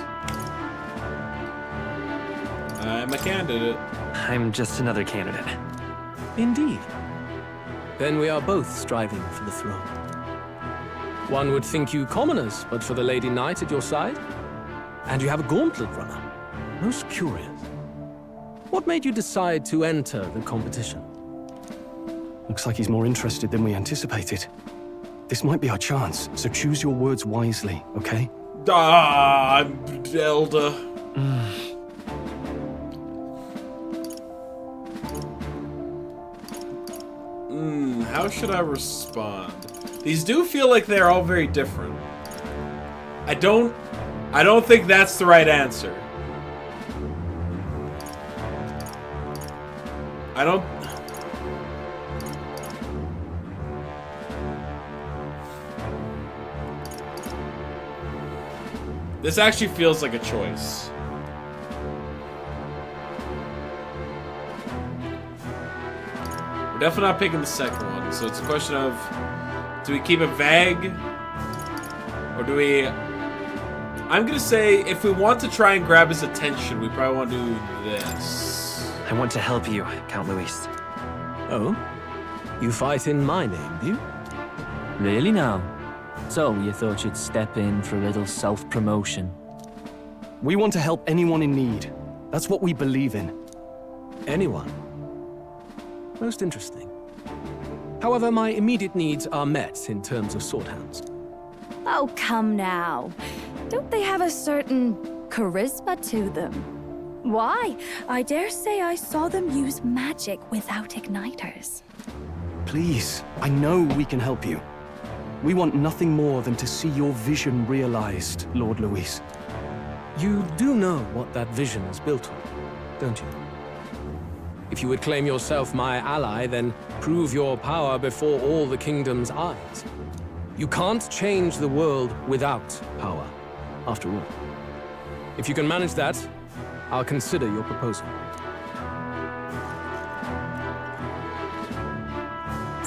I'm a candidate. I'm just another candidate. Indeed. Then we are both striving for the throne. One would think you commoners, but for the Lady Knight at your side. And you have a gauntlet runner. Most curious. What made you decide to enter the competition? Looks like he's more interested than we anticipated. This might be our chance, so choose your words wisely, okay? I'm Elda. How should I respond? These do feel like they're all very different. I don't think that's the right answer. I don't... This actually feels like a choice. We're definitely not picking the second one, so it's a question of, do we keep it vague? Or do we... I'm gonna say, if we want to try and grab his attention, we probably want to do this. I want to help you, Count Luis. Oh? You fight in my name, do you? Really now? So, you thought you'd step in for a little self-promotion? We want to help anyone in need. That's what we believe in. Anyone? Most interesting. However, my immediate needs are met in terms of swordhounds. Oh, come now. Don't they have a certain charisma to them? Why? I dare say I saw them use magic without igniters. Please, I know we can help you. We want nothing more than to see your vision realized, Lord Luis. You do know what that vision is built on, don't you? If you would claim yourself my ally, then prove your power before all the kingdom's eyes. You can't change the world without power, after all. If you can manage that, I'll consider your proposal.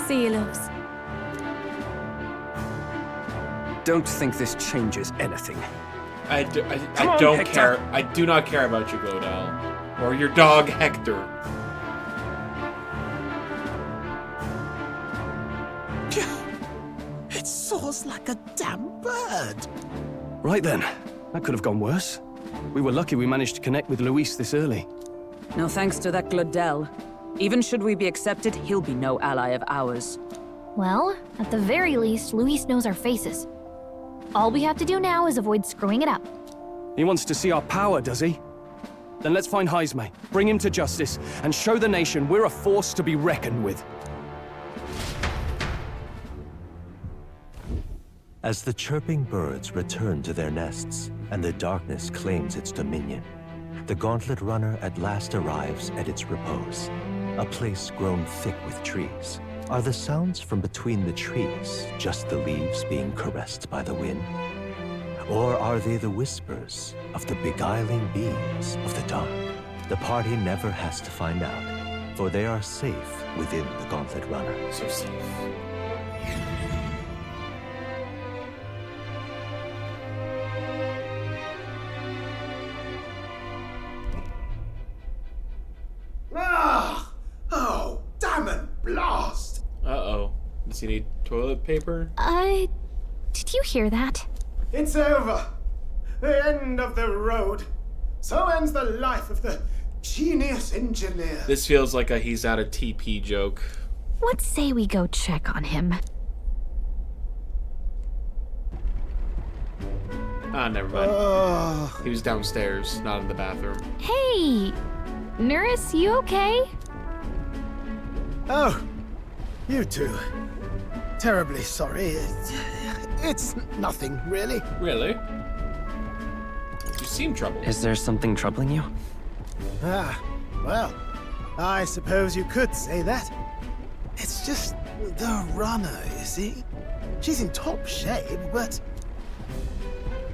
See you, loves. Don't think this changes anything. I on, don't Hector. care. I do not care about you, Godal. Or your dog, Hector. It soars like a damn bird. Right then. That could have gone worse. We were lucky we managed to connect with Luis this early. No thanks to that Gladel. Even should we be accepted, he'll be no ally of ours. Well, at the very least, Luis knows our faces. All we have to do now is avoid screwing it up. He wants to see our power, does he? Then let's find Heisme, bring him to justice, and show the nation we're a force to be reckoned with. As the chirping birds return to their nests and the darkness claims its dominion, the Gauntlet Runner at last arrives at its repose, a place grown thick with trees. Are the sounds from between the trees just the leaves being caressed by the wind? Or are they the whispers of the beguiling beams of the dark? The party never has to find out, for they are safe within the Gauntlet Runner. So safe. Ah! Oh, damn it, blast! Uh-oh. Does he need toilet paper? Did you hear that? It's over. The end of the road. So ends the life of the genius engineer. This feels like a he's out of TP joke. Let's say we go check on him. Ah, never mind. He was downstairs, not in the bathroom. Hey! Nurse, you okay? Oh, you two. Terribly sorry. It's nothing, really. Really? You seem troubled. Is there something troubling you? Ah, well, I suppose you could say that. It's just the runner, you see? She's in top shape, but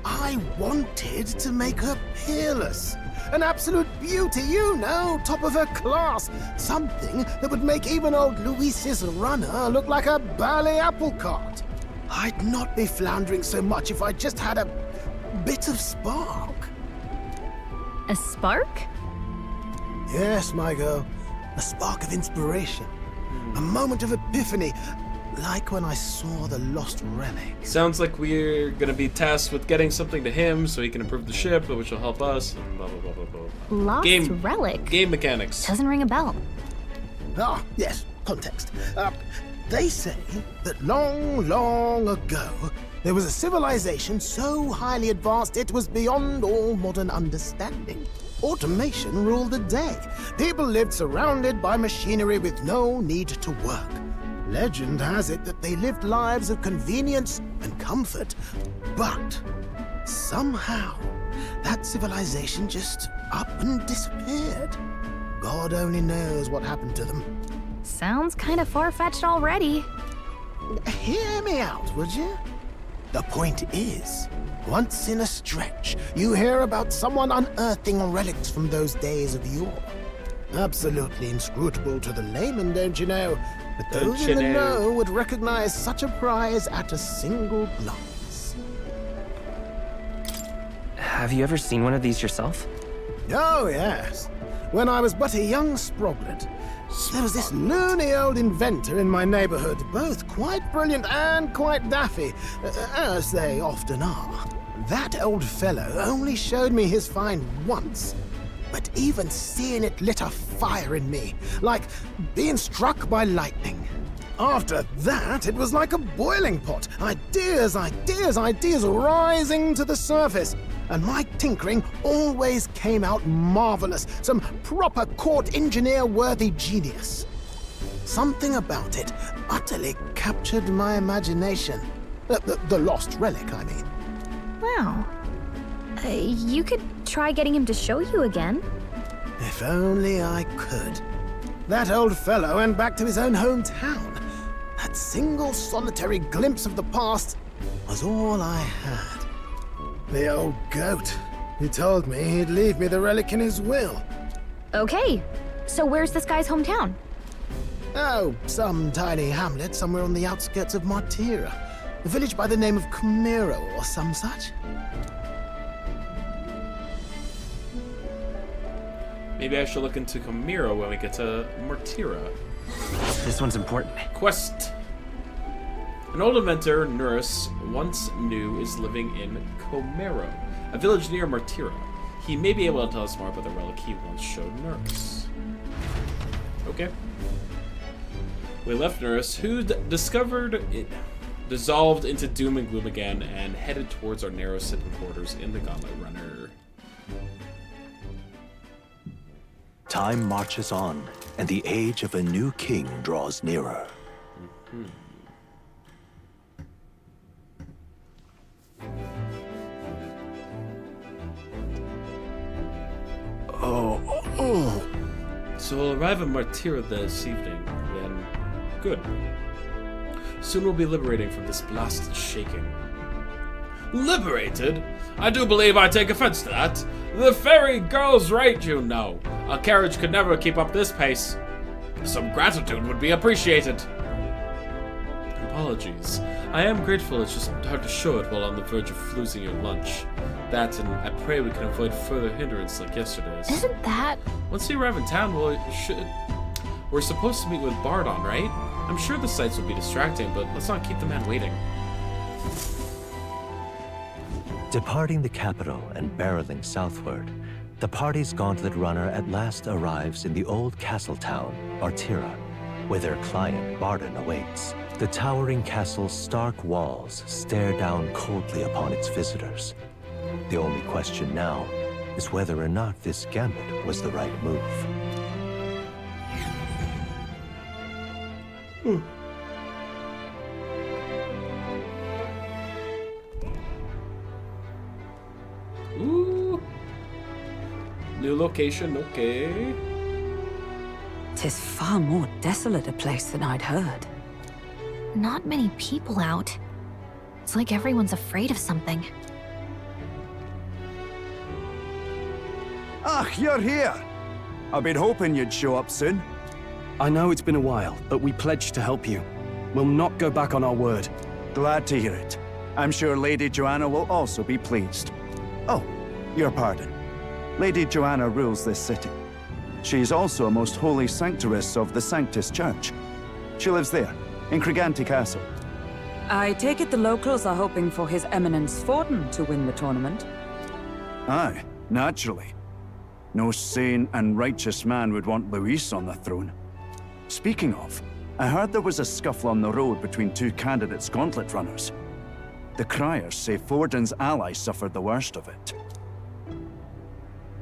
I wanted to make her peerless. An absolute beauty, you know, top of her class. Something that would make even old Luis's runner look like a ballet apple cart. I'd not be floundering so much if I just had a bit of spark. A spark? Yes, my girl. A spark of inspiration. A moment of epiphany. Like when I saw the lost relic. Sounds like we're gonna be tasked with getting something to him so he can improve the ship, which will help us, and blah blah blah blah blah. Lost relic? Game mechanics. Doesn't ring a bell. Ah, yes, context. They say that long, long ago, there was a civilization so highly advanced it was beyond all modern understanding. Automation ruled the day. People lived surrounded by machinery with no need to work. Legend has it that they lived lives of convenience and comfort, but somehow that civilization just up and disappeared. God only knows what happened to them. Sounds kind of far-fetched already. Hear me out, would you? The point is, once in a stretch, you hear about someone unearthing relics from those days of yore. Absolutely inscrutable to the layman, don't you know? But those in the know would recognize such a prize at a single glance. Have you ever seen one of these yourself? Oh, yes. When I was but a young sproglet, there was this loony old inventor in my neighborhood, both quite brilliant and quite daffy, as they often are. That old fellow only showed me his find once, but even seeing it lit a fire in me, like being struck by lightning. After that, it was like a boiling pot. Ideas, ideas, ideas rising to the surface. And my tinkering always came out marvelous. Some proper court engineer-worthy genius. Something about it utterly captured my imagination. The lost relic, I mean. Wow. You could try getting him to show you again. If only I could. That old fellow went back to his own hometown. That single solitary glimpse of the past was all I had. The old goat. He told me he'd leave me the relic in his will. Okay, so where's this guy's hometown? Oh, some tiny hamlet somewhere on the outskirts of Martira. A village by the name of Camiro or some such. Maybe I should look into Camiro when we get to Martira. This one's important. Quest. An old inventor Nurse once knew is living in Camiro, a village near Martira. He may be able to tell us more about the relic he once showed Nurse. Okay. We left Nurse, who discovered it dissolved into doom and gloom again and headed towards our narrow sleeping quarters in the Gauntlet Runner. Time marches on, and the age of a new king draws nearer. So we'll arrive at Martira this evening, then good. Soon we'll be liberating from this blasted shaking. Liberated? I do believe I take offense to that. The fairy girl's right, you know. A carriage could never keep up this pace. Some gratitude would be appreciated. Apologies. I am grateful, it's just hard to show it while on the verge of losing your lunch. That, and I pray we can avoid further hindrance like yesterday's. Isn't that... Once we arrive in town, we're supposed to meet with Bardon, right? I'm sure the sights will be distracting, but let's not keep the man waiting. Departing the capital and barreling southward, the party's gauntlet runner at last arrives in the old castle town, Martira, where their client, Bardon, awaits. The towering castle's stark walls stare down coldly upon its visitors. The only question now is whether or not this gambit was the right move. Ooh. New location, okay. 'Tis far more desolate a place than I'd heard. Not many people out. It's like everyone's afraid of something. Ah, you're here. I've been hoping you'd show up soon. I know it's been a while, but we pledged to help you. We'll not go back on our word. Glad to hear it. I'm sure Lady Joanna will also be pleased. Oh, your pardon. Lady Joanna rules this city. She's also a most holy sanctuaress of the Sanctus Church. She lives there, in Criganti Castle. I take it the locals are hoping for His Eminence Forden to win the tournament? Aye, naturally. No sane and righteous man would want Luis on the throne. Speaking of, I heard there was a scuffle on the road between two candidates' gauntlet runners. The criers say Forden's ally suffered the worst of it.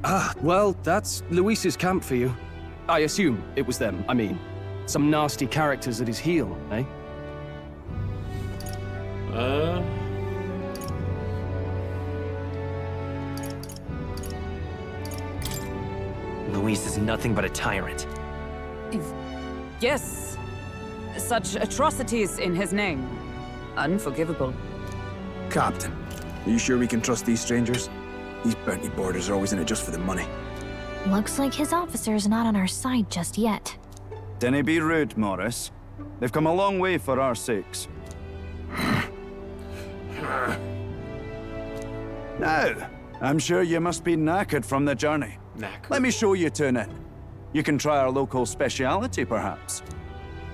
Ah, well, that's Luis's camp for you. I assume it was them, I mean. Some nasty characters at his heel, eh? Luis is nothing but a tyrant. Yes. Such atrocities in his name. Unforgivable. Captain, are you sure we can trust these strangers? These bounty boarders are always in it just for the money. Looks like his officer's not on our side just yet. Dinna be rude, Morris. They've come a long way for our sakes. Now, I'm sure you must be knackered from the journey. Knackered. Let me show you to an inn. You can try our local speciality, perhaps.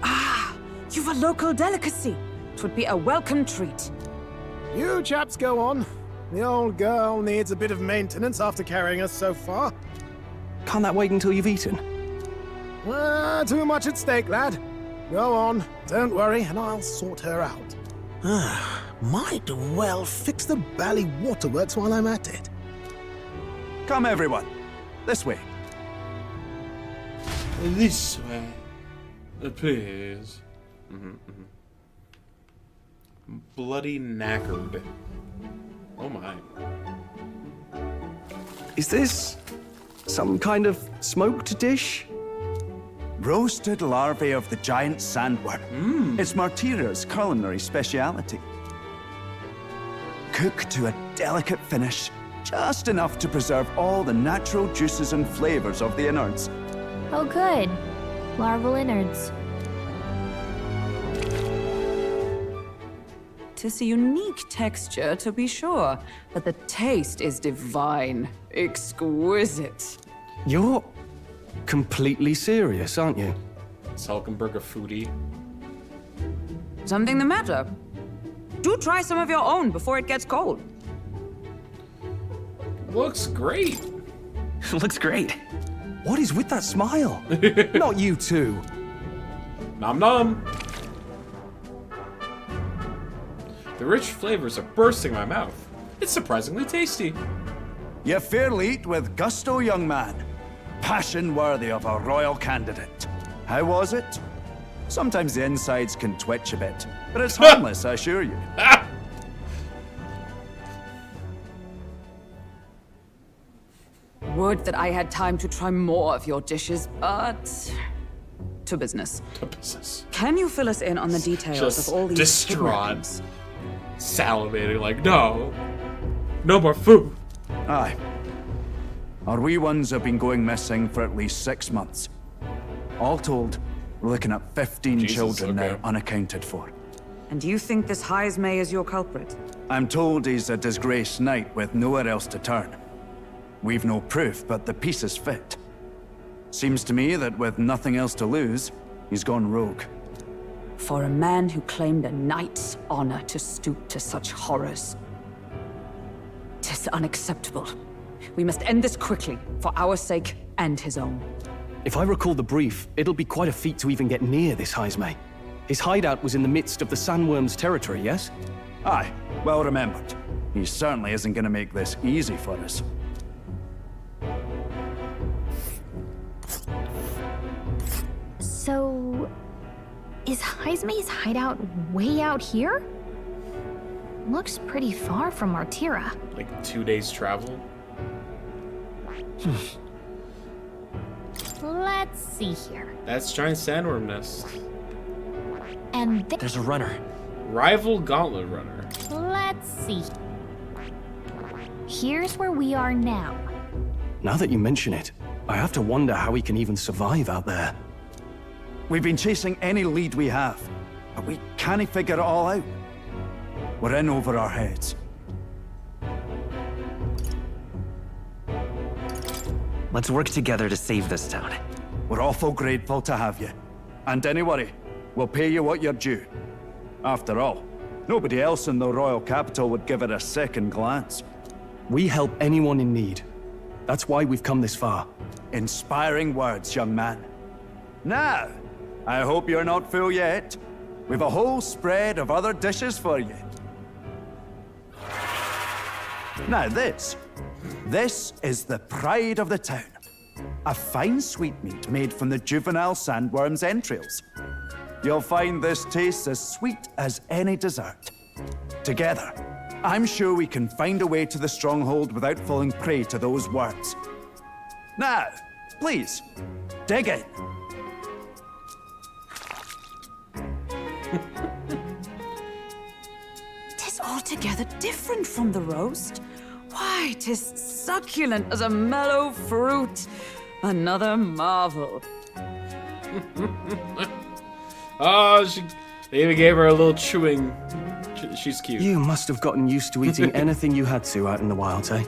Ah, you've a local delicacy. It would be a welcome treat. You chaps go on. The old girl needs a bit of maintenance after carrying us so far. Can't that wait until you've eaten? Too much at stake, lad. Go on, don't worry, and I'll sort her out. Might well fix the bally waterworks while I'm at it. Come, everyone. This way. This way. Please. Bloody knackered. Oh my. Is this some kind of smoked dish? Roasted larvae of the giant sandworm. It's Martira's culinary speciality. Cooked to a delicate finish, just enough to preserve all the natural juices and flavors of the innards. Oh good. Larval innards. Tis a unique texture, to be sure, but the taste is divine. Exquisite. You're completely serious, aren't you? Is Hulkenberg a foodie? Something the matter? Do try some of your own before it gets cold. Looks great. Looks great. What is with that smile? Not you two. Nom nom. The rich flavors are bursting my mouth. It's surprisingly tasty. You fairly eat with gusto, young man. Passion worthy of a royal candidate. How was it? Sometimes the insides can twitch a bit, but it's harmless, I assure you. Would that I had time to try more of your dishes, but... to business. To business. Can you fill us in on the details Just of all these distraught. kidnappings? Salivating like, no. No more food. Aye. Our wee ones have been going missing for at least 6 months. All told, we're looking at 15 children now unaccounted for. And you think this Heismay is your culprit? I'm told he's a disgraced knight with nowhere else to turn. We've no proof, but the pieces fit. Seems to me that with nothing else to lose, he's gone rogue. For a man who claimed a knight's honor to stoop to such horrors. 'Tis unacceptable. We must end this quickly, for our sake and his own. If I recall the brief, it'll be quite a feat to even get near this Heismay. His hideout was in the midst of the sandworm's territory, yes? Aye, well remembered. He certainly isn't going to make this easy for us. So... is Heismay's hideout way out here? Looks pretty far from Martira. Like 2 days travel? Let's see here. That's giant sandworm nest. And there's a runner. Rival gauntlet runner. let's see. Here's where we are now. Now that you mention it, I have to wonder how he can even survive out there. We've been chasing any lead we have, but we can't figure it all out. We're in over our heads. Let's work together to save this town. We're awful grateful to have you. And don't worry, we'll pay you what you're due. After all, nobody else in the royal capital would give it a second glance. We help anyone in need. That's why we've come this far. Inspiring words, young man. Now, I hope you're not full yet. We've a whole spread of other dishes for you. Now this is the pride of the town. A fine sweetmeat made from the juvenile sandworm's entrails. You'll find this tastes as sweet as any dessert. Together, I'm sure we can find a way to the stronghold without falling prey to those worms. Now, please, dig in. Tis altogether different from the roast. Why, 'tis succulent as a mellow fruit. Another marvel. Oh, they even gave her a little chewing. She's cute. You must have gotten used to eating anything you had to out in the wilds, eh?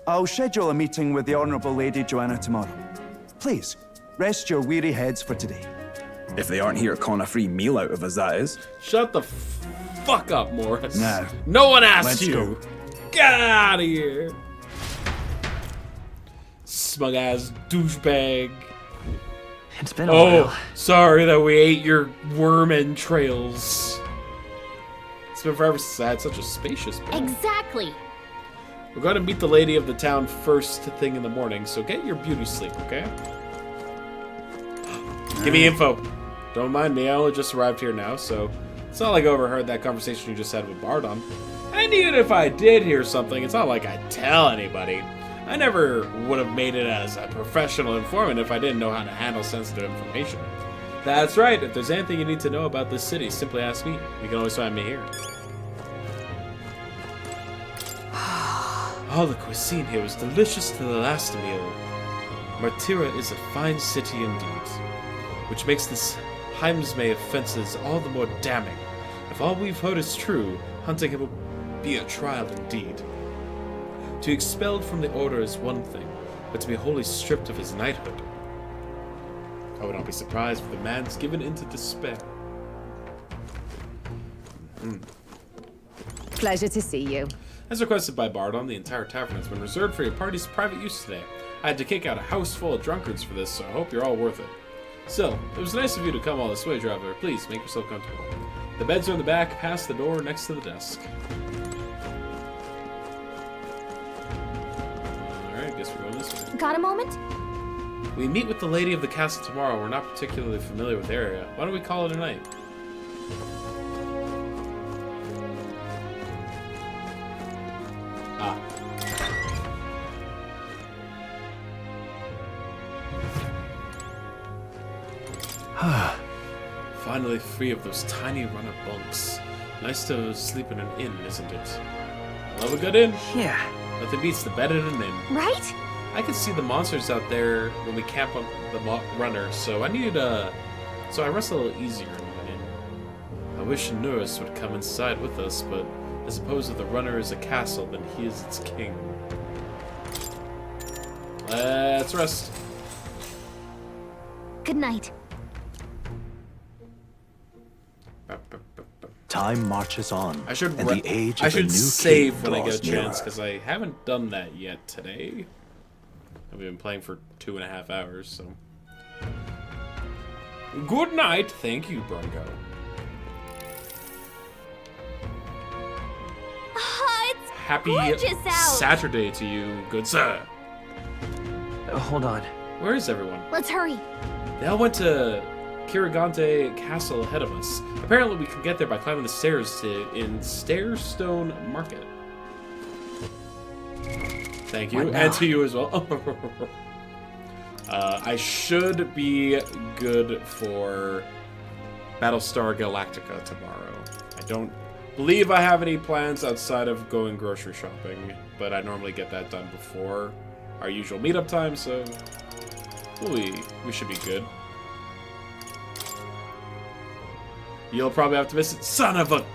I'll schedule a meeting with the Honourable Lady Joanna tomorrow. Please, rest your weary heads for today. If they aren't here to con a free meal out of us, that is. Shut the fuck up, Morris. No. No one asked Let's you. go. Get out of here. Smug ass douchebag. It's been a while. Sorry that we ate your worm entrails. It's been forever since I had such a spacious bed. Exactly. We're going to meet the lady of the town first thing in the morning, so get your beauty sleep, okay? Give me info. Don't mind me, I only just arrived here now, so it's not like I overheard that conversation you just had with Bardon. And even if I did hear something, it's not like I'd tell anybody. I never would have made it as a professional informant if I didn't know how to handle sensitive information. That's right, if there's anything you need to know about this city, simply ask me. You can always find me here. Oh, the cuisine here was delicious to the last meal. Martira is a fine city indeed, which makes this Heimsmay offenses all the more damning. If all we've heard is true, hunting him will be a trial indeed. To be expelled from the order is one thing, but to be wholly stripped of his knighthood. I would not be surprised if the man's given into despair. Pleasure to see you. As requested by Bardon, the entire tavern has been reserved for your party's private use today. I had to kick out a house full of drunkards for this, so I hope you're all worth it. Still, it was nice of you to come all this way, traveler. Please, make yourself comfortable. The beds are in the back, past the door, next to the desk. Alright, guess we're going this way. Got a moment? We meet with the lady of the castle tomorrow. We're not particularly familiar with the area. Why don't we call it a night? Finally free of those tiny runner bunks. Nice to sleep in an inn, isn't it? Love a good inn. Yeah. Nothing beats the bed in an inn. Right? I could see the monsters out there when we camp on the runner, so I needed so I rest a little easier in an inn. I wish Nuris would come inside with us, but I suppose if the runner is a castle, then he is its king. Let's rest. Good night. Time marches on, I should and the age I of a should new save king when I get a draws chance, nearer. because I haven't done that yet today. I've been playing for 2.5 hours, so. Good night. Thank you, Bronco. It's Happy gorgeous out. Saturday to you, good sir. Hold on. Where is everyone? Let's hurry. They all went to Kirigante Castle ahead of us. Apparently we can get there by climbing the stairs in Stairstone Market. Thank you, and to you as well. I should be good for Battlestar Galactica tomorrow. I don't believe I have any plans outside of going grocery shopping, but I normally get that done before our usual meetup time, so we should be good. You'll probably have to miss it, son of a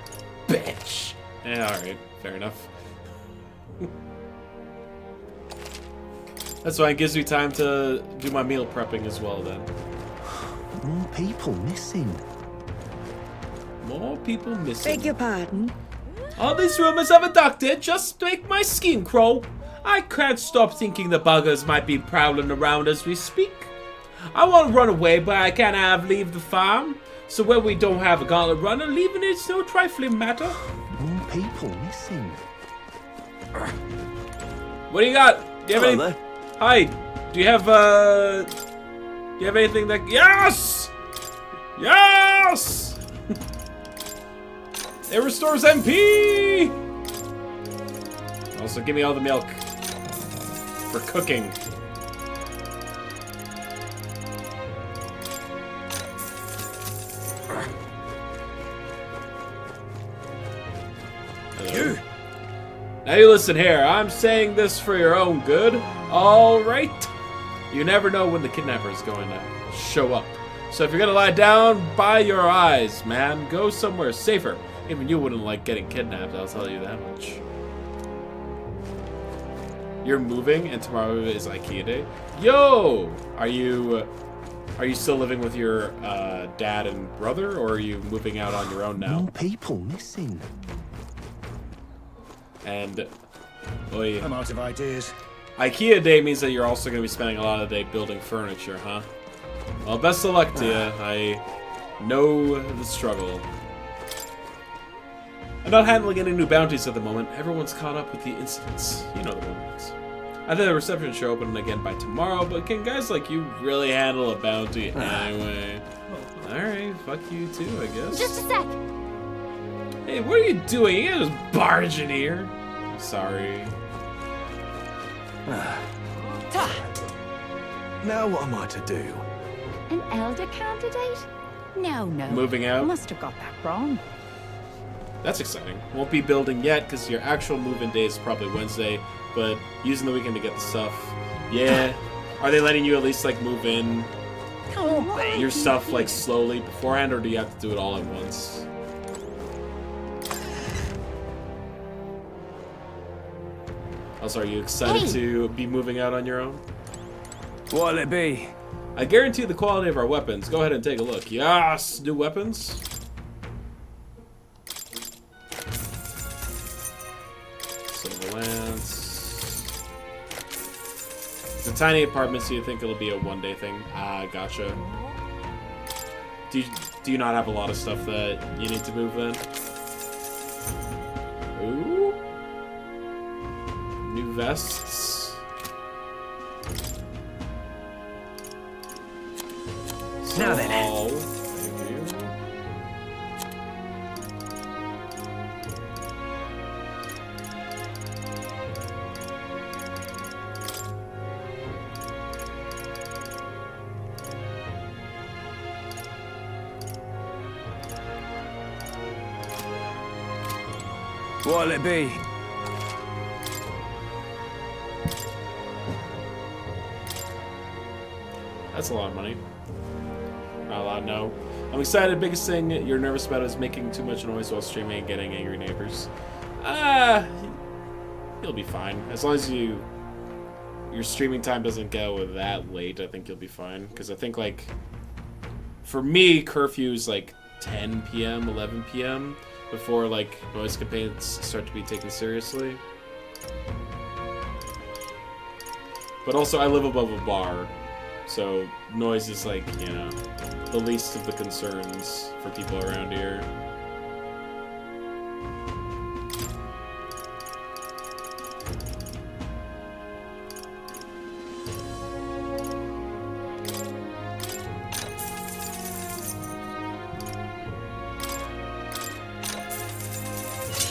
bitch. Yeah, alright, fair enough. That's why it gives me time to do my meal prepping as well then. More people missing. More people missing. Beg your pardon? All these rumors of a doctor just make my skin crawl. I can't stop thinking the buggers might be prowling around as we speak. I want to run away, but I can't leave the farm. So when we don't have a gauntlet runner, leaving is no trifling matter. More people missing. What do you got? Do you have Hello any? Hi. Do you have anything that? Yes. Yes. It restores MP. Also, give me all the milk for cooking. Hello. Now you listen here. I'm saying this for your own good. All right. You never know when the kidnapper is going to show up. So if you're gonna lie down, by your eyes, man. Go somewhere safer. Even you wouldn't like getting kidnapped, I'll tell you that much. You're moving, and tomorrow is IKEA day. Yo! Are you still living with your dad and brother, or are you moving out on your own now? More people missing. And oy. I'm out of ideas. IKEA day means that you're also going to be spending a lot of the day building furniture, huh? Well, best of luck to you. I know the struggle. I'm not handling any new bounties at the moment. Everyone's caught up with the incidents. You know the ones. I think the reception should open again by tomorrow, but can guys like you really handle a bounty anyway? Alright, fuck you too, I guess. Just a sec. Hey, what are you doing? You can't just barge in here. Sorry. Now what am I to do? An elder candidate? No. Moving out? Must have got that wrong. That's exciting. Won't be building yet because your actual move-in day is probably Wednesday, but using the weekend to get the stuff. Yeah. Are they letting you at least like move in your stuff like slowly beforehand, or do you have to do it all at once? Also, are you excited to be moving out on your own? What'll it be? I guarantee the quality of our weapons. Go ahead and take a look. Yes! New weapons. Silver Lance. It's a tiny apartment, so you think it'll be a one-day thing. Ah, gotcha. Do you not have a lot of stuff that you need to move then? Ooh. New vests. Now then. Thank you. What'll it be? That's a lot of money. Not a lot, no. I'm excited. Biggest thing you're nervous about is making too much noise while streaming and getting angry neighbors. You'll be fine. As long as your streaming time doesn't go that late, I think you'll be fine. Because I think, like, for me, curfew is like 10 p.m., 11 p.m. before, like, noise complaints start to be taken seriously. But also, I live above a bar. So, noise is like, you know, the least of the concerns for people around here.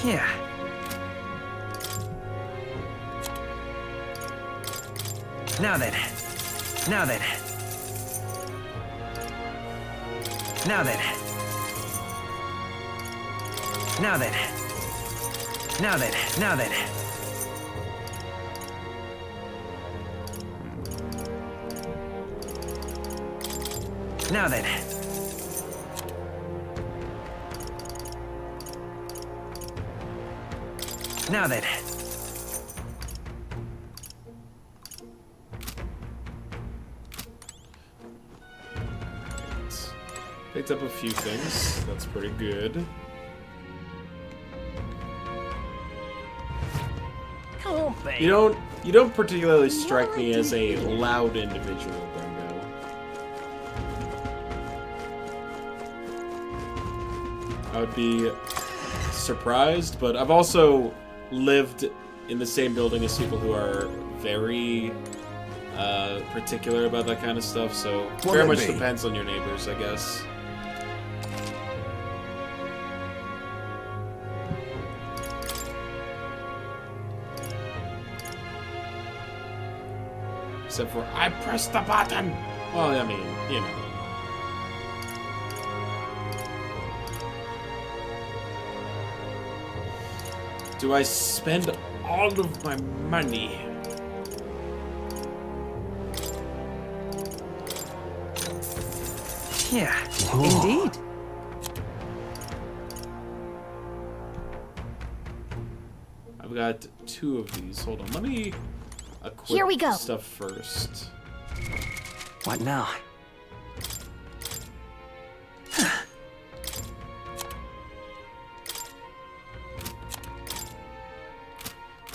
Yeah. Now then. Now then. Now then. Now then. Now then. Now then. Now then. Now then. Picked up a few things. That's pretty good. You don't particularly strike me as a loud individual, Brendo. I would be surprised, but I've also lived in the same building as people who are very particular about that kind of stuff, so very much depends on your neighbors, I guess. Except for, I pressed the button! Well, I mean, you know. Do I spend all of my money? Yeah, indeed. I've got 2 of these. Hold on, let me equip Here we go. stuff first. What now?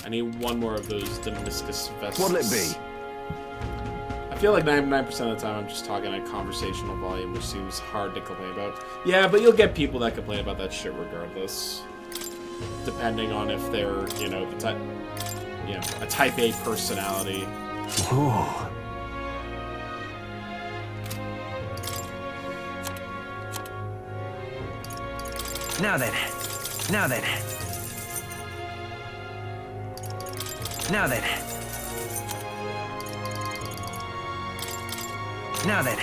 I need 1 more of those Damascus vests. What'll it be? I feel like 99% of the time I'm just talking at conversational volume, which seems hard to complain about. Yeah, but you'll get people that complain about that shit regardless. Depending on if they're, you know, the type, you know, a type A personality. Oh. Now then. Now then. Now then. Now then.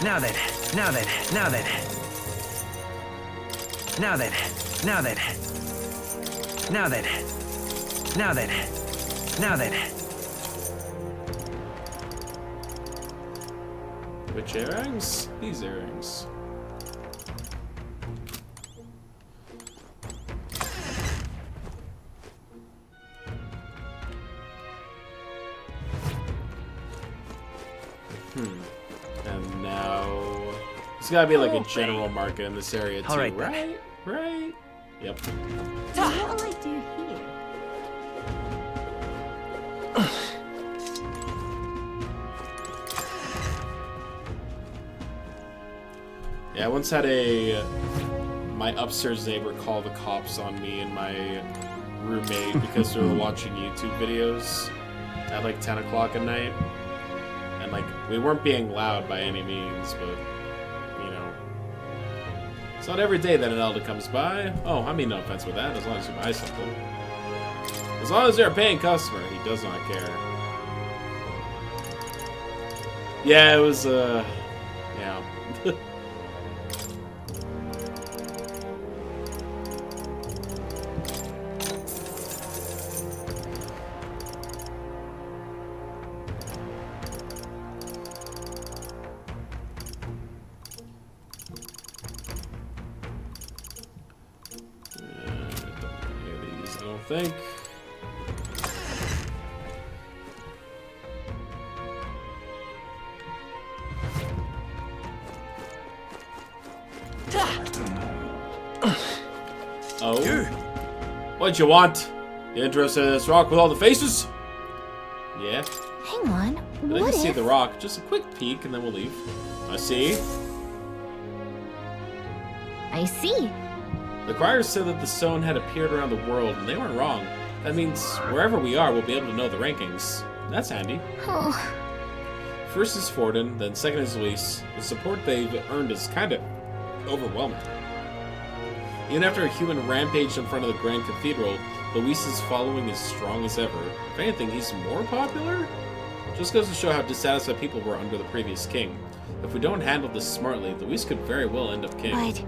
Now then. Now then. Now then. Now then. Now then. Now then. Now then. Now then. Which earrings? These earrings. And now it's gotta be like a general market in this area too, Alright, right? Right? Yep. What'll I do here? Yeah, I once had my upstairs neighbor call the cops on me and my roommate because we were watching YouTube videos at like 10 o'clock at night. And like, we weren't being loud by any means, but, you know. It's not every day that an elder comes by. Oh, I mean no offense with that, as long as you buy something. As long as they're a paying customer, he does not care. Yeah, it was, yeah. Think. Oh? What'd you want? You interested in this rock with all the faces? Yeah. Hang on. Let What me see if... the rock. Just a quick peek and then we'll leave. I see. I see. The criers said that the stone had appeared around the world, and they weren't wrong. That means wherever we are, we'll be able to know the rankings. That's handy. Oh. First is Forden, then second is Luis. The support they've earned is kind of overwhelming. Even after a human rampaged in front of the Grand Cathedral, Luis's following is strong as ever. If anything, he's more popular? Just goes to show how dissatisfied people were under the previous king. If we don't handle this smartly, Luis could very well end up king. But...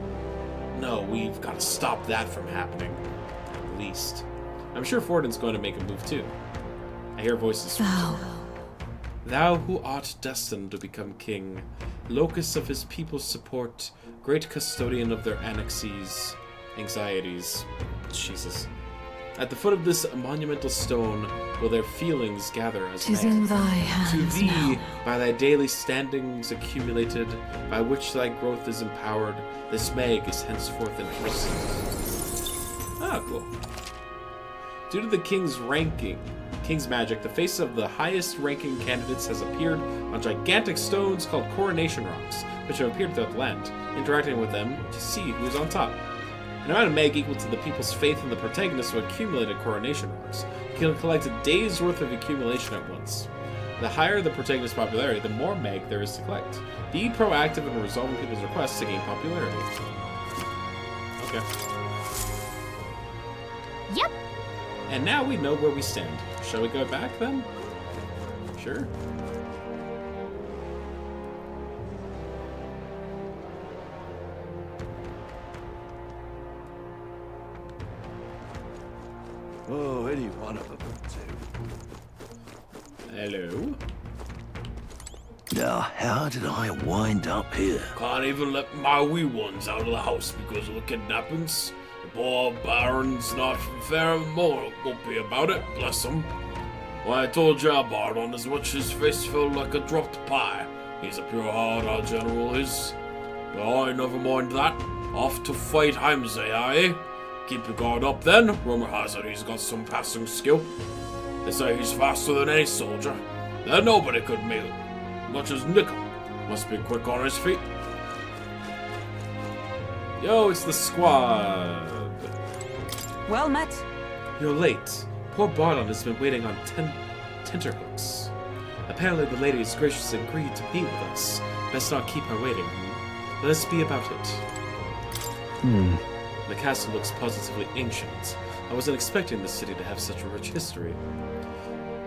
No, we've got to stop that from happening. At least. I'm sure Forden's going to make a move too. I hear voices from Thou. Thou who art destined to become king, locus of his people's support, great custodian of their annexes, anxieties. Jesus. At the foot of this monumental stone will their feelings gather as 'Tis in thy To hands thee, now. by thy daily standings accumulated, by which thy growth is empowered, this mag is henceforth entrusted. Ah, cool. Due to the king's magic, the face of the highest ranking candidates has appeared on gigantic stones called coronation rocks, which have appeared throughout the land, interacting with them to see who is on top. An amount of mag equal to the people's faith in the protagonist will accumulate at coronation rocks. You can collect a day's worth of accumulation at once. The higher the protagonist's popularity, the more mag there is to collect. Be proactive in resolving people's requests to gain popularity. Okay. Yep. And now we know where we stand. Shall we go back then? Sure. Oh, any one of them would do. Hello? Now, how did I wind up here? Can't even let my wee ones out of the house because of the kidnappings. The poor Baron's not fair more whoopy about it, bless him. Why, I told you about on as much his face felt like a dropped pie. He's a pure heart, our general is. Well, I never mind that. Off to fight Heimsay, eh? Keep your guard up then. Rumor has it he's got some passing skill. They say he's faster than any soldier. That nobody could meet him. Much as Nickel. Must be quick on his feet. Yo, it's the squad. Well met. You're late. Poor Barlon has been waiting on tenterhooks. Apparently the lady has graciously agreed to meet with us. Best not keep her waiting. Let us be about it. The castle looks positively ancient. I wasn't expecting this city to have such a rich history.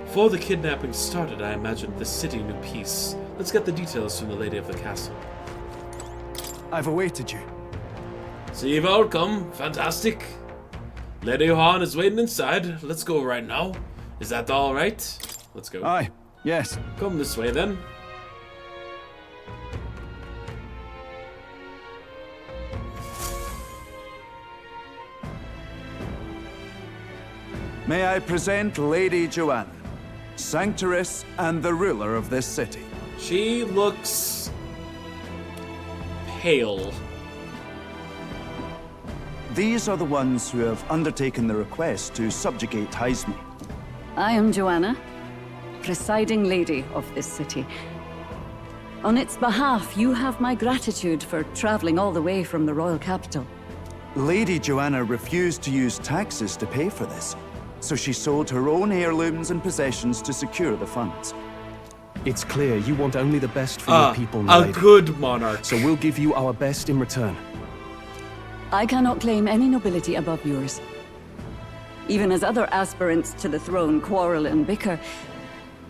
Before the kidnapping started, I imagined this city knew peace. Let's get the details from the lady of the castle. I've awaited you. See, welcome. Fantastic. Lady Johan is waiting inside. Let's go right now. Is that all right? Let's go. Aye. Yes. Come this way then. May I present Lady Joanna, Sanctoress and the ruler of this city. She looks pale. These are the ones who have undertaken the request to subjugate Heisme. I am Joanna, presiding lady of this city. On its behalf, you have my gratitude for traveling all the way from the royal capital. Lady Joanna refused to use taxes to pay for this, so she sold her own heirlooms and possessions to secure the funds. It's clear you want only the best for your people, my lady. A good monarch. So we'll give you our best in return. I cannot claim any nobility above yours. Even as other aspirants to the throne quarrel and bicker,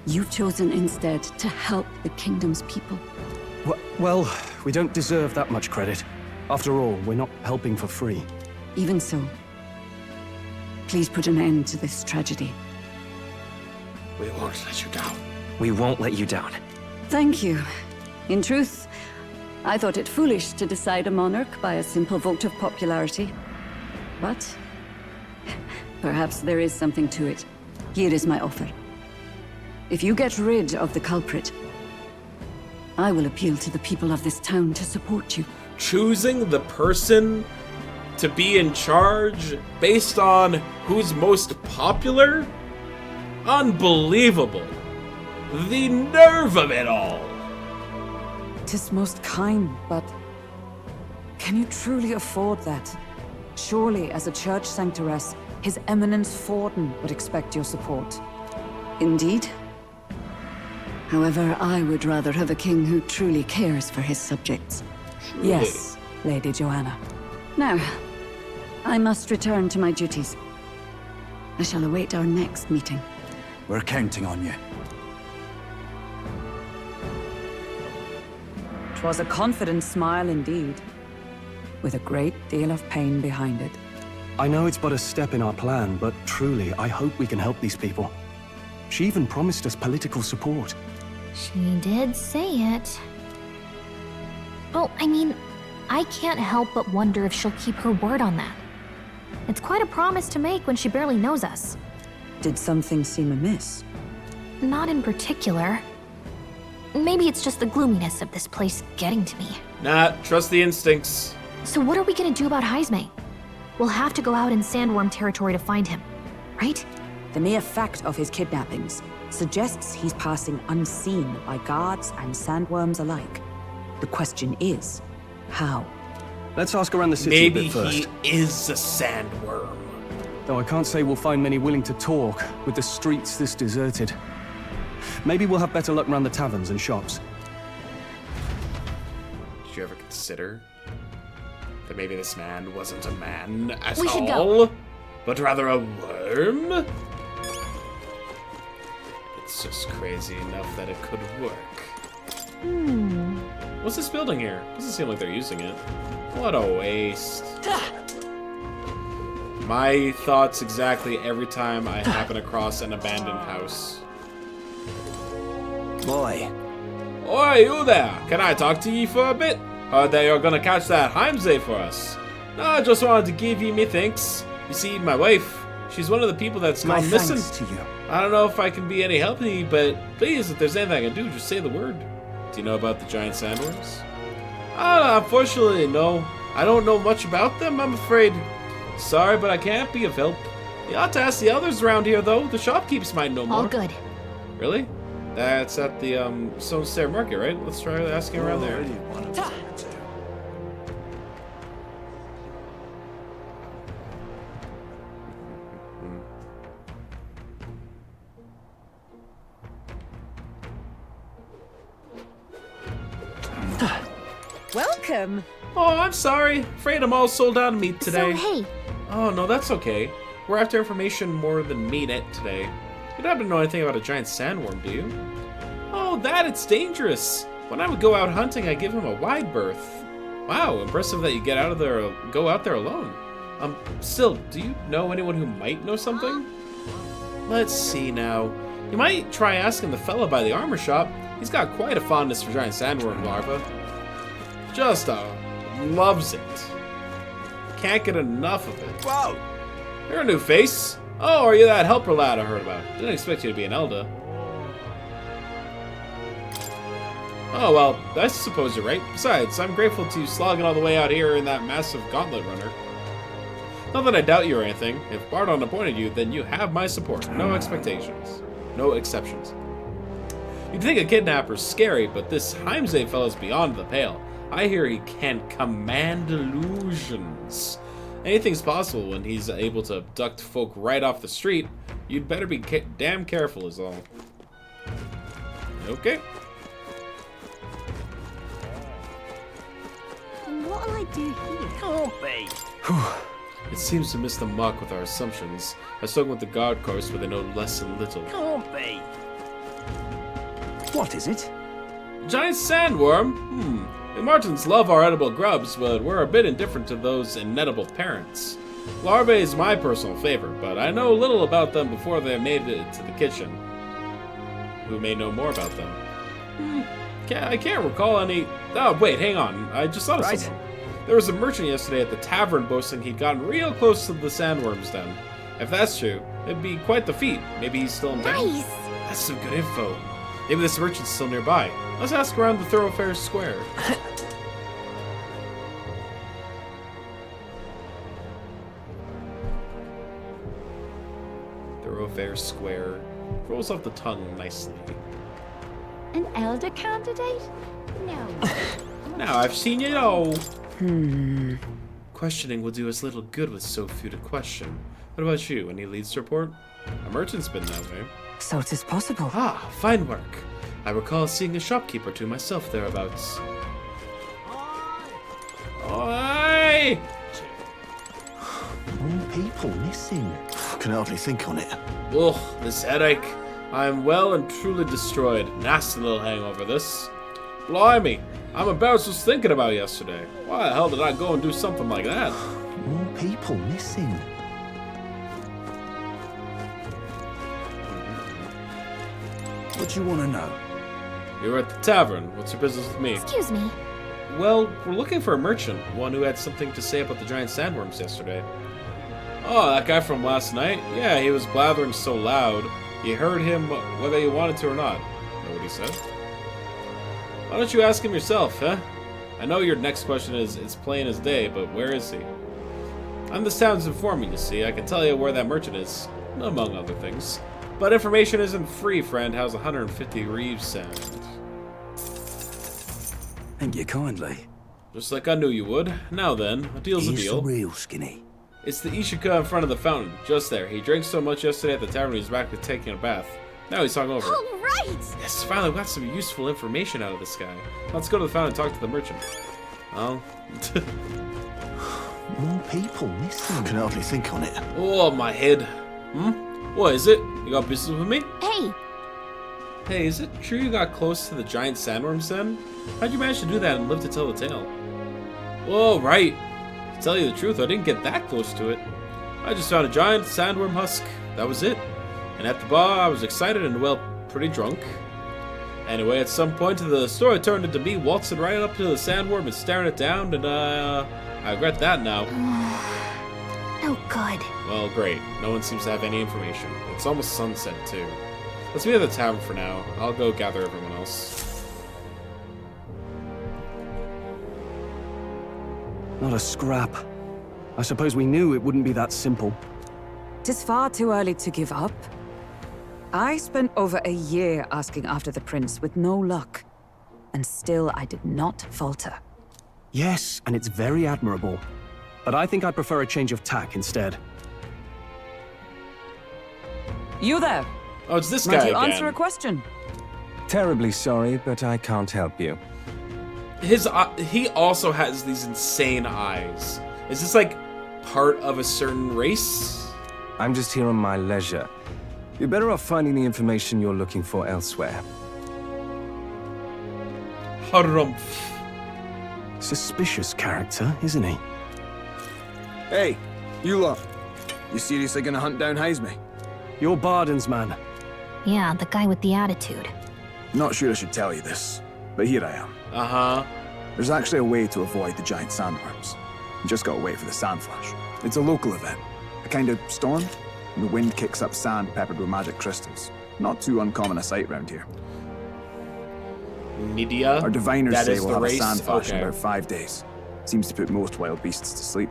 you've chosen instead to help the kingdom's people. Well, we don't deserve that much credit. After all, we're not helping for free. Even so, please put an end to this tragedy. We won't let you down. We won't let you down. Thank you. In truth, I thought it foolish to decide a monarch by a simple vote of popularity. But perhaps there is something to it. Here is my offer. If you get rid of the culprit, I will appeal to the people of this town to support you. Choosing the person to be in charge based on who's most popular? Unbelievable. The nerve of it all. 'Tis most kind, but can you truly afford that? Surely, as a church sanctoress, His Eminence Forden would expect your support. Indeed. However, I would rather have a king who truly cares for his subjects. Yes, Lady Joanna. Now, I must return to my duties. I shall await our next meeting. We're counting on you. 'Twas a confident smile indeed, with a great deal of pain behind it. I know it's but a step in our plan, but truly, I hope we can help these people. She even promised us political support. She did say it. Well, I mean, I can't help but wonder if she'll keep her word on that. It's quite a promise to make when she barely knows us. Did something seem amiss? Not in particular. Maybe it's just the gloominess of this place getting to me. Nah, trust the instincts. So what are we gonna do about Heisme? We'll have to go out in Sandworm territory to find him, right? The mere fact of his kidnappings suggests he's passing unseen by guards and sandworms alike. The question is, how? Let's ask around the city Maybe a bit first. he is a sandworm. Though I can't say we'll find many willing to talk with the streets this deserted. Maybe we'll have better luck around the taverns and shops. Did you ever consider that maybe this man wasn't a man at We should all, but rather a worm? It's just crazy enough that it could work. What's this building here? Doesn't seem like they're using it. What a waste. My thoughts exactly every time I happen across an abandoned house. Boy. Oi, you there! Can I talk to ye for a bit? Heard that you're gonna catch that Heimsay for us. No, I just wanted to give ye me thanks. You see, my wife, she's one of the people that's My gone missing. thanks to you. I don't know if I can be any help to you, but please, if there's anything I can do, just say the word. Do you know about the giant sandworms? Unfortunately, no. I don't know much about them, I'm afraid. Sorry, but I can't be of help. You ought to ask the others around here, though. The shopkeepers might know more. All good. Really? That's at the Stone Stair Market, right? Let's try asking around there. Welcome. Oh, I'm sorry. Afraid I'm all sold out of meat today. So, hey, Oh, no, that's okay. We're after information more than meat today. You don't happen to know anything about a giant sandworm, do you? Oh, that, it's dangerous. When I would go out hunting, I give him a wide berth. Wow, impressive that you go out there alone. Still, do you know anyone who might know something? Let's see now. You might try asking the fella by the armor shop. He's got quite a fondness for giant sandworm larvae. Just loves it. Can't get enough of it. Whoa! You're a new face. Oh, are you that helper lad I heard about? Didn't expect you to be an elder. Oh, well, I suppose you're right. Besides, I'm grateful to you slogging all the way out here in that massive gauntlet runner. Not that I doubt you or anything. If Bardon appointed you, then you have my support. No expectations. No exceptions. You'd think a kidnapper's scary, but this Heimsay fellow's beyond the pale. I hear he can command illusions. Anything's possible when he's able to abduct folk right off the street. You'd better be damn careful is all. Okay. What'll I do here? Can't be. It seems to miss the mark with our assumptions. I've spoken with the guard course where they know less than little. Can't be. What is it? Giant sandworm? The Martins love our edible grubs, but we're a bit indifferent to those inedible parents. Larvae is my personal favorite, but I know little about them before they made it to the kitchen. Who may know more about them? I can't recall any... Oh, wait, hang on. I just thought of something. There was a merchant yesterday at the tavern boasting he'd gotten real close to the sandworm's den. If that's true, it'd be quite the feat. Maybe he's still in town. Nice. That's some good info. Maybe this merchant's still nearby. Let's ask around the Thoroughfare Square. Thoroughfare Square. Rolls off the tongue nicely. An elder candidate? No. Now I've seen it all. Questioning will do us little good with so few to question. What about you? Any leads to report? A merchant's been that way. So it is possible. Ah, fine work. I recall seeing a shopkeeper to myself thereabouts. Oi! More people missing. Can hardly think on it. Ugh, this headache. I am well and truly destroyed. Nasty little hangover, this. Blimey, I'm embarrassed just thinking about yesterday. Why the hell did I go and do something like that? More people missing. What do you want to know? You were at the tavern. What's your business with me? Excuse me. Well, we're looking for a merchant, one who had something to say about the giant sandworms yesterday. Oh, that guy from last night? Yeah, he was blathering so loud, you heard him whether you wanted to or not. Know what he said? Why don't you ask him yourself, huh? I know your next question is plain as day, but where is he? I'm this town's informant, you see. I can tell you where that merchant is, among other things. But information isn't free, friend. How's 150 reeves sound? Thank you kindly. Just like I knew you would. Now then, a deal's a He's deal. real skinny. It's the Ishika in front of the fountain, just there. He drank so much yesterday at the tavern he was back to taking a bath. Now he's hungover. All right! Yes, finally got some useful information out of this guy. Let's go to the fountain and talk to the merchant. Well... More people missing. I can hardly think on it. Oh, my head. What is it? You got business with me? Hey! Hey, is it true you got close to the giant sandworms then? How'd you manage to do that and live to tell the tale? Well, right. To tell you the truth, I didn't get that close to it. I just found a giant sandworm husk. That was it. And at the bar, I was excited and, well, pretty drunk. Anyway, at some point the story turned into me waltzing right up to the sandworm and staring it down, and I regret that now. No good. Well, great. No one seems to have any information. It's almost sunset, too. Let's meet at the tavern for now. I'll go gather everyone else. Not a scrap. I suppose we knew it wouldn't be that simple. 'Tis far too early to give up. I spent over a year asking after the prince with no luck. And still I did not falter. Yes, and it's very admirable. But I think I prefer a change of tack instead. You there? Oh, it's this Might guy you again. answer a question? Terribly sorry, but I can't help you. He also has these insane eyes. Is this like part of a certain race? I'm just here on my leisure. You're better off finding the information you're looking for elsewhere. Harumph. Suspicious character, isn't he? Hey, you lot. You seriously gonna hunt down Heisme? You're Barden's man. Yeah, the guy with the attitude. Not sure I should tell you this, but here I am. Uh-huh. There's actually a way to avoid the giant sandworms. You just gotta wait for the sand flash. It's a local event. A kind of storm, and the wind kicks up sand peppered with magic crystals. Not too uncommon a sight round here. Nidia? Our diviners That say is we'll the have race? a sand flash in Okay. about 5 days. Seems to put most wild beasts to sleep.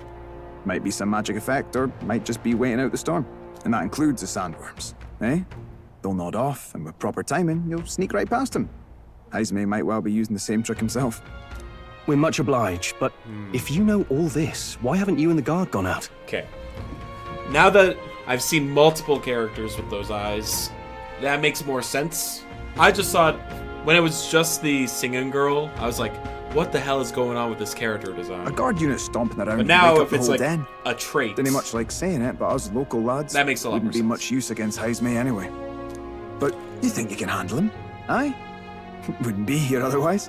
Might be some magic effect, or might just be waiting out the storm. And that includes the sandworms, eh? They'll nod off, and with proper timing, you'll sneak right past them. Heisme might well be using the same trick himself. We're much obliged, but if you know all this, why haven't you and the guard gone out? Okay. Now that I've seen multiple characters with those eyes, that makes more sense. I just thought, when it was just the singing girl, I was like, what the hell is going on with this character design? A guard unit stomping around But now wake up if the it's whole like den. a trait. Didn't much like saying it, but us local lads That makes a lot wouldn't more be much use against Heisme anyway. But you think you can handle him? Aye? Wouldn't be here otherwise.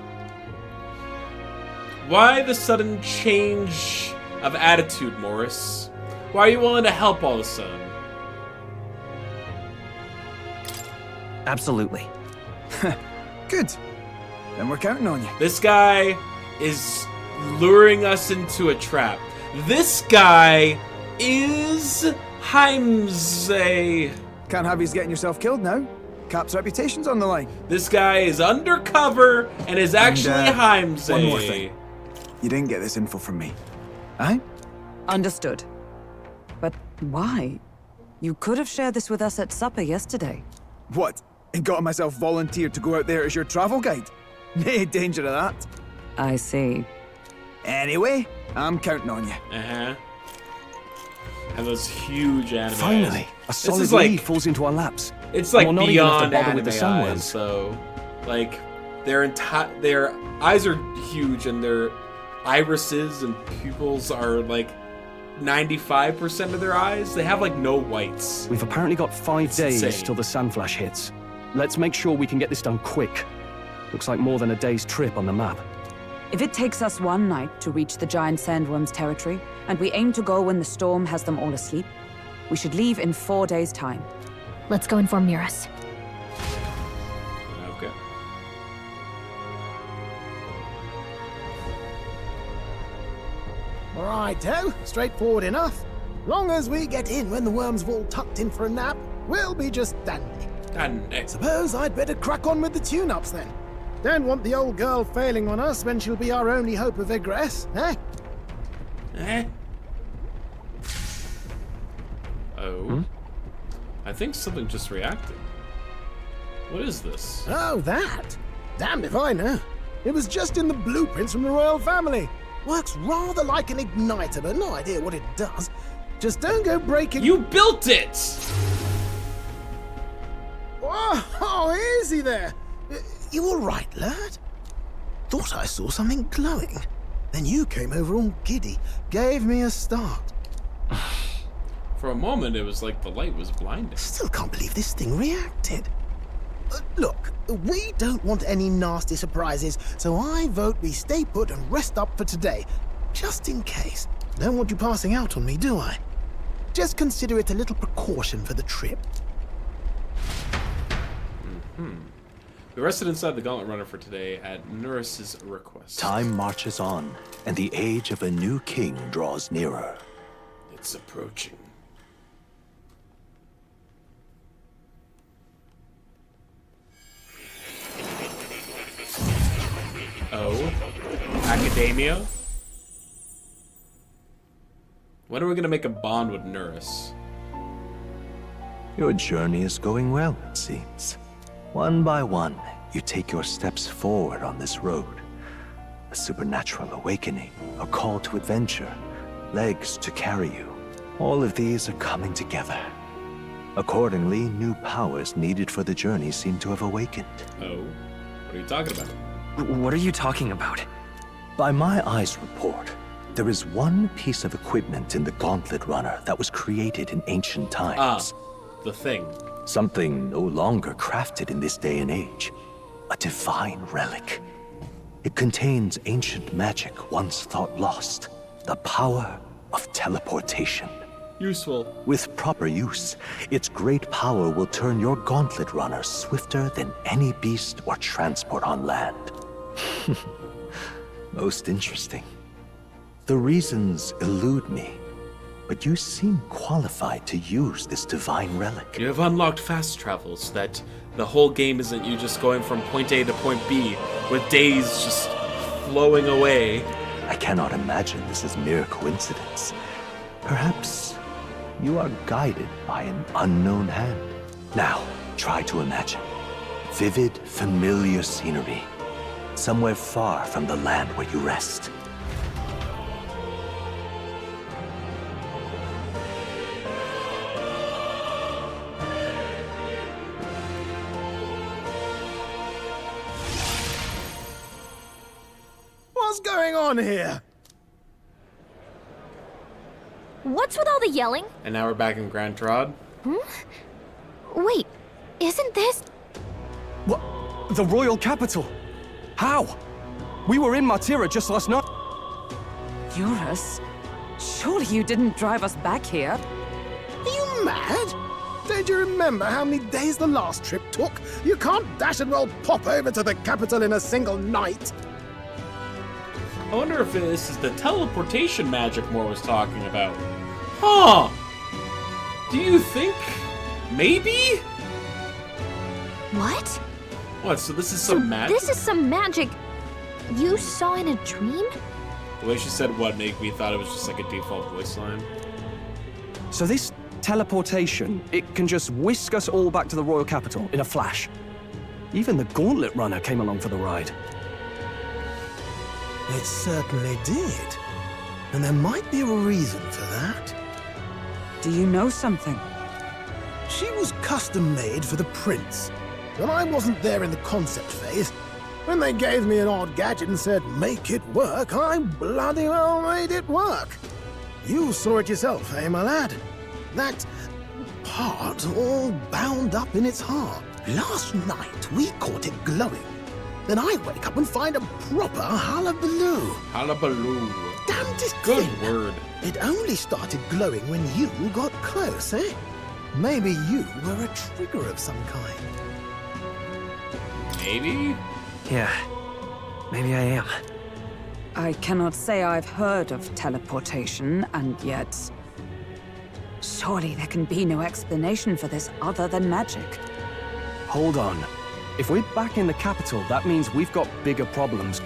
Why the sudden change of attitude, Morris? Why are you willing to help all of a sudden? Absolutely. Good. Then we're counting on you. This guy is luring us into a trap. This guy is Heimse. Can't have you getting yourself killed now. Cap's reputation's on the line. This guy is undercover and is actually Heimse. One more thing. You didn't get this info from me. Aye? Understood. But why? You could have shared this with us at supper yesterday. What? And got myself volunteered to go out there as your travel guide? Nay danger of that. I see. Anyway, I'm counting on you. Uh-huh. And those huge anime Finally, eyes. a solid This is like, lead falls into our laps. It's And like we'll not even have to beyond bother anime with the eyes, sunworms. so like their eyes are huge and their irises and pupils are like 95% of their eyes. They have like no whites. We've apparently got 5 days insane. till the sandflash hits. Let's make sure we can get this done quick. Looks like more than a day's trip on the map. If it takes us one night to reach the giant sandworm's territory, and we aim to go when the storm has them all asleep, we should leave in 4 days' time. Let's go inform Nearest. Okay. Righto, straightforward enough. Long as we get in when the worms have all tucked in for a nap, we'll be just dandy. Dandy. Suppose I'd better crack on with the tune-ups then. Don't want the old girl failing on us when she'll be our only hope of egress, eh? Eh? Oh. I think something just reacted. What is this? Oh, that? Damned if I know. It was just in the blueprints from the royal family. Works rather like an igniter, but no idea what it does. Just don't go breaking... You built it! Oh, easy there. You all right, lad? Thought I saw something glowing. Then you came over all giddy, gave me a start. For a moment, it was like the light was blinding. Still can't believe this thing reacted. Look, we don't want any nasty surprises, so I vote we stay put and rest up for today. Just in case. Don't want you passing out on me, do I? Just consider it a little precaution for the trip. We rested inside the Gauntlet Runner for today at Nurse's request. Time marches on, and the age of a new king draws nearer. It's approaching. Oh, Academia? When are we gonna make a bond with Nurse? Your journey is going well, it seems. One by one, you take your steps forward on this road. A supernatural awakening, a call to adventure, legs to carry you. All of these are coming together. Accordingly, new powers needed for the journey seem to have awakened. Oh, what are you talking about? What are you talking about? By my eyes report, there is one piece of equipment in the Gauntlet Runner that was created in ancient times. The thing. Something no longer crafted in this day and age. A divine relic. It contains ancient magic once thought lost. The power of teleportation. Useful. With proper use, its great power will turn your Gauntlet Runner swifter than any beast or transport on land. Most interesting. The reasons elude me, but you seem qualified to use this divine relic. You have unlocked fast travel so that the whole game isn't you just going from point A to point B with days just flowing away. I cannot imagine this is mere coincidence. Perhaps you are guided by an unknown hand. Now, try to imagine. Vivid, familiar scenery. Somewhere far from the land where you rest. What's going on here? What's with all the yelling? And now we're back in Grand Trod. Wait, isn't this... What? The royal capital? How? We were in Matira just last night. Eurus? Surely you didn't drive us back here? Are you mad? Don't you remember how many days the last trip took? You can't dash and roll pop over to the capital in a single night. I wonder if this is the teleportation magic Moore was talking about. Huh! Do you think? Maybe? What? What, so this is some magic? This is some magic you saw in a dream? The way she said what made me thought it was just like a default voice line. So this teleportation, it can just whisk us all back to the royal capital in a flash. Even the Gauntlet Runner came along for the ride. It certainly did. And there might be a reason for that. Do you know something? She was custom made for the prince. But I wasn't there in the concept phase. When they gave me an odd gadget and said, make it work, I bloody well made it work. You saw it yourself, eh, my lad? That part all bound up in its heart. Last night, we caught it glowing. Then I wake up and find a proper hullabaloo. Hullabaloo. Damnedest Good thing. word. It only started glowing when you got close, eh? Maybe you were a trigger of some kind. Maybe? Yeah, maybe I am. I cannot say I've heard of teleportation, and yet... surely there can be no explanation for this other than magic. Hold on. If we're back in the capital, that means we've got bigger problems.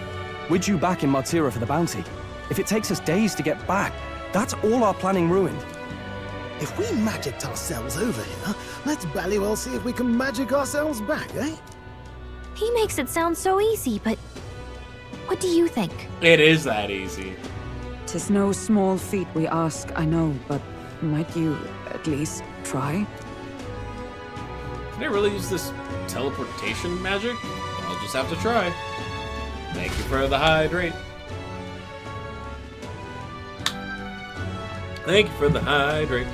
We're due back in Martira for the bounty. If it takes us days to get back, that's all our planning ruined. If we magicked ourselves over here, let's bally well see if we can magic ourselves back, eh? He makes it sound so easy, but what do you think? It is that easy. 'Tis no small feat we ask, I know, but might you at least try? Can I really use this teleportation magic? I'll just have to try. Thank you for the hydrate. Thank you for the hydrate.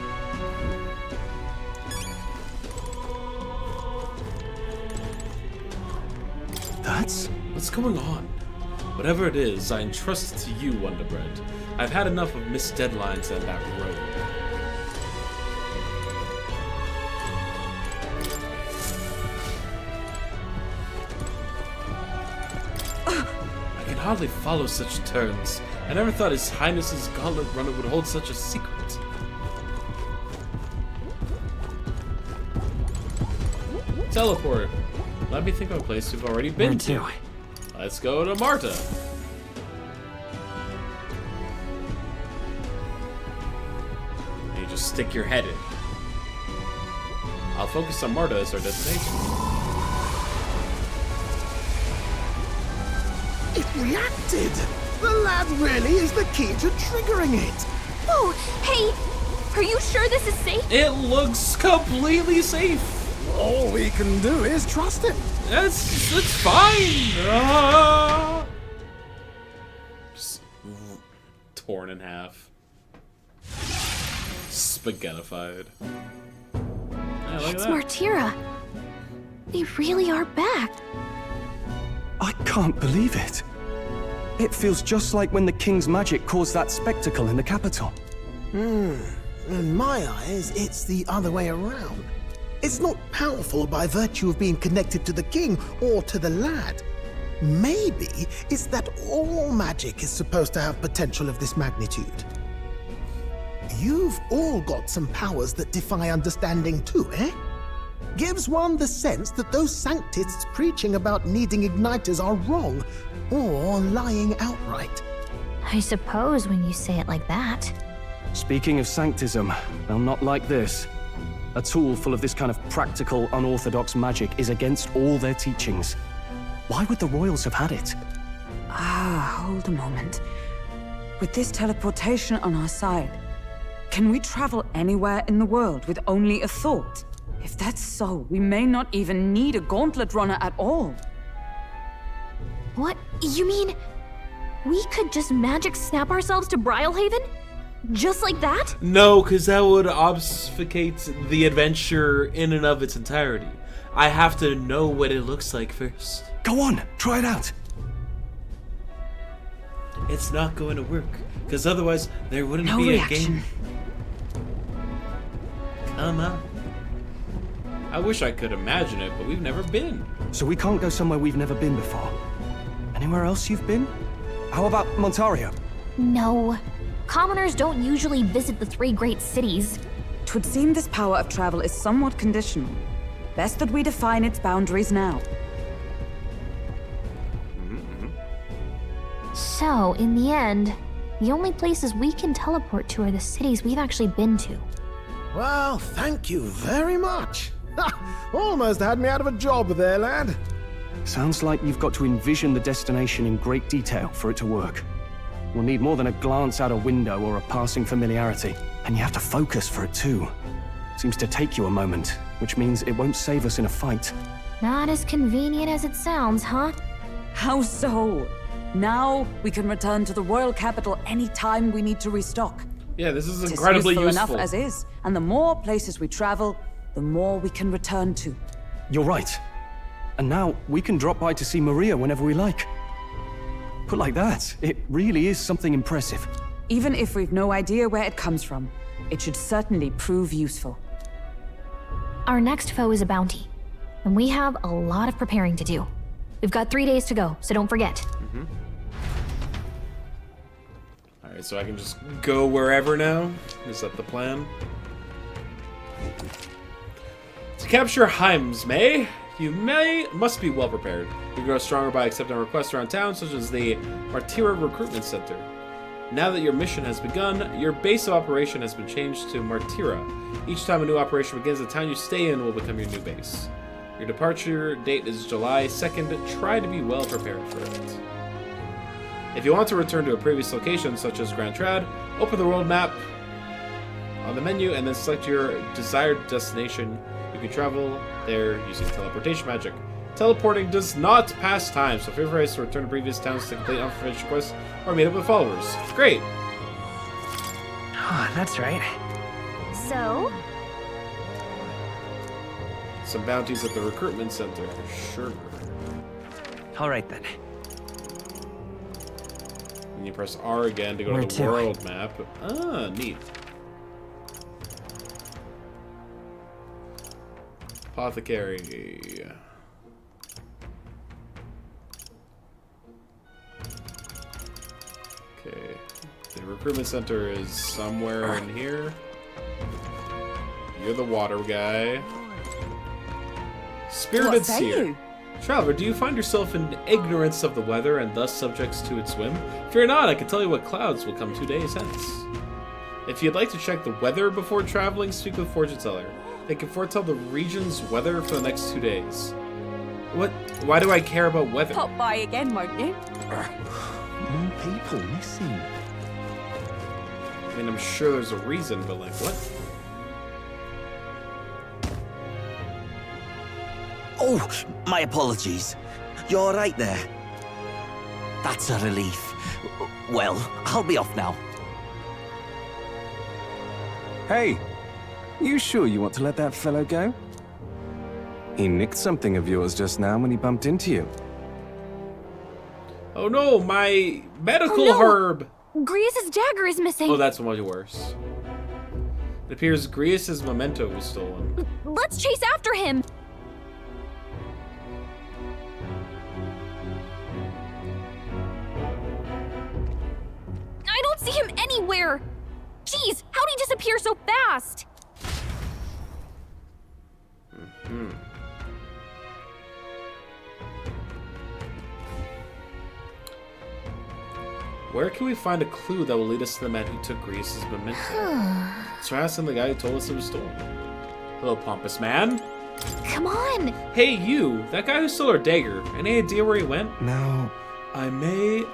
What's going on? Whatever it is, I entrust it to you, Wonder Bread. I've had enough of missed deadlines and that road. I can hardly follow such turns. I never thought His Highness's gauntlet runner would hold such a secret. Teleport. Let me think of a place we've already been to. Let's go to Marta. And you just stick your head in. I'll focus on Marta as our destination. It reacted! The lad really is the key to triggering it! Oh, hey! Are you sure this is safe? It looks completely safe. All we can do is trust him. That's fine. Ah. Just torn in half. Spaghettified. Yeah, look It's at that. Martira. They really are back. I can't believe it. It feels just like when the king's magic caused that spectacle in the capital. In my eyes, it's the other way around. It's not powerful by virtue of being connected to the king or to the lad. Maybe it's that all magic is supposed to have potential of this magnitude. You've all got some powers that defy understanding too, eh? Gives one the sense that those sanctists preaching about needing igniters are wrong, or lying outright. I suppose when you say it like that. Speaking of sanctism, they'll not like this. A tool full of this kind of practical, unorthodox magic is against all their teachings. Why would the royals have had it? Hold a moment. With this teleportation on our side, can we travel anywhere in the world with only a thought? If that's so, we may not even need a gauntlet runner at all. What? You mean we could just magic snap ourselves to Brylehaven? Just like that? No, because that would obfuscate the adventure in and of its entirety. I have to know what it looks like first. Go on, try it out. It's not going to work, because otherwise there wouldn't No be reaction. a game. Come on. I wish I could imagine it, but we've never been. So we can't go somewhere we've never been before. Anywhere else you've been? How about Montario? No. Commoners don't usually visit the 3 great cities. 'Twould seem this power of travel is somewhat conditional. Best that we define its boundaries now. So, in the end, the only places we can teleport to are the cities we've actually been to. Well, thank you very much. Almost had me out of a job there, lad. Sounds like you've got to envision the destination in great detail for it to work. We'll need more than a glance out a window or a passing familiarity. And you have to focus for it too. Seems to take you a moment, which means it won't save us in a fight. Not as convenient as it sounds, huh? How so? Now we can return to the royal capital any time we need to restock. Yeah, this is Tis incredibly useful useful. enough as is, and the more places we travel, the more we can return to. You're right. And now we can drop by to see Maria whenever we like. Put like that, it really is something impressive. Even if we've no idea where it comes from, it should certainly prove useful. Our next foe is a bounty, and we have a lot of preparing to do. We've got 3 days to go, so don't forget. Alright, so I can just go wherever now? Is that the plan? To capture Heimsmay, you must be well prepared. You can grow stronger by accepting requests around town, such as the Martira Recruitment Center. Now that your mission has begun, your base of operation has been changed to Martira. Each time a new operation begins, the town you stay in will become your new base. Your departure date is July 2nd. Try to be well prepared for it. If you want to return to a previous location, such as Grand Trad, open the world map on the menu and then select your desired destination. You can travel there using teleportation magic. Teleporting does not pass time, so feel free to return to previous towns to complete unfinished quests or meet up with followers. Great! Oh, that's right. So? Some bounties at the recruitment center, sure. Alright then. And you press R again to go Where to the to? world map. Ah, neat. Apothecary. Okay. The recruitment center is somewhere in here. You're the water guy. Spirited What say Seer. you? Traveler, do you find yourself in ignorance of the weather and thus subjects to its whim? Fear not, I can tell you what clouds will come 2 days hence. If you'd like to check the weather before traveling, speak with Fortune Teller. They can foretell the region's weather for the next 2 days. What? Why do I care about weather? Pop by again, won't you? More people missing. I mean, I'm sure there's a reason, but like, what? Oh, my apologies. You're right there. That's a relief. Well, I'll be off now. Hey, you sure you want to let that fellow go? He nicked something of yours just now when he bumped into you. Oh no, my medical Oh, no. herb! Grius's dagger is missing. Oh, that's much worse. It appears Grius's memento was stolen. Let's chase after him. I don't see him anywhere. Jeez, how'd he disappear so fast? Hmm. Where can we find a clue that will lead us to the man who took Grius's memento? So asking the guy who told us it was stolen. Hello, pompous man. Come on. Hey, you! That guy who stole our dagger. Any idea where he went? No. I may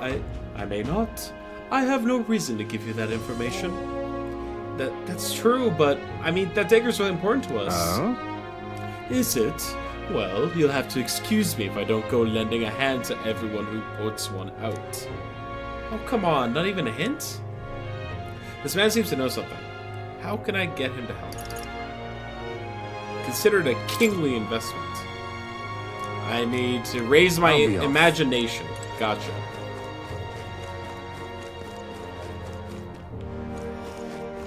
not. I have no reason to give you that information. That's true, but I mean that dagger's really important to us. Oh? Is it? Well, you'll have to excuse me if I don't go lending a hand to everyone who puts one out. Oh, come on, not even a hint? This man seems to know something. How can I get him to help? Consider it a kingly investment. I need to raise my imagination. Gotcha.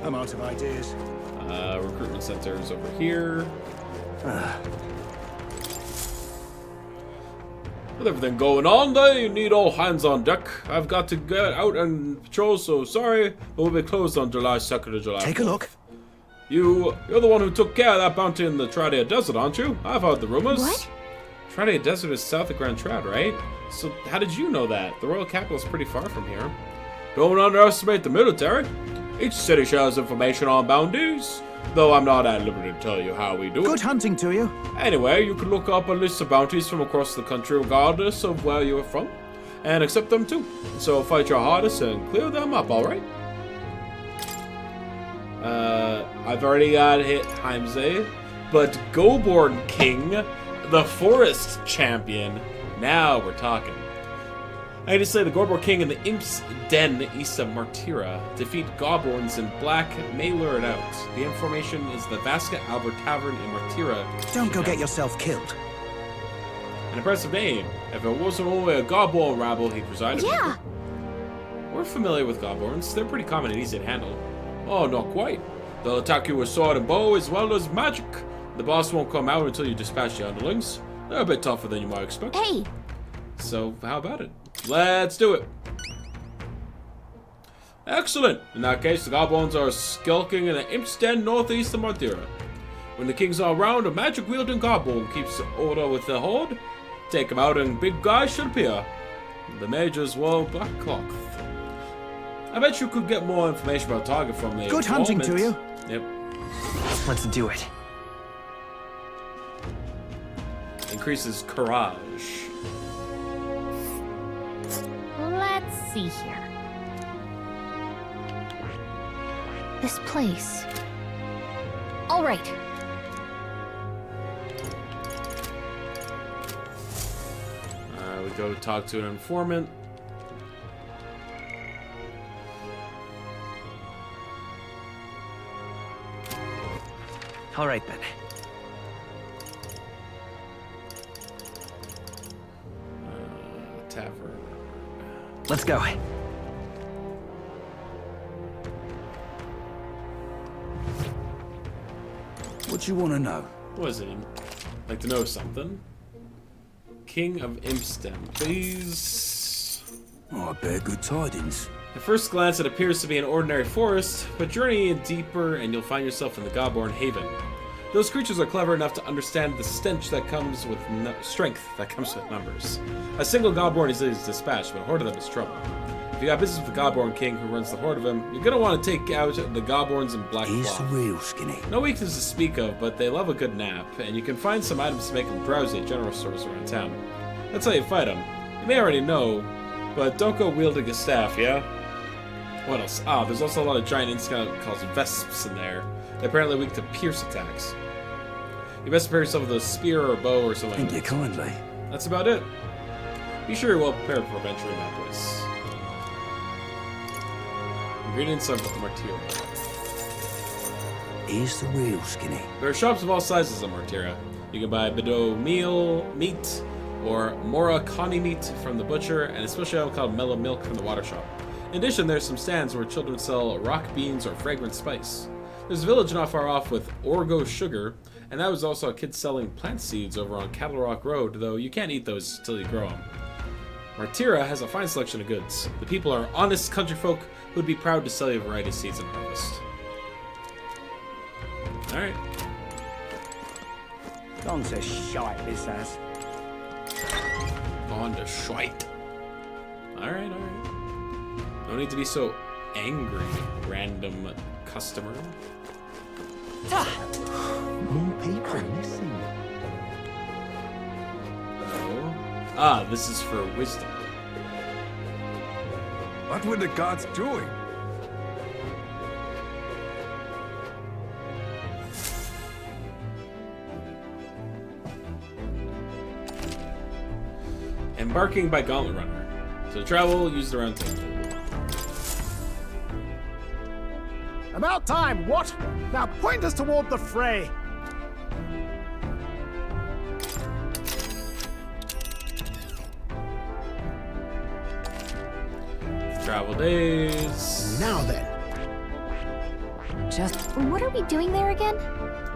I'm out of ideas. Recruitment center is over here. With everything going on there, you need all hands on deck. I've got to get out and patrol, so sorry, but we'll be closed on July 2nd to July 4th. Take a look. You're the one who took care of that bounty in the Tradia Desert, aren't you? I've heard the rumors. What? Tradia Desert is south of Grand Trad, right? So how did you know that? The royal capital is pretty far from here. Don't underestimate the military. Each city shares information on bounties, though I'm not at liberty to tell you how we do it. Good hunting to you. Anyway, you can look up a list of bounties from across the country regardless of where you're from, and accept them too. So fight your hardest and clear them up, alright? I've already got hit Heimsay, but Goborn King, the Forest Champion, now we're talking. I need to say the Goborn King in the Imp's Den east of Martira. Defeat Goborns in black, may lure it out. The information is the Vasca Albert Tavern in Martira. Don't go get yourself killed. An impressive name. If it wasn't only a Goborn rabble he presided over. Yeah. We're familiar with Goborns. They're pretty common and easy to handle. Oh, not quite. They'll attack you with sword and bow as well as magic. The boss won't come out until you dispatch the underlings. They're a bit tougher than you might expect. Hey. So, how about it? Let's do it. Excellent! In that case, the goblins are skulking in an imp's den northeast of Martira. When the king's all round, a magic-wielding goblin keeps order with the horde. Take him out and big guys should appear. The majors wore black cloth. I bet you could get more information about Target from the Good hunting to you. Yep. Let's do it. Increases courage. Let's see here. This place. All right. We go talk to an informant. All right then. Tavern. Let's go. What you want to know? What is it? Like to know something? King of Impsden, please. Oh, I bear good tidings. At first glance, it appears to be an ordinary forest, but journey in deeper and you'll find yourself in the Godborn Haven. Those creatures are clever enough to understand the stench that comes with strength that comes with numbers. A single Godborn is dispatched, but a horde of them is trouble. If you got business with the Godborn King who runs the horde of them, you're gonna want to take out the Godborns in black He's cloth. real skinny. No weakness to speak of, but they love a good nap, and you can find some items to make them drowsy at general stores around town. That's how you fight them. You may already know, but don't go wielding a staff, yeah? What else? Ah, there's also a lot of giant insect called vesps in there. They're apparently weak to pierce attacks. You best prepare yourself with a spear or a bow or something. Thank you kindly. That's about it. Be sure you're well prepared for venturing that place. Ingredients of Martira. He's the real skinny. There are shops of all sizes in Martira. You can buy Bedeau meat or Mora Connie meat from the butcher, and a special item called Mellow Milk from the water shop. In addition, there's some stands where children sell rock beans or fragrant spice. There's a village not far off with Orgo Sugar, and that was also a kid selling plant seeds over on Cattle Rock Road, though you can't eat those until you grow them. Martira has a fine selection of goods. The people are honest country folk who'd be proud to sell you a variety of seeds and harvest. Alright. Gone to shite, this has. Gone to shite. Alright. No need to be so angry, random customer. More people missing. Oh. Ah, this is for wisdom. What were the gods doing? Embarking by Gauntlet Runner. To travel, use the round table. About time, what? Now point us toward the fray. Travel days. Now then. What are we doing there again?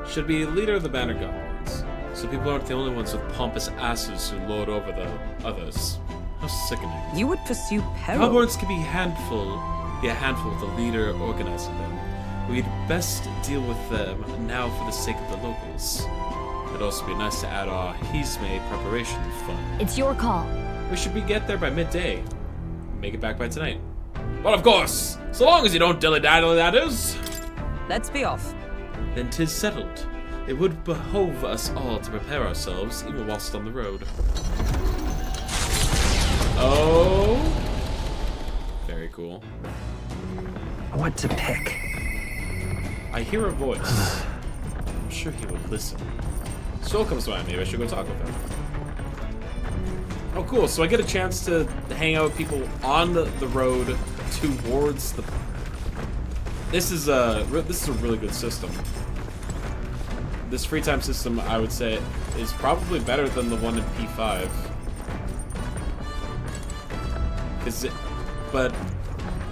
Should be leader of the Banner Goblins, so people aren't the only ones with pompous asses who lord over the others. How sickening. You would pursue peril. Goblins can be a handful with the leader organizing them. We'd best deal with them now for the sake of the locals. It'd also be nice to add our He's-Made preparation fun. It's your call. We should get there by midday. Make it back by tonight. But of course, so long as you don't dilly-dally, that is. Let's be off. Then 'tis settled. It would behove us all to prepare ourselves, even whilst on the road. Oh. Very cool. What to pick? I hear a voice. I'm sure he would listen. Soul comes by. Maybe I should go talk with him. Oh, cool. So I get a chance to hang out with people on the road towards the... This is a really good system. This free time system, I would say, is probably better than the one in P5. But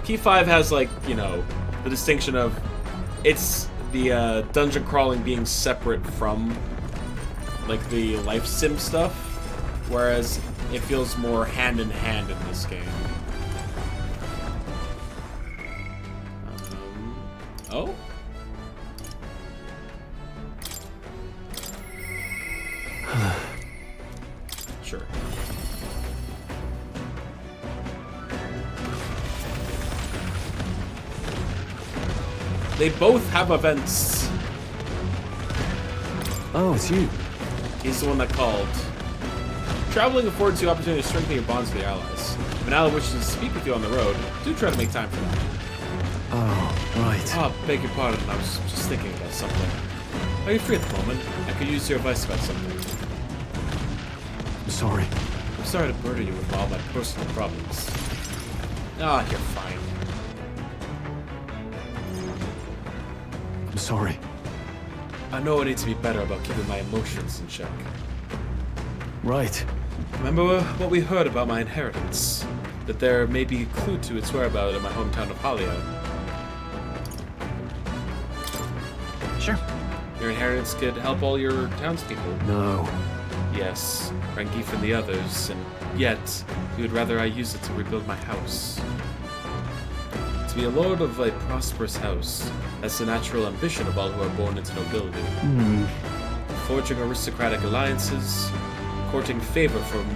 P5 has, like, you know, the distinction of it's the dungeon crawling being separate from, like, the life sim stuff, whereas it feels more hand in hand in this game. Oh? Sure. They both have events. Oh, it's you. He's the one that called. Traveling affords you opportunity to strengthen your bonds with your allies. If an ally wishes to speak with you on the road, do try to make time for that. Oh, right. Oh, beg your pardon, I was just thinking about something. Are you free at the moment? I could use your advice about something. I'm sorry. I'm sorry to burden you with all my personal problems. Ah, you're fine. I'm sorry. I know I need to be better about keeping my emotions in check. Right. Remember what we heard about my inheritance? That there may be a clue to its whereabouts in my hometown of Halia. Sure. Your inheritance could help all your townspeople. No. Yes, Rangif and the others, and yet, you would rather I use it to rebuild my house. To be a lord of a prosperous house, that's the natural ambition of all who are born into nobility. Forging aristocratic alliances, courting favor from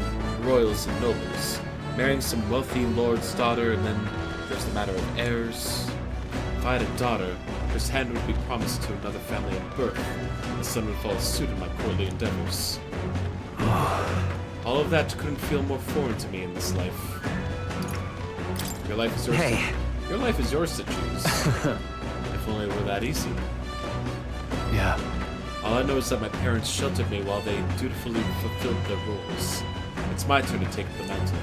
royals and nobles, marrying some wealthy lord's daughter, and then there's the matter of heirs. If I had a daughter, her hand would be promised to another family at birth, and the son would follow suit in my courtly endeavors. All of that couldn't feel more foreign to me in this life. Your life is yours. Hey. Your life is yours to choose. If only it were that easy. Yeah. All I know is that my parents sheltered me while they dutifully fulfilled their roles. It's my turn to take up the mantle.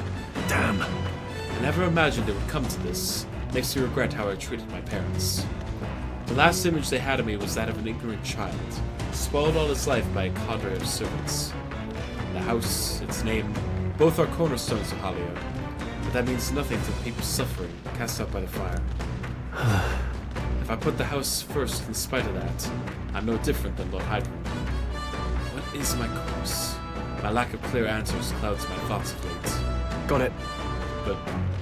Damn. I never imagined it would come to this. Makes me regret how I treated my parents. The last image they had of me was that of an ignorant child, spoiled all his life by a cadre of servants. The house, its name, both are cornerstones of Halia, but that means nothing to the people suffering, cast out by the fire. If I put the house first in spite of that, I'm no different than Lord Hydron. What is my course? My lack of clear answers clouds my thoughts of late. Got it. But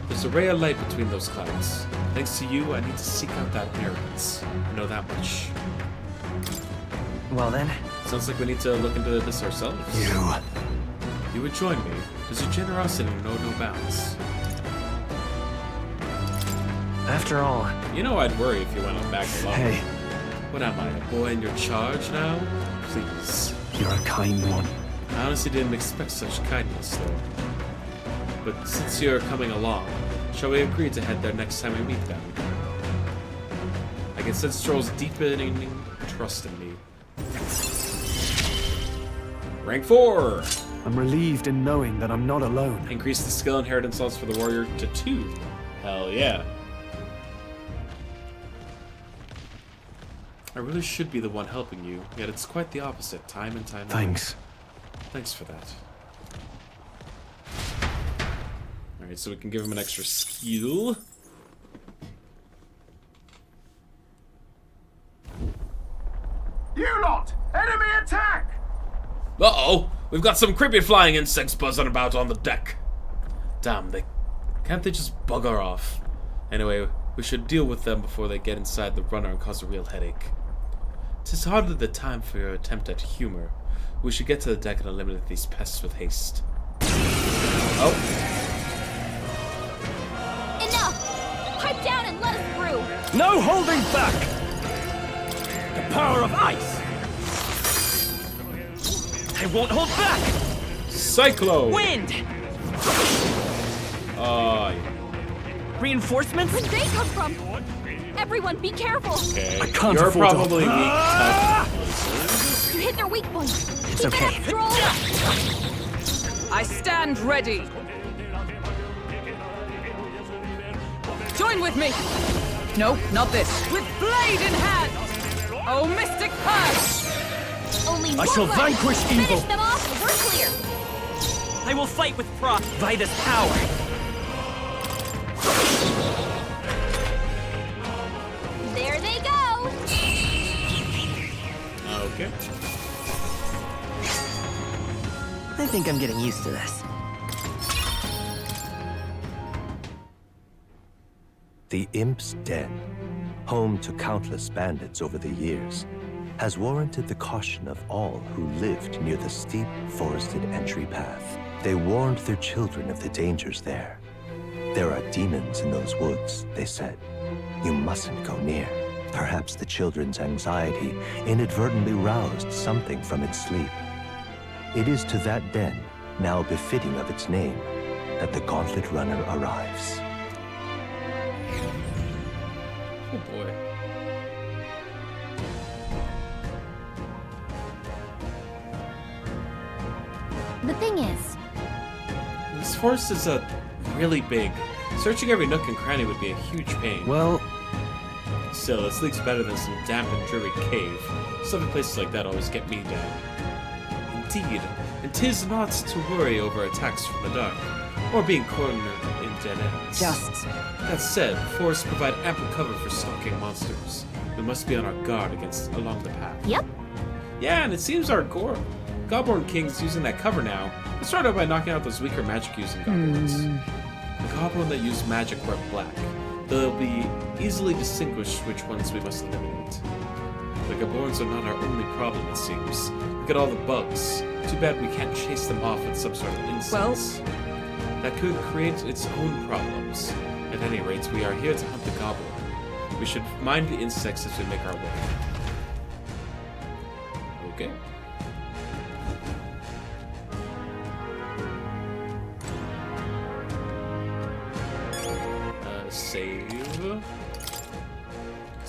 there's a ray of light between those clouds. Thanks to you, I need to seek out that inheritance. I know that much. Well then. Sounds like we need to look into this ourselves. You would join me. Does your generosity know no bounds? After all... You know I'd worry if you went on back alone. Hey. What am I, a boy in your charge now? Please. You're a kind one. I honestly didn't expect such kindness, though. But since you're coming along, shall we agree to head there next time we meet them? I can sense Stroll's deepening trust in me. Rank 4! I'm relieved in knowing that I'm not alone. Increase the skill inheritance odds for the warrior to 2. Hell yeah. I really should be the one helping you, yet it's quite the opposite, time and time Thanks. again. Thanks for that. Alright, so we can give him an extra skill. You lot! Enemy attack! Uh-oh! We've got some creepy flying insects buzzing about on the deck. Damn, can't they just bugger off? Anyway, we should deal with them before they get inside the runner and cause a real headache. 'Tis hardly the time for your attempt at humor. We should get to the deck and eliminate these pests with haste. Oh. Enough! Pipe down and let us through! No holding back! The power of ice! I won't hold back! Cyclone! Wind! Oh, yeah. Reinforcements? Where'd they come from? Everyone, be careful! Okay. I can't You're afford to- probably weak to You hit their weak point. It's Keep okay. it up, Stroll! I stand ready. Join with me. No, not this. With blade in hand. Oh, mystic purge! Only I one shall way. vanquish evil. Finish them off, we're clear! I will fight with pride by this power. There they go! Okay. I think I'm getting used to this. The Imp's Den. home to countless bandits over the years, has warranted the caution of all who lived near the steep, forested entry path. They warned their children of the dangers there. There are demons in those woods, they said. You mustn't go near. Perhaps the children's anxiety inadvertently roused something from its sleep. It is to that den, now befitting of its name, that the Gauntlet Runner arrives. Oh boy. The thing is, This forest is really big. Searching every nook and cranny would be a huge pain. Well, still, this league's better than some damp and dreary cave. Stuffy places like that always get me down. Indeed, and 'tis not to worry over attacks from the dark, or being cornered in dead ends. That said, forests provide ample cover for stalking monsters. We must be on our guard against along the path. Yep. Yeah, and it seems our Goblin King's using that cover now. Let's start out by knocking out those weaker magic-using goblins. The goblin that use magic wear black. They'll be easily distinguished which ones we must eliminate. The goblins are not our only problem, it seems. Look at all the bugs. Too bad we can't chase them off with some sort of insects. That could create its own problems. At any rate, we are here to hunt the goblin. We should mind the insects as we make our way. Okay. Save. Because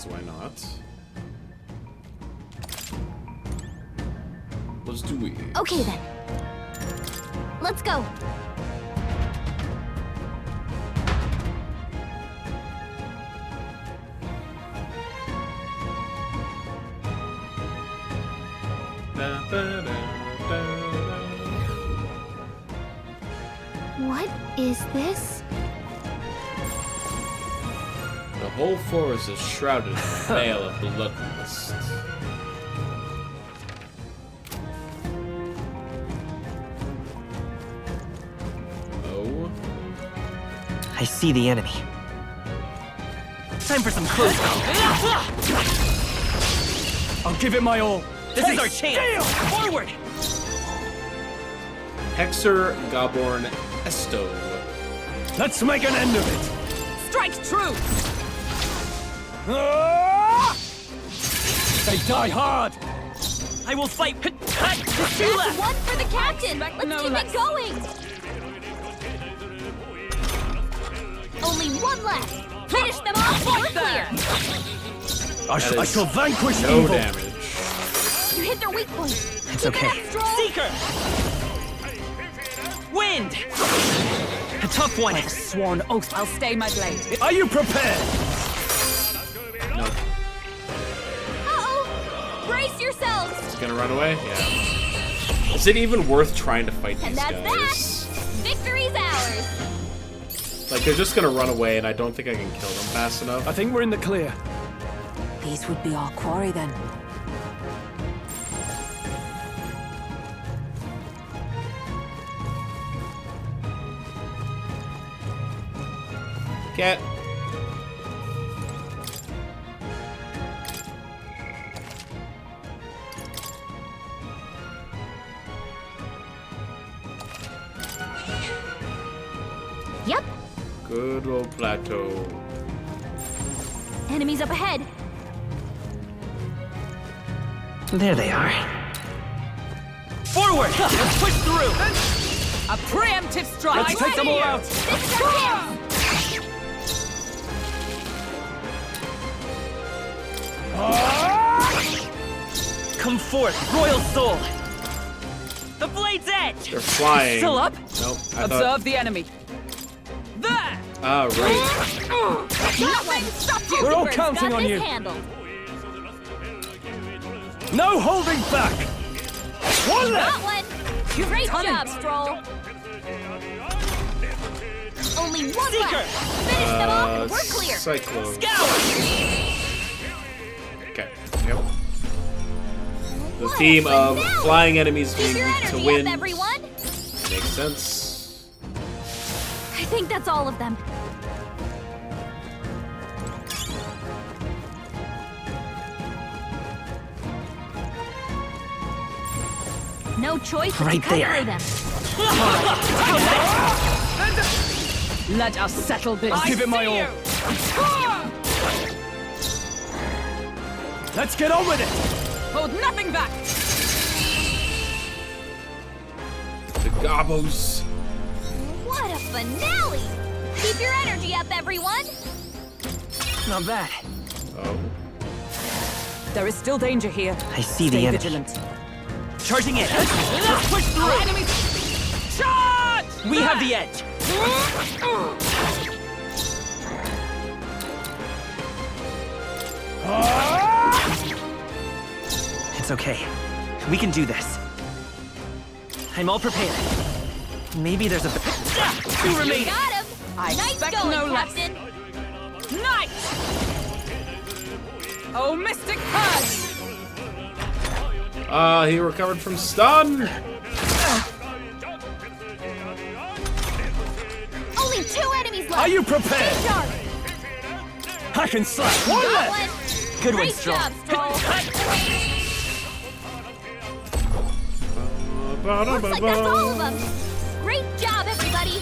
why not? Let's do it. Okay then. Let's go. What is this? The whole forest is shrouded in a veil of bloodlust. Oh. I see the enemy. Time for some close I'll give it my all. This is our chance! Forward! Hexer Gaborn Esto. Let's make an end of it. Strike true! They die hard. I will fight. That's one for the captain! Let's keep it going! Only one left! Finish them off! We're clear! I shall vanquish no evil. damage. You hit their weak point! It's okay. Seeker! Wind! A tough one. I've sworn oath I'll stay my blade. Are you prepared? No. Uh-oh! Brace yourselves! It's gonna run away? Yeah. Is it even worth trying to fight And these that's guys? that! Victory's ours! Like, they're just gonna run away, and I don't think I can kill them fast enough. I think we're in the clear. These would be our quarry then. Get. Yep. Good old plateau. Enemies up ahead. There they are. Forward! Let's push through! A preemptive strike! Let's take them all out! This is our chance! Come forth, Royal Soul! The blade's edge! They're flying. Still up? Nope. I Observe thought. the enemy. There! Ah, right. Nothing! Stop We're all Birds counting got on this you. handled. No holding back. One Got left. one! Great job, Stroll! Only one left! Finish them off and we're clear! Cyclone. Okay. Yep. The theme of flying enemies being Keep your weak to energy win up, everyone! makes sense. I think that's all of them. No choice but Right to cut there. through them. Let us settle this. I'll give it my all. Let's get on with it! Hold nothing back! The gobos. What a finale! Keep your energy up, everyone! Not bad. Oh. There is still danger here. I see Stay the enemy. vigilant. Charging in. Let's push through. Enemy! Charge! We have the edge. It's okay. We can do this. I'm all prepared. Maybe there's a... Two You remain. got him! I Nice expect going, no less. Captain! Nice! Oh, Mystic Purge! He recovered from stun. Only 2 enemies left! Are you prepared? Stay sharp! I can slap one Got left! one! Good one, Great Stroll. job, Stroll! Looks like that's all of them! Great job, everybody!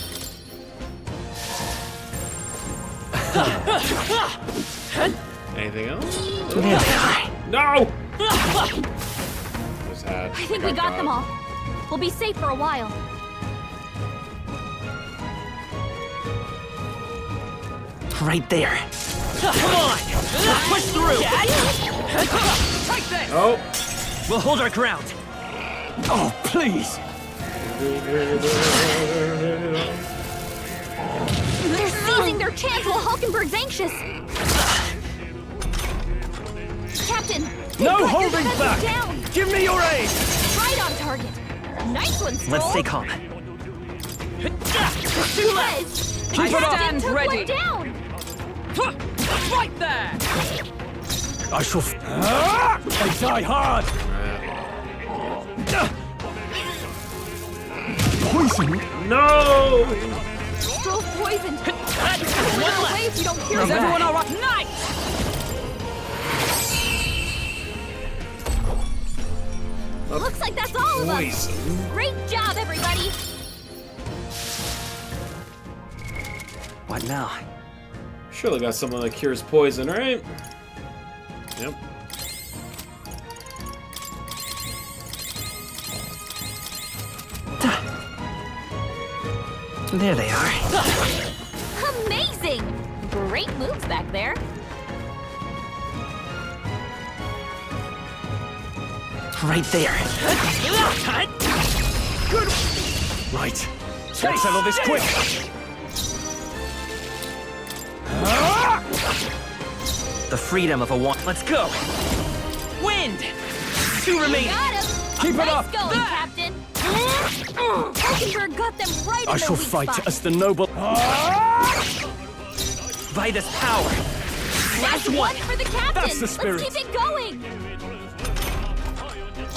Anything else? There they are. No! Just had. I think we got them all. We'll be safe for a while. Right there. Come on! Let's push through! Take this! Oh. We'll hold our ground. Oh, please! They're seizing their chance while Hulkenberg's anxious. Captain! No you've got your holding defenses back! Down. Give me your aid! Right on target. Nice one, Stroll. Let's stay calm. Too late. Keep it Captain on. took Ready. one down. Right there! I shall... They die hard! Poisoned? No! Stroll's poisoned. One away if you don't hear Is them. everyone all right? Nice! Looks like that's all of them. Poison. Great job, everybody. What now? Surely got someone that cures poison, right? Yep. There they are. Amazing! Great moves back there. Right there. Good. Right. Let's settle this quick. The freedom of a wand. Let's go. Wind. 2 remain. Got him. Keep it nice up. going, Captain. Hulkenberg got them right I in shall their weak fight spot. as the noble... By this power. Last one. For the captain. That's the spirit. Let's keep it going.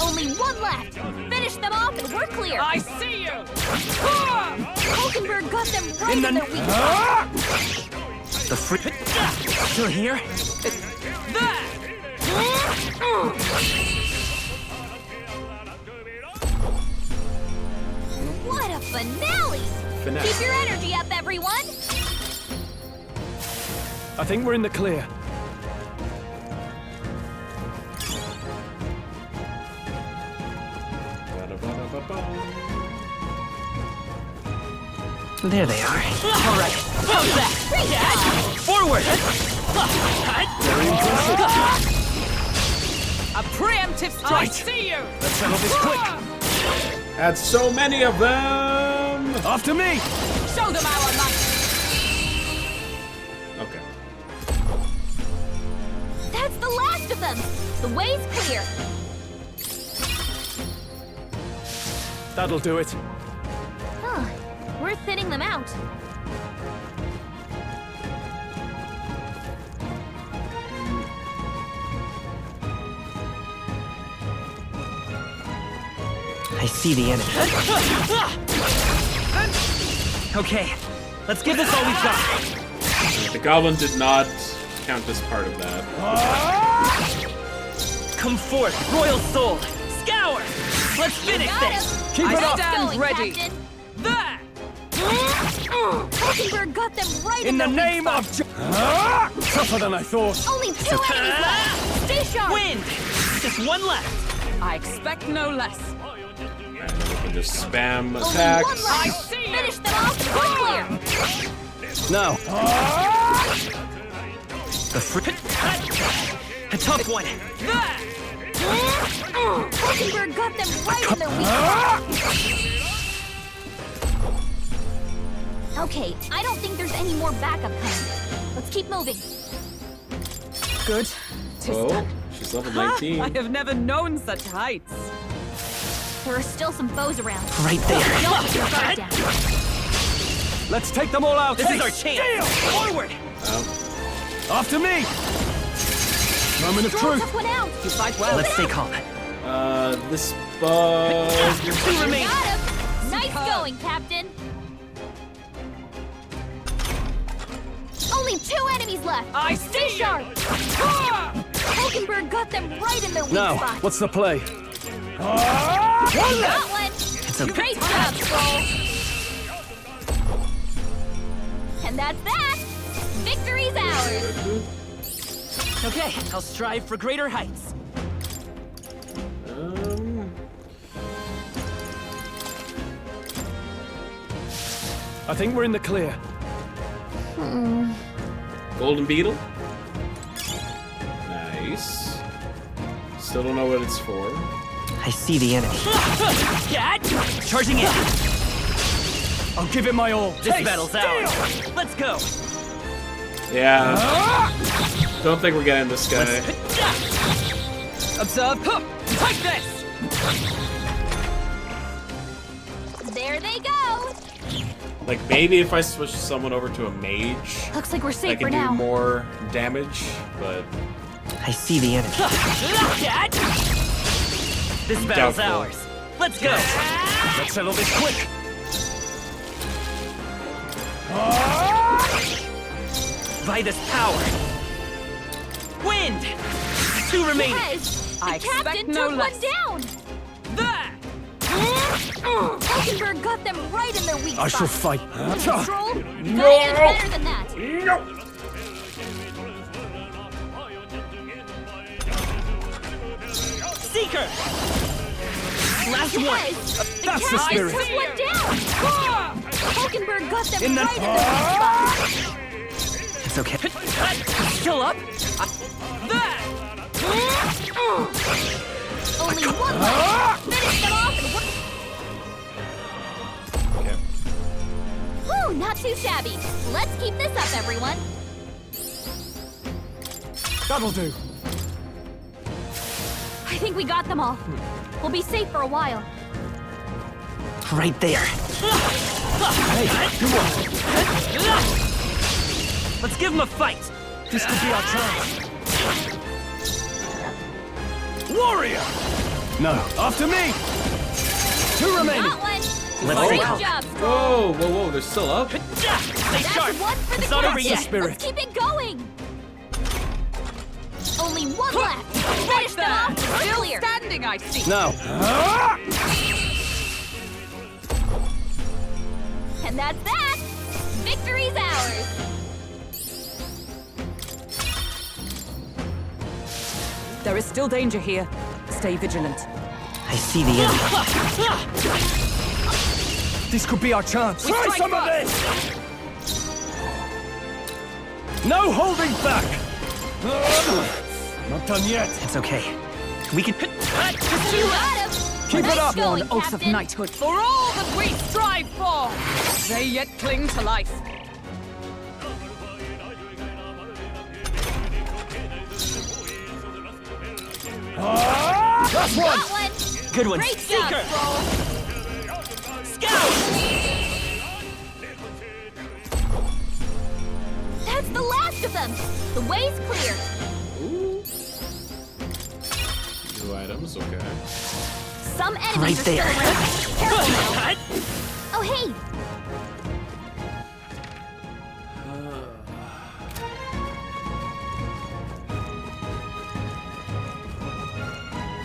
Only one left. Finish them off and we're clear. I see you! Hulkenberg got them right in their weak spot. The free... Still here? There! What a finale! Finale. Keep your energy up, everyone. I think we're in the clear. There they are. All right. Great job. Forward. Very impressive. A preemptive strike! Right. See you! Let's settle this quick. Had so many of them! After me! Show them our might! Okay. That's the last of them. The way's clear. That'll do it. Huh. We're thinning them out. I see the enemy. Okay, let's give this all we've got. The goblin did not count as part of that. Come forth, royal soul. Scour. Let's finish this! Keep it up! Stand ready. Captain. There! Hulkenberg got them right in In the their name weak of spot. Tougher than I thought. Only 2 enemies left. Stay sharp. Wind! Just one left. I expect no less. And then we can just spam Only one attacks. left. Finish them off and we're clear. No. The a tough one. Hulkenberg got them right in their weak spot. Okay, I don't think there's any more backup coming. Let's keep moving. Good. Oh, she's level 19. I have never known such heights. There are still some foes around. Right there. Don't get your guard down. Let's take them all out. This is our chance. Forward. After me. Moment of Draw a truth. tough one out. You fight well. Let's stay calm. This bug. 2 remain. Got him. Nice going, Captain. Only 2 enemies left. I Stay see sharp. Hulkenberg got them right in their weak Now, spot. what's the play? Got one. It's okay. Great job, Skull. And that's that. Victory's ours. Okay, I'll strive for greater heights. I think we're in the clear. Golden Beetle. Nice. Still don't know what it's for. I see the enemy. Charging in. I'll give it my all. This battle's ours. Let's go. Yeah. Don't think we're getting this guy. Observe. Take this. There they go. Like, maybe if I switch someone over to a mage, Looks like we're I safe can for do now. more damage, but I see the enemy. This battle's Doubtful. ours. Let's go. Let's settle this quick. By this power. Wind. 2 remaining. Yes, the I expect captain no took less. one down. There. Hulkenberg got them right in their weak spot. I shall fight. Troll, you gotta get better than that. Seeker. Last one. Yes, the That's the captain spirit. took one down. Hulkenberg got them In the- right in their weak spot. It's okay. Still up. Only one left. Finish them off and okay. Whew, not too shabby. Let's keep this up, everyone. That'll do. I think we got them all. We'll be safe for a while. Right there. Hey, you want? Let's give him a fight. This could be our chance. Warrior! No, after me! 2 remaining. Got one. Let's Great go. job, Skull. Whoa, whoa, whoa! They're still up. Stay That's sharp. one for the It's not over captain. yet. spirit. Let's keep it going. Only one left. Finish them off. and we're Still clear. standing, I see. Now. And that's that. Victory's ours. There is still danger here. Stay vigilant. I see the enemy. This could be our chance. We Try strike some of first. this! No holding back! Not done yet. It's okay. We can. You got him. Keep nice it up. going, An oath of Captain. knighthood for all that we strive for. They yet cling to life. Last one! Got one. Good one. Great Seeker. job, Troll. Scout. That's the last of them. The way's clear. New items, okay. Some enemies Right are there. still around. Careful now. Oh, hey.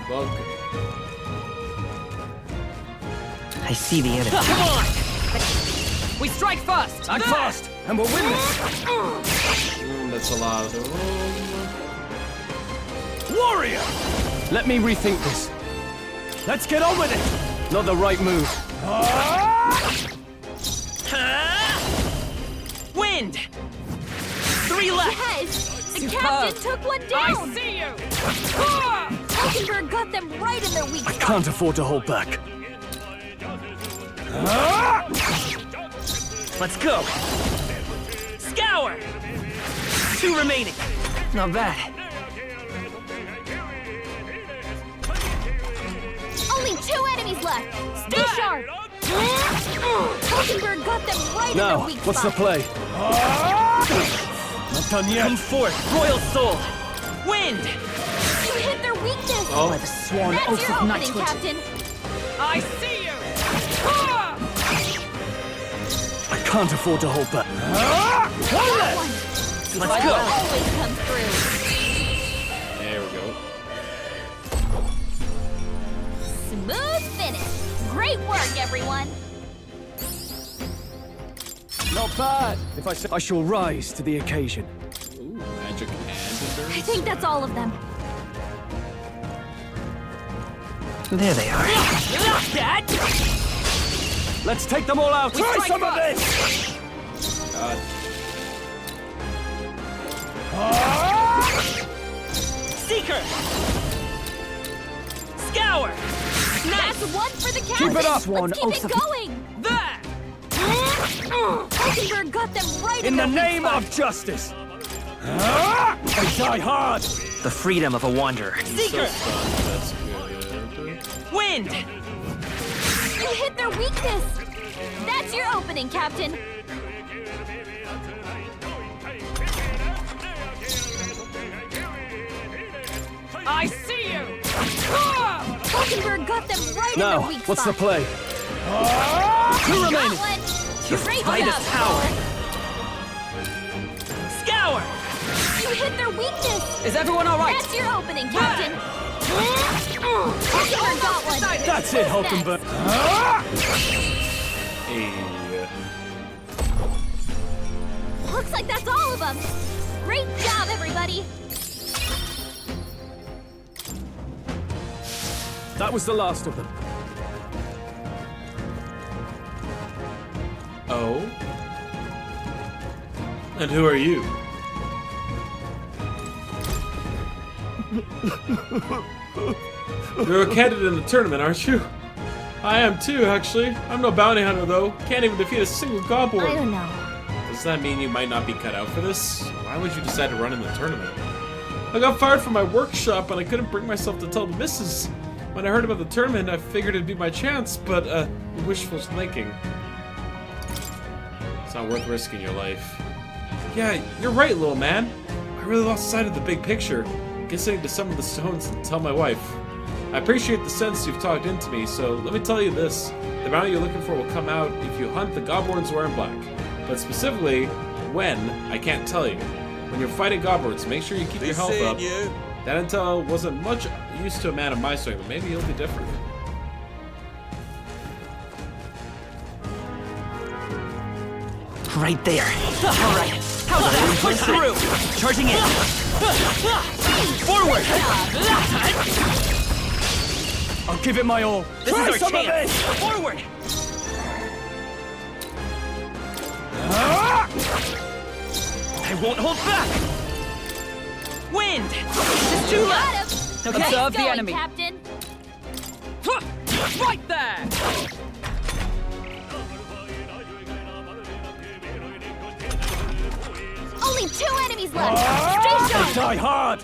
Bug. I see the enemy. Come on! We strike first! Act fast, and we'll win this! That's a lot. Warrior! Let me rethink this. Let's get on with it! Not the right move. Wind! 3 left! Yes! The Superb. captain took one down! I see you! Hulkenberg got them right in their weak I spot. can't afford to hold back. Let's go! Scour! 2 remaining. Not bad. Only 2 enemies left! Stay sharp! Hulkenberg got them right in their Now, weak what's the spot. play? Not done yet. Come forth, Royal Soul! Wind! You hit their weakness! Oh. By the sworn That's oath your of opening, knighthood. Captain! I see you! I can't afford to hold back. That one! Let's go! Always comes through. There we go. Smooth finish! Great work, everyone! Not bad. If I say I shall rise to the occasion. Ooh, magic and endurance. I think that's all of them. There they are. Let's take them all out. Try some of this! God. Seeker! Scour! That's one for the captain! Keep it up, Let's keep oath it of- going! There! Hulkenberg got them right In in the their weak name spot. of justice. I die hard. The freedom of a wanderer. Seeker! That's good. Wind! You hit their weakness! That's your opening, Captain! I see you! Hulkenberg got them right in Now, their weak what's spot. the play? 2 Got remaining. one! The Great fight is job, power. Thor. Scour! You hit their weakness! Is everyone all right? That's your opening, Captain! Hulkenberg got one! That's it, Who's Hulkenberg. Hey. Looks like that's all of them! Great job, everybody! That was the last of them. Oh? And who are you? You're a candidate in the tournament, aren't you? I am too, actually. I'm no bounty hunter, though. Can't even defeat a single godborn. I don't know. Does that mean you might not be cut out for this? Why would you decide to run in the tournament? I got fired from my workshop and I couldn't bring myself to tell the missus. When I heard about the tournament, I figured it'd be my chance, but, wishful thinking. It's not worth risking your life. Yeah, you're right, little man. I really lost sight of the big picture. Guess I need to summon the stones and tell my wife. I appreciate the sense you've talked into me, so let me tell you this. The bounty you're looking for will come out if you hunt the Godborns wearing black. But specifically, when, I can't tell you. When you're fighting Godborns, make sure you keep your health up. That intel wasn't much use to a man of my strength, but maybe he'll be different. Right there. All right. How's that? Push through. Charging in. Forward. I'll give it my all. This is our chance. Forward. I won't hold back. Wind. Just 2 left. Okay. Observe the Going, enemy. Captain. Right there. Only 2 enemies left! Stay I sharp! die hard.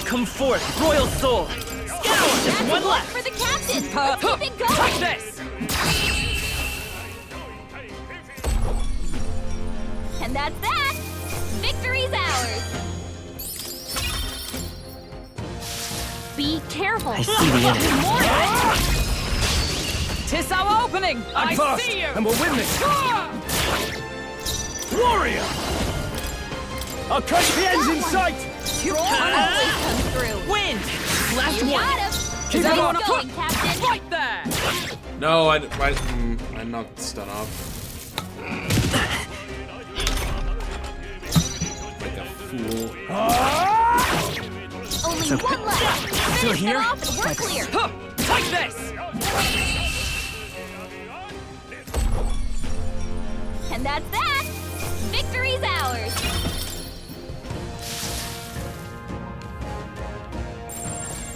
Come forth, Royal Soul. Scour. Just That's 1 left. for the captain! Let's keep it going! Take this. And that's that! Victory's ours! Be careful! I see the enemy. More Tis our opening! Act fast, and we'll win this. Warrior! I'll catch the ends in sight! always comes through! Wind. Last You one. got him! Keep Nice it on. going, Captain! Right there. No, I knocked the stun off. Like a fool. Only one left. Still Finish here? it off and we're clear. Take this! And that's that. Victory's ours.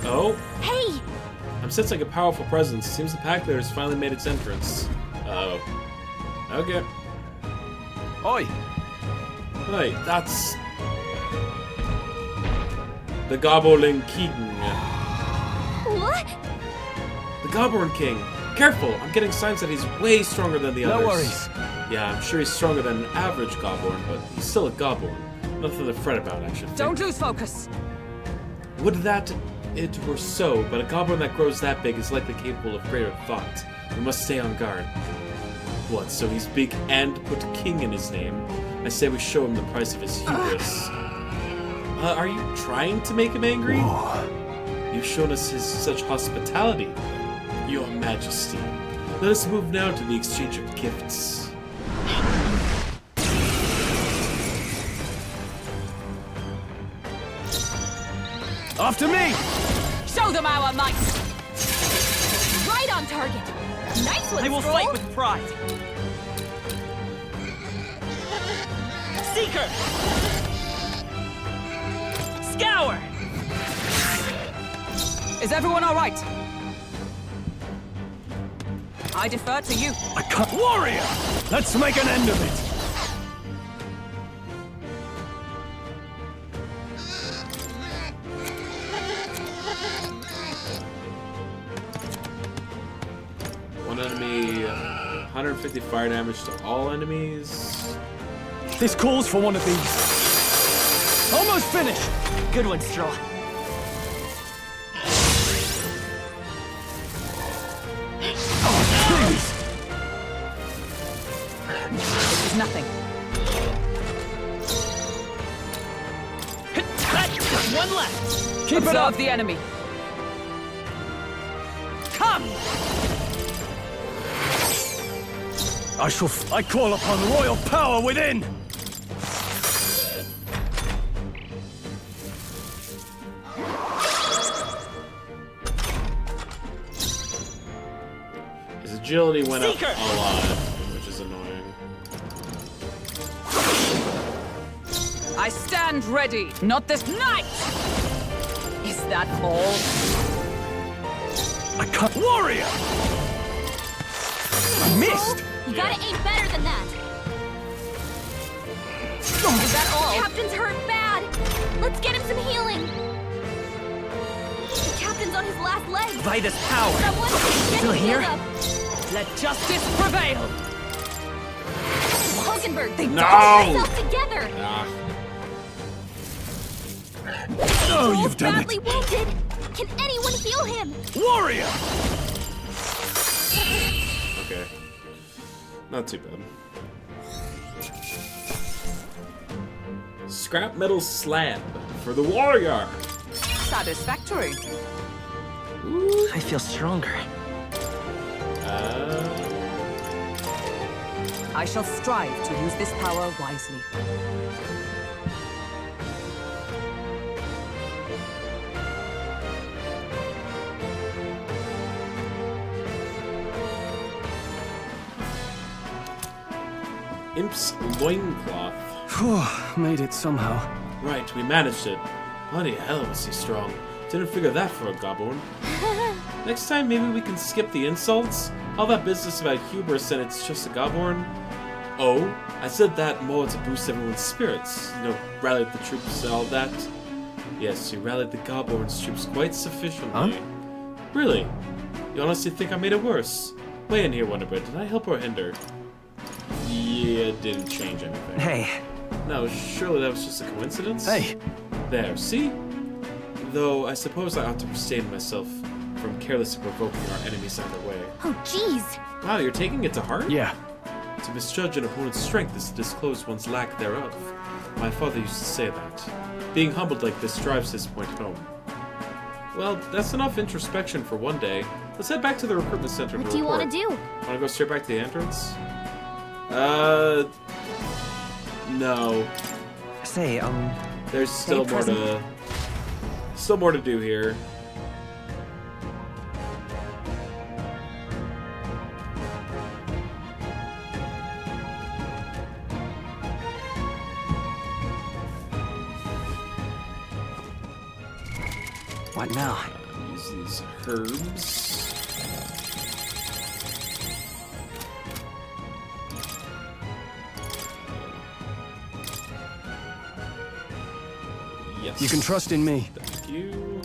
Oh. Hey, I'm sensing a powerful presence. It seems the pack leader has finally made its entrance. Uh-oh. Okay. Oi! Hey, that's... the Goblin King. what? The Goblin King. Careful! I'm getting signs that he's way stronger than the others. No worries. Yeah, I'm sure he's stronger than an average Goblin, but he's still a Goblin. Nothing to fret about, I should think. Don't lose focus. Would that it were so, but a Goblin that grows that big is likely capable of greater thought. We must stay on guard. What, so he's big and put King in his name? I say we show him the price of his hubris. Are you trying to make him angry? Whoa. You've shown us such hospitality, Your Majesty. Let us move now to the exchange of gifts. After me! Show them our might. Right on target. Nice one, I will Scroll. fight with pride. Seeker! Scour! Is everyone all right? I defer to you. I can't. Warrior! Let's make an end of it! One enemy, 150 fire damage to all enemies. This calls for one of these. Almost finished! Good one, Straw. Please! This is nothing. One left! Keep it up! the enemy. Come! I call upon royal power within! His agility went Seeker! up a lot, which is annoying. I stand ready. Not this night. Is that all? I can't. Warrior! I missed! You gotta aim better than that. Is that all? Captain's hurt bad. Let's get him some healing. The captain's on his last leg. By this power! Someone get Still him here? healed up. Let justice prevail. Hulkenberg, they No! got themselves together. Ah. Oh, Joel's you've done badly it! wounded. Can anyone heal him? Warrior! Okay. Not too bad. Scrap metal slab for the warrior. Satisfactory. I feel stronger. I shall strive to use this power wisely. Imp's loincloth. Phew, made it somehow. Right, we managed it. Bloody hell was he strong. Didn't figure that for a goblin. Next time, maybe we can skip the insults? All that business about hubris and it's just a goblin? Oh, I said that more to boost everyone's spirits. You know, rallied the troops and all that. Yes, you rallied the goblin's troops quite sufficiently. Huh? Really? You honestly think I made it worse? Weigh in here, Wonderbread. Did I help or hinder? Yeah, it didn't change anything. Hey. No, surely that was just a coincidence? Hey. There, see? Though, I suppose I ought to abstain myself from carelessly provoking our enemies either way. Oh, jeez. Wow, you're taking it to heart? Yeah. To misjudge an opponent's strength is to disclose one's lack thereof. My father used to say that. Being humbled like this drives his point home. Well, that's enough introspection for one day. Let's head back to the recruitment center. What do you want to do? Want to go straight back to the entrance? No. Say, there's still more to do here. What now? Use these herbs. Yes. You can trust in me. Thank you.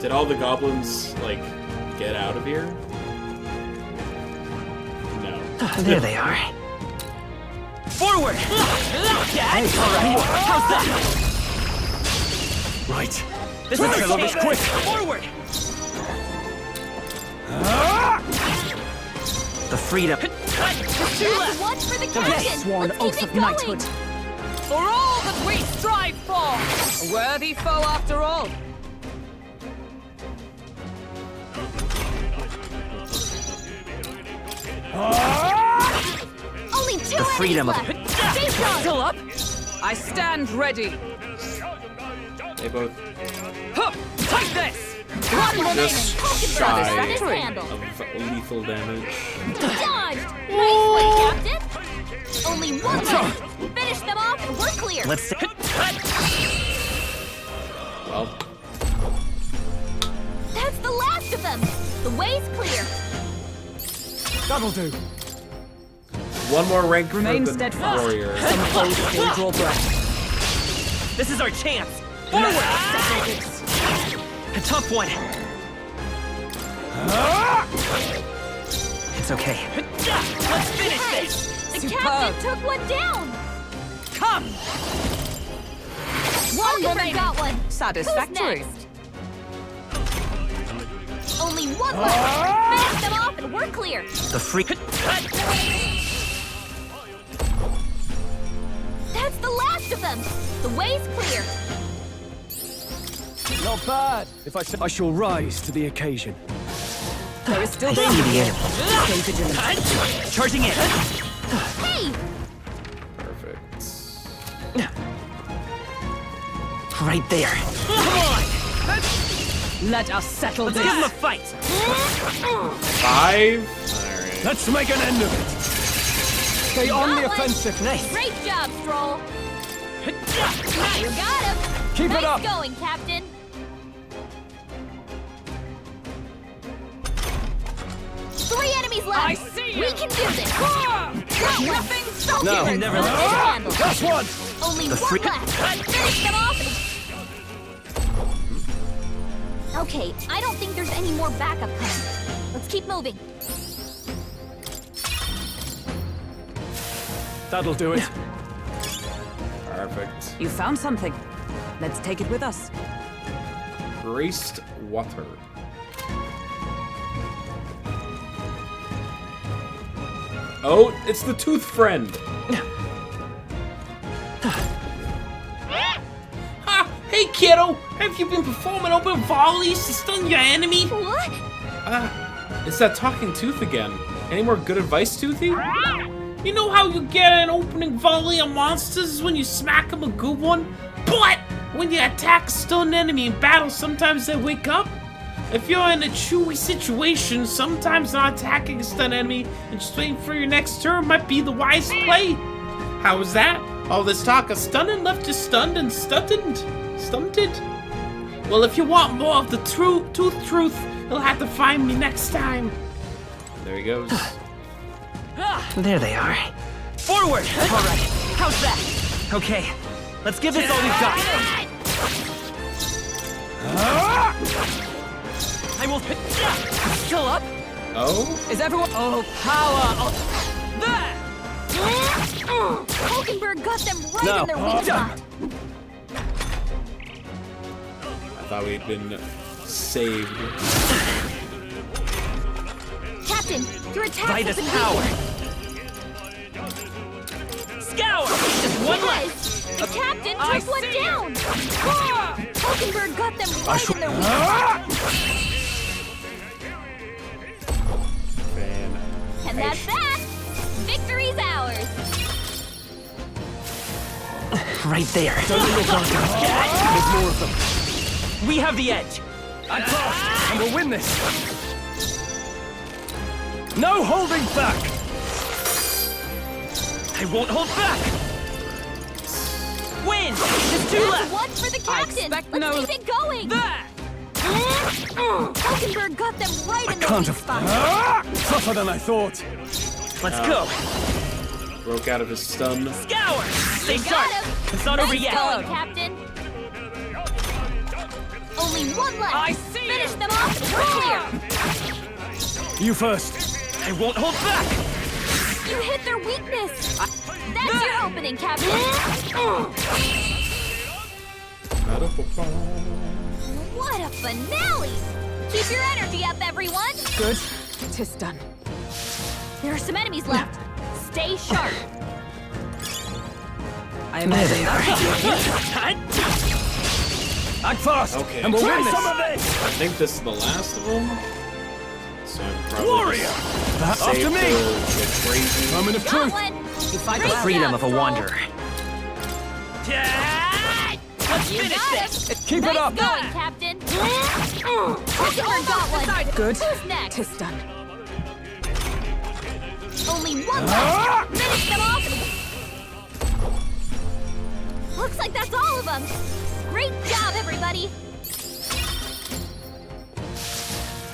Did all the goblins, like, get out of here? No. There they are. Forward! Hey, how's that? Right. This is a little quick. Forward! The freedom. That's one for the captain. Sworn Let's oath keep of it going. knighthood. For all that we strive for! A worthy foe after all. Only two The freedom of enemies left. Stay strong. Still up? I stand ready. They both Take this! One remaining. just Focus shy on this handle. of lethal damage. Dodged. Nice one, Captain. Only one left. Finish them off and we're clear. Let's see. Well, That's the last of them. The way's clear. That'll do. one more rank Remain for the steadfast. warrior. Some foes will draw breath. This is our chance. Forward! A tough one. It's okay. Let's finish this! The Superb. captain took one down. Come! One got one. Satisfactory. Who's next? Only one left. Finish them off and we're clear. The free. That's the last of them. The way's clear. Not bad. If I shall rise to the occasion. There is still I see danger. the enemy. Stay vigilant. Charging in. Hey! Perfect. Right there. Come on! Let us settle Let's this. give him a fight. 5. Alright. Let's make an end of it. Stay on the offensive. Nice. Great job, Stroll. You got him. Keep nice it up. Going, Captain. Three enemies left. I see you. We can do this. Got Nothing Soldier. No, never let Let's go. handle. Last one. Only The one free- left. Finish them off. Okay, I don't think there's any more backup coming. Let's keep moving. That'll do it. Perfect. You found something. Let's take it with us. Graced water. Oh, it's the tooth friend. Hey, kiddo! Have you been performing open volleys to stun your enemy? What? It's that talking tooth again. Any more good advice, Toothy? You know how you get an opening volley on monsters when you smack them a good one? But when you attack a stunned enemy in battle, sometimes they wake up. If you're in a chewy situation, sometimes not attacking a stunned enemy and just waiting for your next turn might be the wise play. How was that? All this talk of stunning left you stunned and stunted. Well, if you want more of the truth, you'll have to find me next time. There he goes. There they are. Forward! All right. How's that? Okay. Let's give this all we've got. I will. Still up? Oh? Is everyone? Oh, power! Oh. There! Hulkenberg got them right No. in their weak spot. I thought we'd been saved. Captain, your attack By has this been power. weakened. Scour! Just one Yes! left! The captain I took one see down! Hulkenberg got them right in their weak spot. And that's that! Victory's ours! Right there. There's more of them. We have the edge. And we'll win this. No holding back. I won't hold back. Win! Just two That's left. one for the captain! expect Let's no- keep it going! There! Hulkenberg got them right in their Can't weak spot. Tougher than I thought. Let's go. Broke out of his stun. Scour! Stay You got sharp. him. It's not over Nice yet. going, Captain. Only one left. I see Finish you. them off and we're clear. You first. I won't hold back. You hit their weakness. That's your opening, Captain. What a finale! Keep your energy up, everyone. Good. 'Tis done. There are some enemies left. Stay sharp. I imagine Act fast. Okay. And we'll Try win this. some of this. I think this is the last of them. So I'm probably Warrior. just After safe me. to get crazy. Moment of Got truth. one. You fight the Great freedom job, of a Stroll. wanderer. Let's You finish got this. it. Keep nice it up. going, Captain. Hulkenberg got one. Good. Who's next? 'Tis done. Only one left. Finish them off. Looks like that's all of them. Great job, everybody.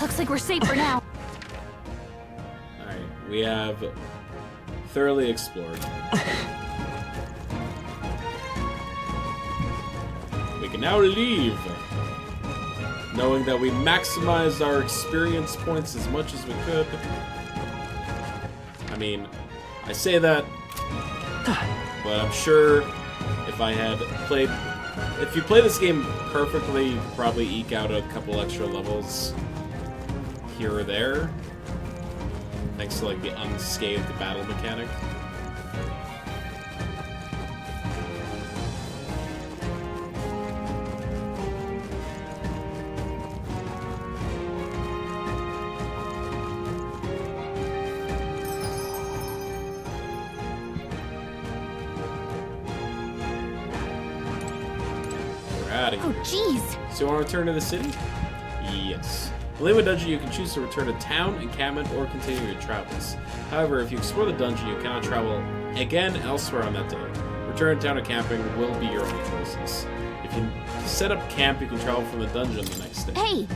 Looks like we're safe for now. Alright, we have thoroughly explored. We can now leave, knowing that we maximized our experience points as much as we could. I mean, I say that, but I'm sure if I had played... If you play this game perfectly, you could probably eke out a couple extra levels here or there, thanks to like the unscathed battle mechanic. We're out of here. Oh, jeez. So you want to return to the city? Yes. In Lima Dungeon, you can choose to return to town, encampment, or continue your travels. However, if you explore the dungeon, you cannot travel again elsewhere on that day. Return, town, or camping will be your own choices. If you set up camp, you can travel from the dungeon the next day. Hey,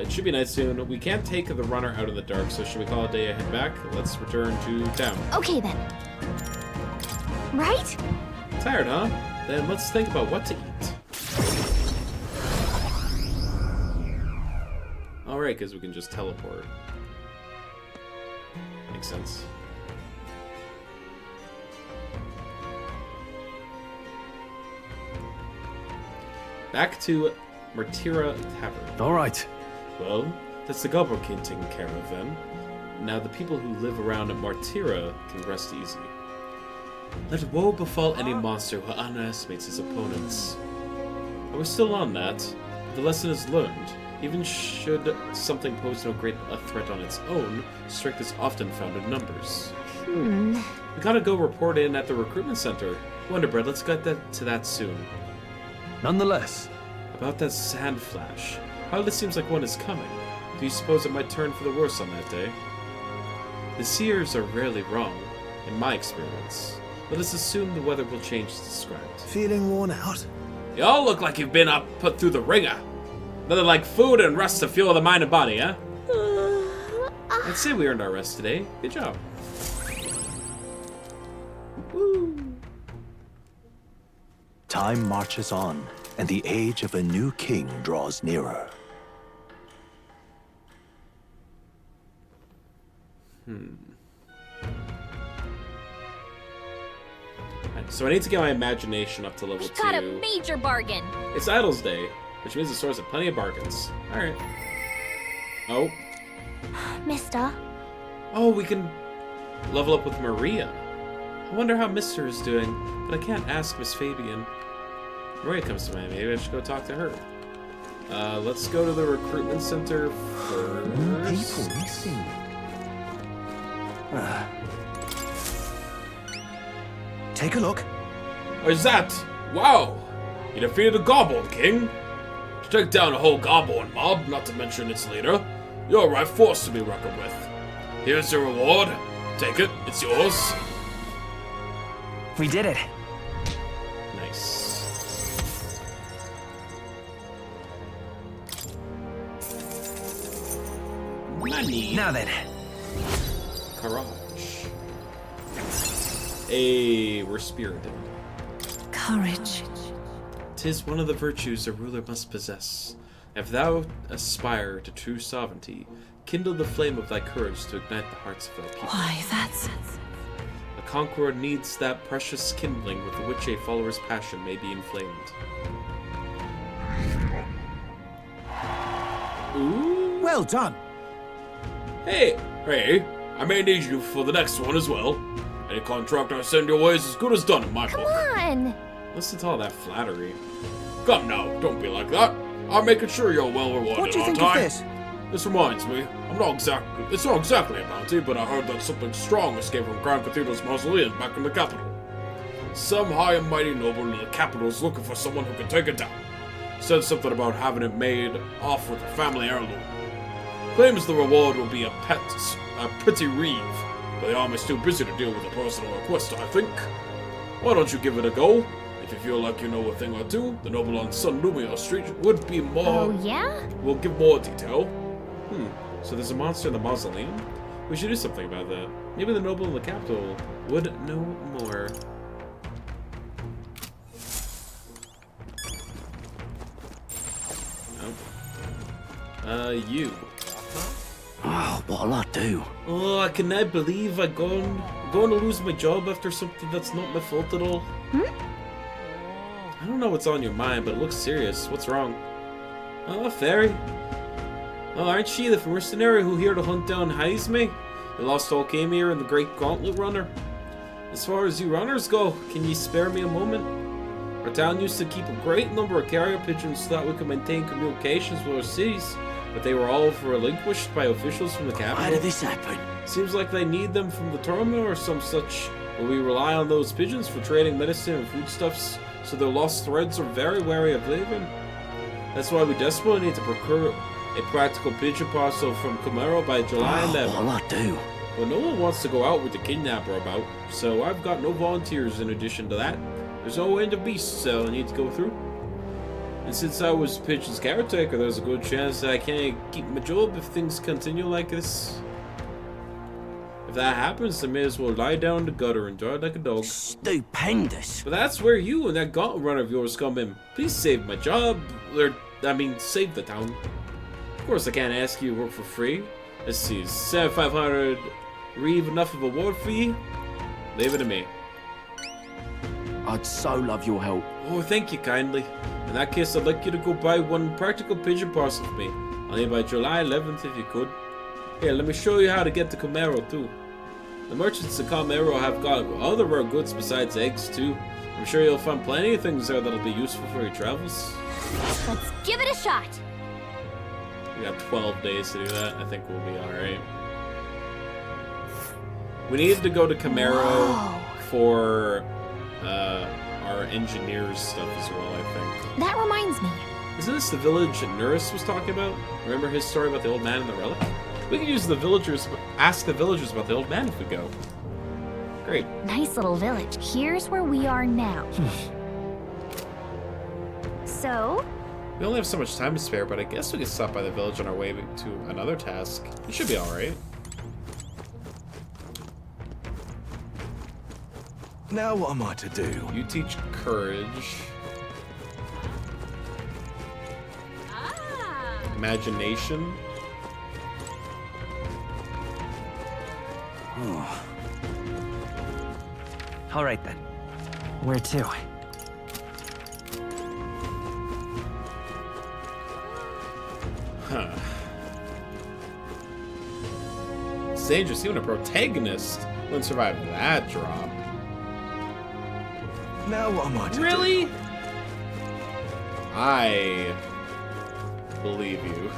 It should be night soon. We can't take the runner out in the dark, so should we call it a day and head back? Let's return to town. okay then. Right? Tired, huh? Then let's think about what to eat. Alright, because we can just teleport. Makes sense. Back to Martira Tavern. Alright. Well, that's the Goblin King taken care of then. Now the people who live around Martira can rest easy. Let woe befall any monster who underestimates his opponents. I was still on that. The lesson is learned. Even should something pose no great a threat on its own, strength is often found in numbers. We gotta go report in at the recruitment center. Wonderbread, let's get to that soon. Nonetheless. About that sand flash. Hardly seems like one is coming. Do you suppose it might turn for the worse on that day? The seers are rarely wrong, in my experience. Let us assume the weather will change as described. Feeling worn out? You all look like you've been put through the ringer. Nothing like food and rest to fuel the mind and body, huh? I'd say we earned our rest today. Good job. Time marches on, and the age of a new king draws nearer. so I need to get my imagination up to level 2. We got a major bargain. It's Idle's Day, which means the source of plenty of bargains. Alright. Oh. Mister. Oh, we can level up with Maria. I wonder how Mister is doing, but I can't ask Miss Fabian. Maria comes to mind. Maybe I should go talk to her. Let's go to the recruitment center first. People missing. Take a look. Is that? Wow! You defeated the Goblin King? To take down a whole Goblin mob, not to mention its leader, you're a right force to be reckoned with. Here's your reward. Take it, it's yours. We did it. Nice. Money. Now then. Courage. Hey, we're spirited. Courage. 'Tis one of the virtues a ruler must possess. If thou aspire to true sovereignty, kindle the flame of thy courage to ignite the hearts of thy people. Why, that's... A conqueror needs that precious kindling with which a follower's passion may be inflamed. Ooh. Well done. Hey, I may need you for the next one as well. Any contract I send your way is as good as done in my book. Come on. Listen to all that flattery. Come now, don't be like that. I'm making sure you're well rewarded. What do you think aren't of I? this? This reminds me, it's not exactly a bounty, but I heard that something strong escaped from Grand Cathedral's mausoleum back in the capital. Some high and mighty noble in the capital is looking for someone who can take it down. Said something about having it made off with a family heirloom. Claims the reward will be a pretty reeve, but the army's too busy to deal with a personal request, I think. Why don't you give it a go? If you feel like you know a thing or two, the noble on Sun Lumia Street would be more... Oh, yeah? We'll give more detail. So there's a monster in the mausoleum? We should do something about that. Maybe the noble in the capital would know more. You. Oh, what'll I do? Oh, I cannot believe I'm going to lose my job after something that's not my fault at all. I don't know what's on your mind, but it looks serious. What's wrong? Oh, Fairy. Oh, aren't she the mercenary who here to hunt down Heisme? The lost all came here and the great gauntlet runner. As far as you runners go, can you spare me a moment? Our town used to keep a great number of carrier pigeons so that we could maintain communications with our cities, but they were all relinquished by officials from the capital. Why did this happen? Seems like they need them from the terminal or some such, but we rely on those pigeons for trading medicine and foodstuffs, so their lost threads are very wary of leaving. That's why we desperately need to procure a practical pigeon parcel from Camaro by July 11th. What'll I do? But no one wants to go out with the kidnapper about, so I've got no volunteers in addition to that. There's no end of beasts that I need to go through. And since I was Pigeon's caretaker, there's a good chance that I can't keep my job if things continue like this. If that happens, I may as well lie down in the gutter and die like a dog. Stupendous. But that's where you and that gauntlet runner of yours come in. Please save my job, save the town. Of course, I can't ask you to work for free. Let's see, is 7,500 reeve enough of a reward for you? Leave it to me. I'd so love your help. Oh, thank you kindly. In that case, I'd like you to go buy one practical pigeon parcel for me. Only by July 11th if you could. Here, let me show you how to get to Camaro too. The merchants in Camaro have got other rare goods besides eggs too. I'm sure you'll find plenty of things there that'll be useful for your travels. Let's give it a shot. We got 12 days to do that. I think we'll be alright. We needed to go to Camaro for our engineers stuff as well, I think. That reminds me. Isn't this the village Nuris was talking about? Remember his story about the old man and the relic? We can use the villagers, ask the villagers about the old man if we go. Great. Nice little village. Here's where we are now. So? We only have so much time to spare, but I guess we could stop by the village on our way to another task. It should be alright. Now what am I to do? You teach courage. Imagination. All right then. Where to? Huh. It's dangerous. Even a protagonist wouldn't survive that drop. Now what am I to do? Really? I believe you.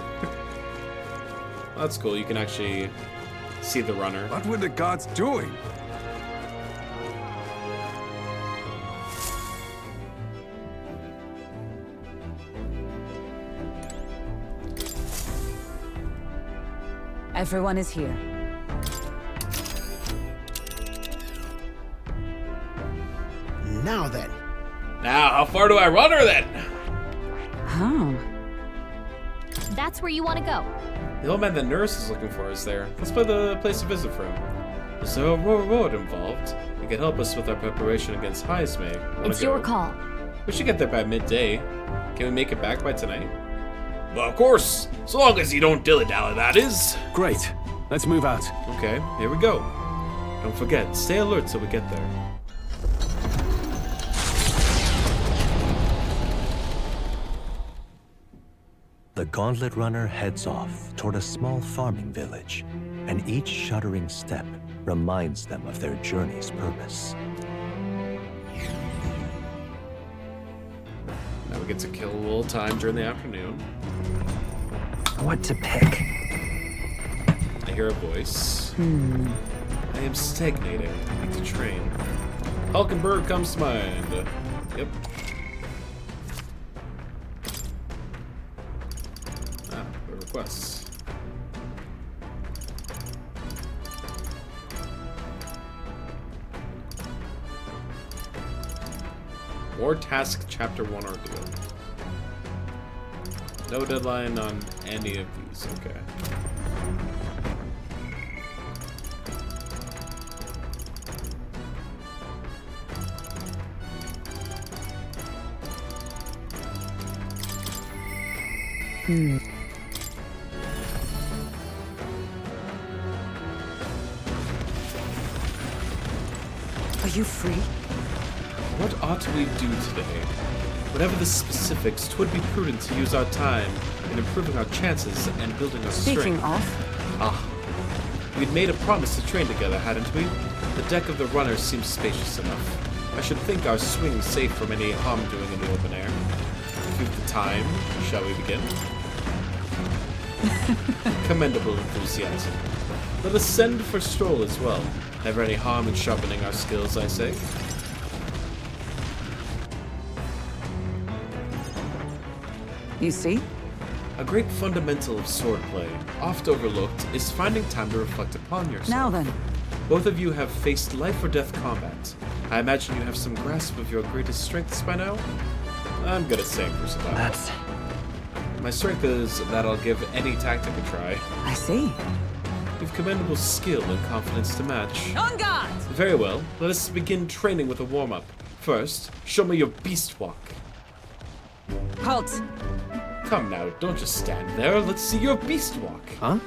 That's cool. You can actually see the runner. What were the gods doing? Everyone is here. Now then. Now, how far do I run her then? Oh. That's where you want to go. The old man the nurse is looking for is there. Let's play the place to visit for him. Is there a reward involved? It can help us with our preparation against Heismay. It's your call. We should get there by midday. Can we make it back by tonight? Well, of course. So long as you don't dilly-dally, that is. Great. Let's move out. Okay, here we go. Don't forget, stay alert till we get there. The Gauntlet Runner heads off toward a small farming village, and each shuddering step reminds them of their journey's purpose. Now we get to kill a little time during the afternoon. What to pick? I hear a voice. I am stagnating. I need to train. Hulkenberg comes to mind. Yep. The requests. War Task Chapter 1 Ordeal. No deadline on any of these, okay. Are you free? What ought we do today? Whatever the specifics, 'twould be prudent to use our time in improving our chances and building our strength. Speaking of, Ah, we'd made a promise to train together, hadn't we? The deck of the runner seems spacious enough. I should think our swing safe from any harm doing in the open air. If you've the time, shall we begin? Commendable enthusiasm. Let us send for stroll as well. Never any harm in sharpening our skills, I say. you see? A great fundamental of swordplay, oft overlooked, is finding time to reflect upon yourself. Now then. Both of you have faced life or death combat. I imagine you have some grasp of your greatest strengths by now? I'm good at saying for survival. That's... My strength is that I'll give any tactic a try. I see. You've commendable skill and confidence to match. On guard! Very well, let us begin training with a warm-up. First, show me your beast walk. Halt! Come now, don't just stand there. Let's see your beast walk. Huh?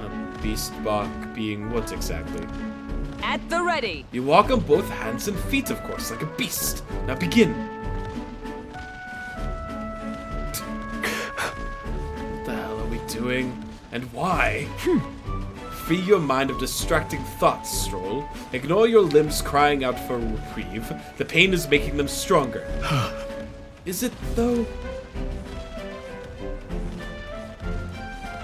A beast walk being what exactly? At the ready! You walk on both hands and feet, of course, like a beast. Now begin. What the hell are we doing? And why? Free your mind of distracting thoughts, Stroll. Ignore your limbs crying out for reprieve. The pain is making them stronger. Is it, though?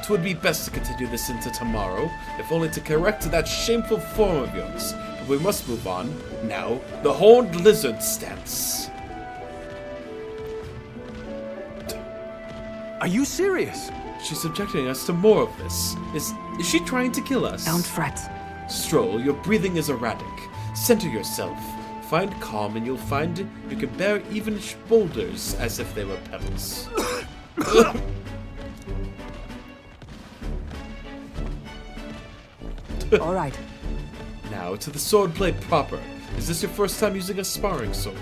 'Twould be best to continue this into tomorrow, if only to correct that shameful form of yours. But we must move on. Now, the horned lizard stance. Are you serious? She's subjecting us to more of this. Is she trying to kill us? Don't fret. Stroll, your breathing is erratic. Center yourself. Find calm and you'll find you can bear even boulders as if they were pebbles. All right. Now to the swordplay proper. Is this your first time using a sparring sword?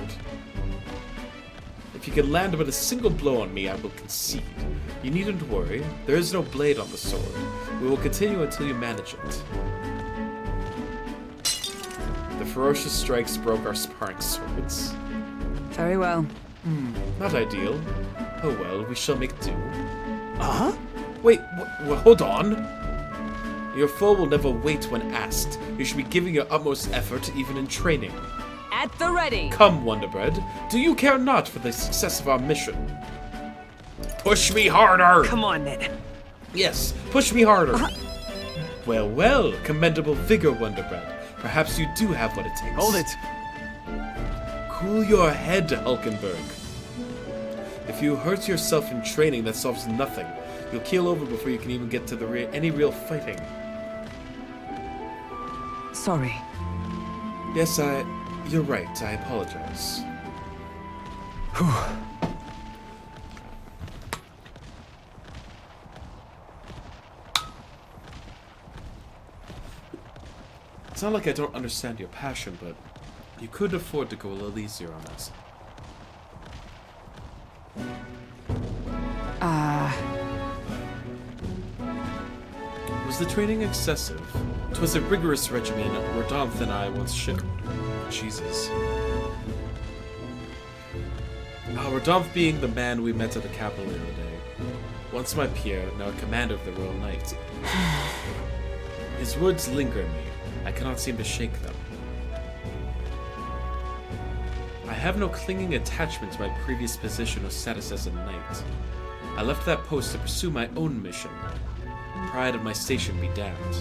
If you can land but a single blow on me, I will concede. You needn't worry. There is no blade on the sword. We will continue until you manage it. The The ferocious strikes broke our sparring swords. Very well. Not ideal. Oh well, we shall make do. Huh? Wait, hold on. Your foe will never wait when asked. You should be giving your utmost effort even in training. At the ready. Come, Wonderbread. Do you care not for the success of our mission? Push me harder! Come on, then. Yes, push me harder. Well, well, commendable vigor, Wonderbread. Perhaps you do have what it takes. Hold it. Cool your head, Hulkenberg. If you hurt yourself in training, that solves nothing. You'll keel over before you can even get to any real fighting. Sorry. Yes, you're right. I apologize. It's not like I don't understand your passion, but you could afford to go a little easier on us. Was the training excessive? 'Twas a rigorous regimen Rodolphe and I once shared. Jesus. Rodolphe being the man we met at the capital the other day. Once my peer, now a commander of the Royal Knight. His words linger in me. I cannot seem to shake them. I have no clinging attachment to my previous position or status as a knight. I left that post to pursue my own mission. Pride of my station be damned.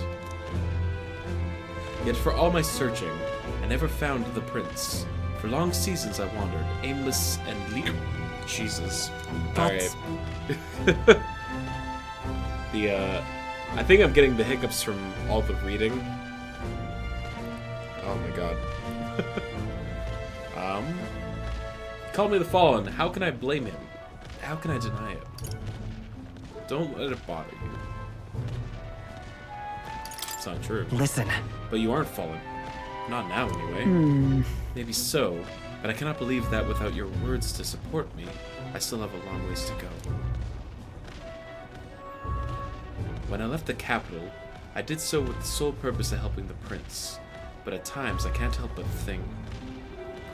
Yet for all my searching, I never found the prince. For long seasons I wandered, aimless and Jesus. Alright. I think I'm getting the hiccups from all the reading. Oh my god. Call me the Fallen. How can I blame him? How can I deny it? Don't let it bother you. It's not true. Listen. But you aren't fallen. Not now, anyway. Maybe so, but I cannot believe that without your words to support me, I still have a long ways to go. When I left the capital, I did so with the sole purpose of helping the prince. But at times, I can't help but think.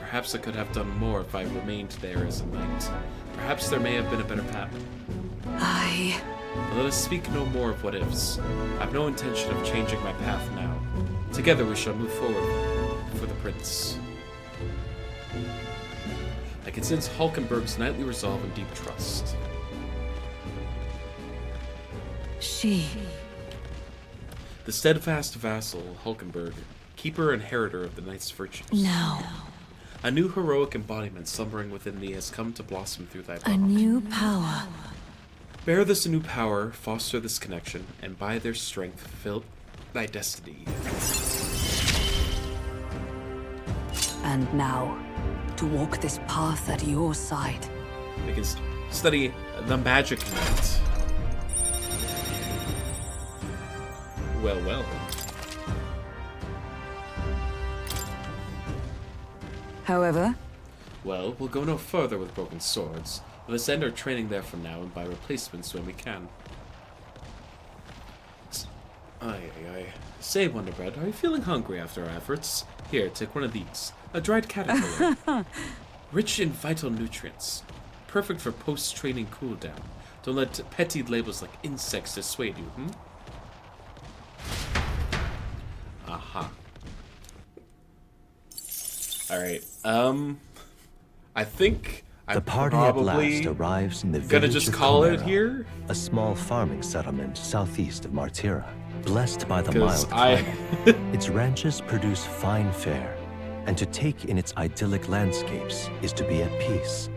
Perhaps I could have done more if I remained there as a knight. Perhaps there may have been a better path. But let us speak no more of what-ifs. I have no intention of changing my path now. Together we shall move forward for the prince. I can sense Hulkenberg's knightly resolve and deep trust. The steadfast vassal, Hulkenberg, keeper and inheritor of the knight's virtues. No. A new heroic embodiment slumbering within thee has come to blossom through thy bond. A new power. Bear this new power, foster this connection, and by their strength fulfill thy destiny. And now, to walk this path at your side. We can study the magic knight. Well, well. However? Well, we'll go no further with broken swords. Let us end our training there for now and buy replacements when we can. Say, Wonderbread, are you feeling hungry after our efforts? Here, take one of these. A dried caterpillar. Rich in vital nutrients. Perfect for post-training cooldown. Don't let petty labels like insects dissuade you, Aha. Alright, I think the party at last arrives in the gonna village just of call it Chimera, here? a small farming settlement southeast of Martira. Blessed by the 'Cause mild climate, its ranches produce fine fare, and to take in its idyllic landscapes is to be at peace,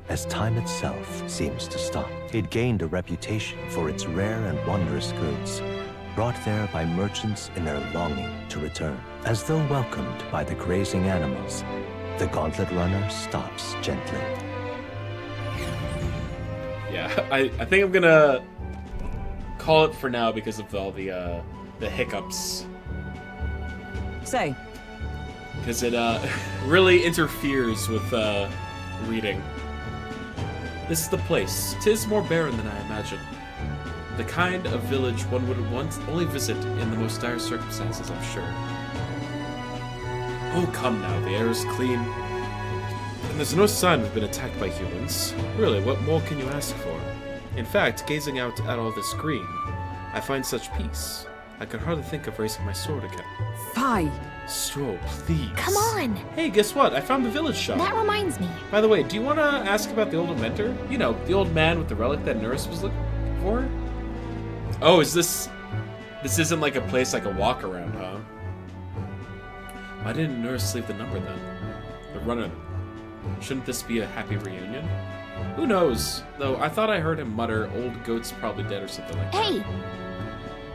as time itself seems to stop. It gained a reputation for its rare and wondrous goods, brought there by merchants in their longing to return. As though welcomed by the grazing animals, the gauntlet runner stops gently. Yeah, I think I'm gonna call it for now because of all the hiccups. Say. Because it really interferes with reading. This is the place. 'Tis more barren than I imagined. The kind of village one would once only visit in the most dire circumstances, I'm sure. Oh, come now, the air is clean. And there's no sign we've been attacked by humans. Really, what more can you ask for? In fact, gazing out at all this green, I find such peace. I could hardly think of raising my sword again. Fie! Stroll, please. Come on! Hey, guess what? I found the village shop. That reminds me. By the way, do you want to ask about the old inventor? You know, the old man with the relic that Nurse was looking for? Oh, is this... This isn't like a place I could walk around, huh? Why didn't Nurse leave the number then? The runner. Shouldn't this be a happy reunion? Who knows? Though I thought I heard him mutter, old goat's probably dead or something like that. Hey!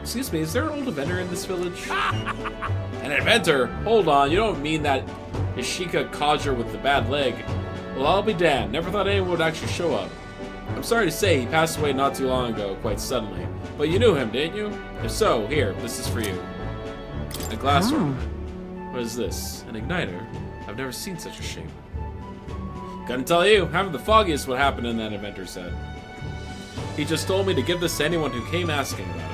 Excuse me, is there an old inventor in this village? An inventor? Hold on, you don't mean that Ishika codger with the bad leg. Well, I'll be damned. Never thought anyone would actually show up. I'm sorry to say, he passed away not too long ago, quite suddenly. But you knew him, didn't you? If so, here, this is for you. A glass ornament. What is this? An igniter? I've never seen such a shape. Gonna tell you, haven't the foggiest what happened in that inventor said. He just told me to give this to anyone who came asking about him.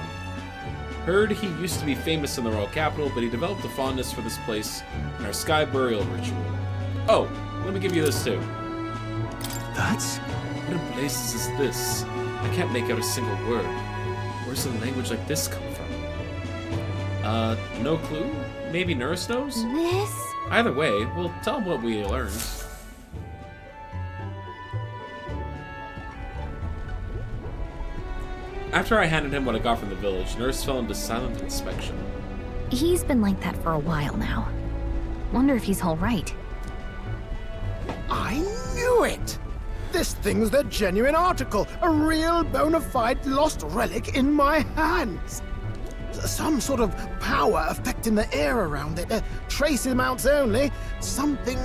Heard he used to be famous in the royal capital, but he developed a fondness for this place in our sky burial ritual. Oh, let me give you this too. That's... What in blazes is this? I can't make out a single word. Where's a language like this come from? No clue? Maybe Nurse knows? This? Either way, we'll tell him what we learned. After I handed him what I got from the village, Nurse fell into silent inspection. He's been like that for a while now. Wonder if he's all right. I knew it! This thing's the genuine article, a real bona fide lost relic in my hands. Some sort of power affecting the air around it, trace amounts only, something,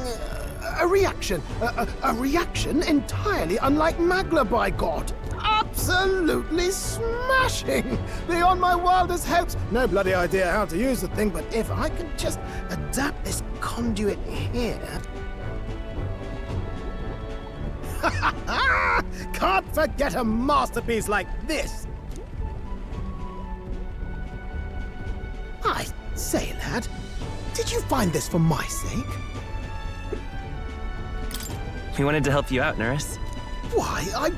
a reaction. A reaction entirely unlike Magla, by God. Absolutely smashing! Beyond my wildest hopes. No bloody idea how to use the thing, but if I could just adapt this conduit here... Can't forget a masterpiece like this! I say, lad, did you find this for my sake? We wanted to help you out, Nurse. Why, I'm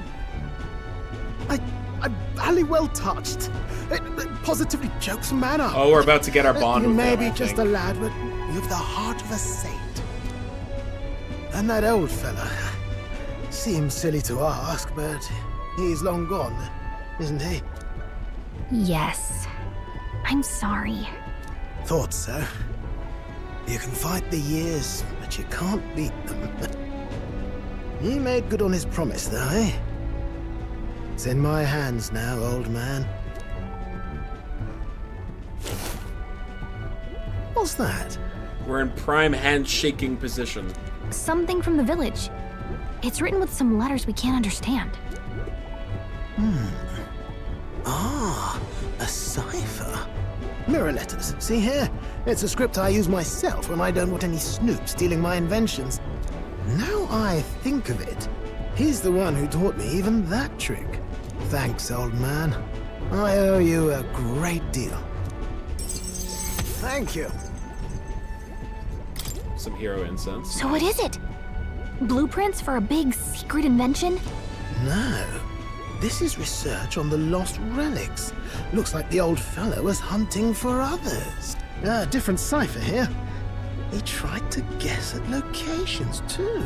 very well touched. It positively jokes manner. Oh, we're about to get our bond You with may him, be I just think. a lad, but you've the heart of a saint. And that old fella seems silly to ask, but he's long gone, isn't he? Yes. I'm sorry. Thought so. You can fight the years, but you can't beat them. He made good on his promise, though, eh? It's in my hands now, old man. What's that? We're in prime handshaking position. Something from the village. It's written with some letters we can't understand. Ah, a cipher. Mirror letters, see here? It's a script I use myself when I don't want any snoop stealing my inventions. Now I think of it, he's the one who taught me even that trick. Thanks, old man. I owe you a great deal. Thank you. Some hero incense. So what is it? Blueprints for a big secret invention? No. This is research on the lost relics. Looks like the old fellow was hunting for others. Different cipher here. He tried to guess at locations, too.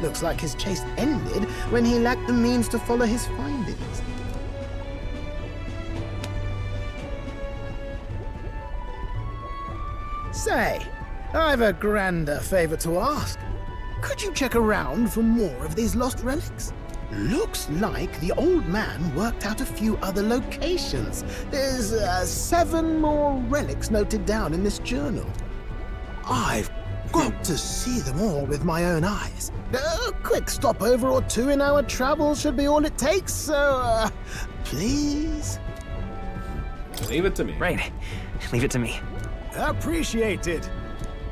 Looks like his chase ended when he lacked the means to follow his findings. Say, I've a grander favor to ask. Could you check around for more of these lost relics? Looks like the old man worked out a few other locations. There's 7 more relics noted down in this journal. I've got to see them all with my own eyes. A quick stopover or 2 in our travels should be all it takes, so, please? Leave it to me. Right. Leave it to me. Appreciated.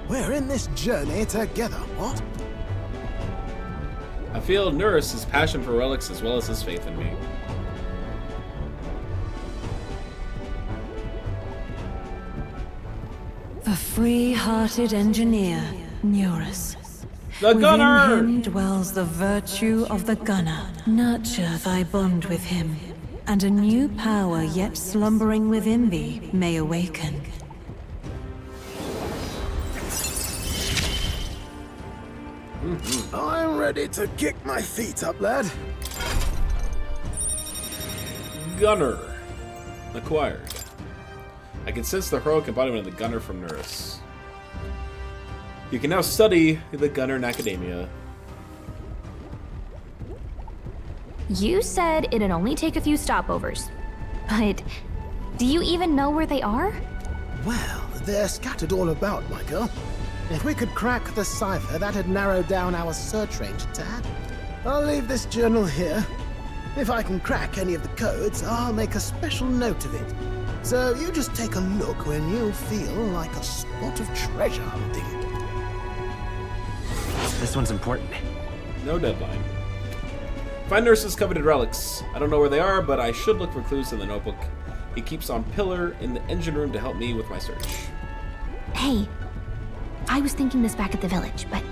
We're in this journey together, what? I feel Nurse his passion for relics as well as his faith in me. A free-hearted engineer, Neurus. The gunner! Within him dwells the virtue of the gunner. Nurture thy bond with him, and a new power yet slumbering within thee may awaken. I'm ready to kick my feet up, lad. Gunner. Acquired. I can sense the heroic embodiment of the gunner from Neurus. You can now study the gunner in academia. You said it'd only take a few stopovers. But do you even know where they are? Well, they're scattered all about, my girl. If we could crack the cipher, that'd narrow down our search range a tad. I'll leave this journal here. If I can crack any of the codes, I'll make a special note of it. So you just take a look when you feel like a spot of treasure hunting. This one's important. No deadline. Find Nurse's coveted relics. I don't know where they are, but I should look for clues in the notebook he keeps on pillar in the engine room to help me with my search. Hey, I was thinking this back at the village, but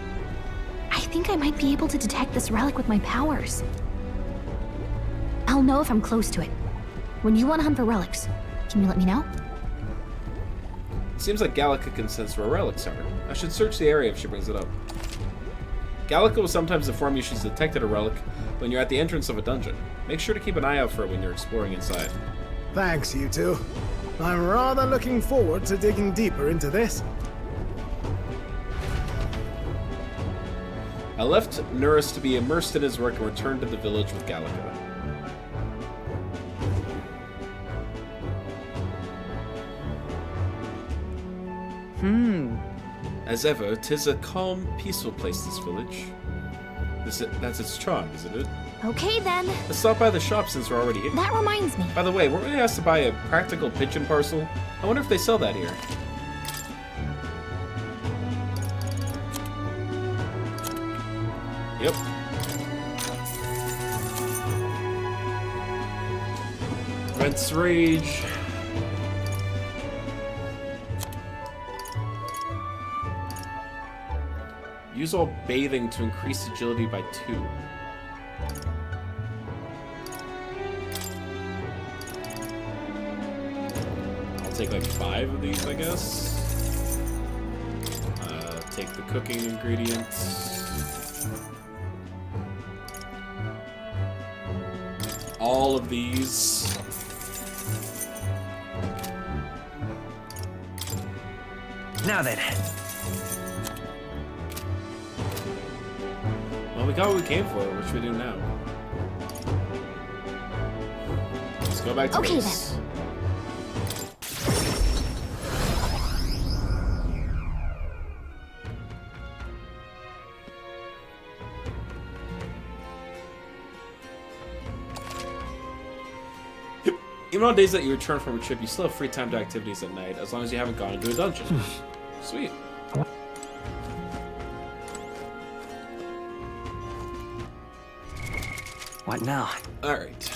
I think I might be able to detect this relic with my powers. I'll know if I'm close to it. When you want to hunt for relics, can you let me know? It seems like Gallica can sense where relics are. I should search the area if she brings it up. Gallica will sometimes inform you she's detected a relic when you're at the entrance of a dungeon. Make sure to keep an eye out for it when you're exploring inside. Thanks, you two. I'm rather looking forward to digging deeper into this. I left Neurus to be immersed in his work and returned to the village with Gallica. As ever, 'tis a calm, peaceful place, this village. That's its charm, isn't it? Okay then. Let's stop by the shop since we're already here. That reminds me. By the way, weren't we asked to buy a practical pigeon parcel? I wonder if they sell that here. Yep. Vent's Rage. Use all bathing to increase agility by 2. I'll take like 5 of these, I guess. Take the cooking ingredients. All of these. Now then. Well, we got what we came for. What should we do now? Let's go back to base. Then. Even on days that you return from a trip, you still have free time to activities at night, as long as you haven't gone into a dungeon. Sweet. What now? Alright.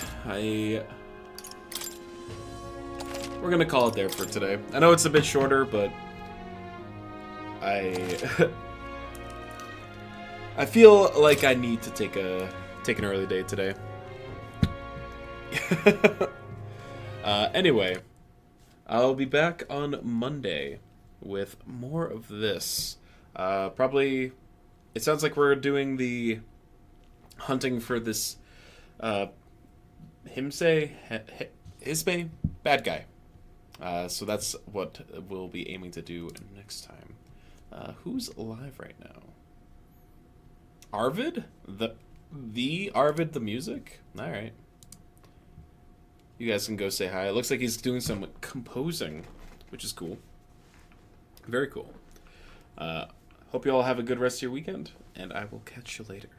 We're gonna call it there for today. I know it's a bit shorter, but I feel like I need to take an early day today. Anyway, I'll be back on Monday with more of this. Probably, it sounds like we're doing the hunting for this Hisme, bad guy. So that's what we'll be aiming to do next time. Who's alive right now? Arvid? The Arvid the music? Alright. You guys can go say hi. It looks like he's doing some composing, which is cool. Very cool. Hope you all have a good rest of your weekend, and I will catch you later.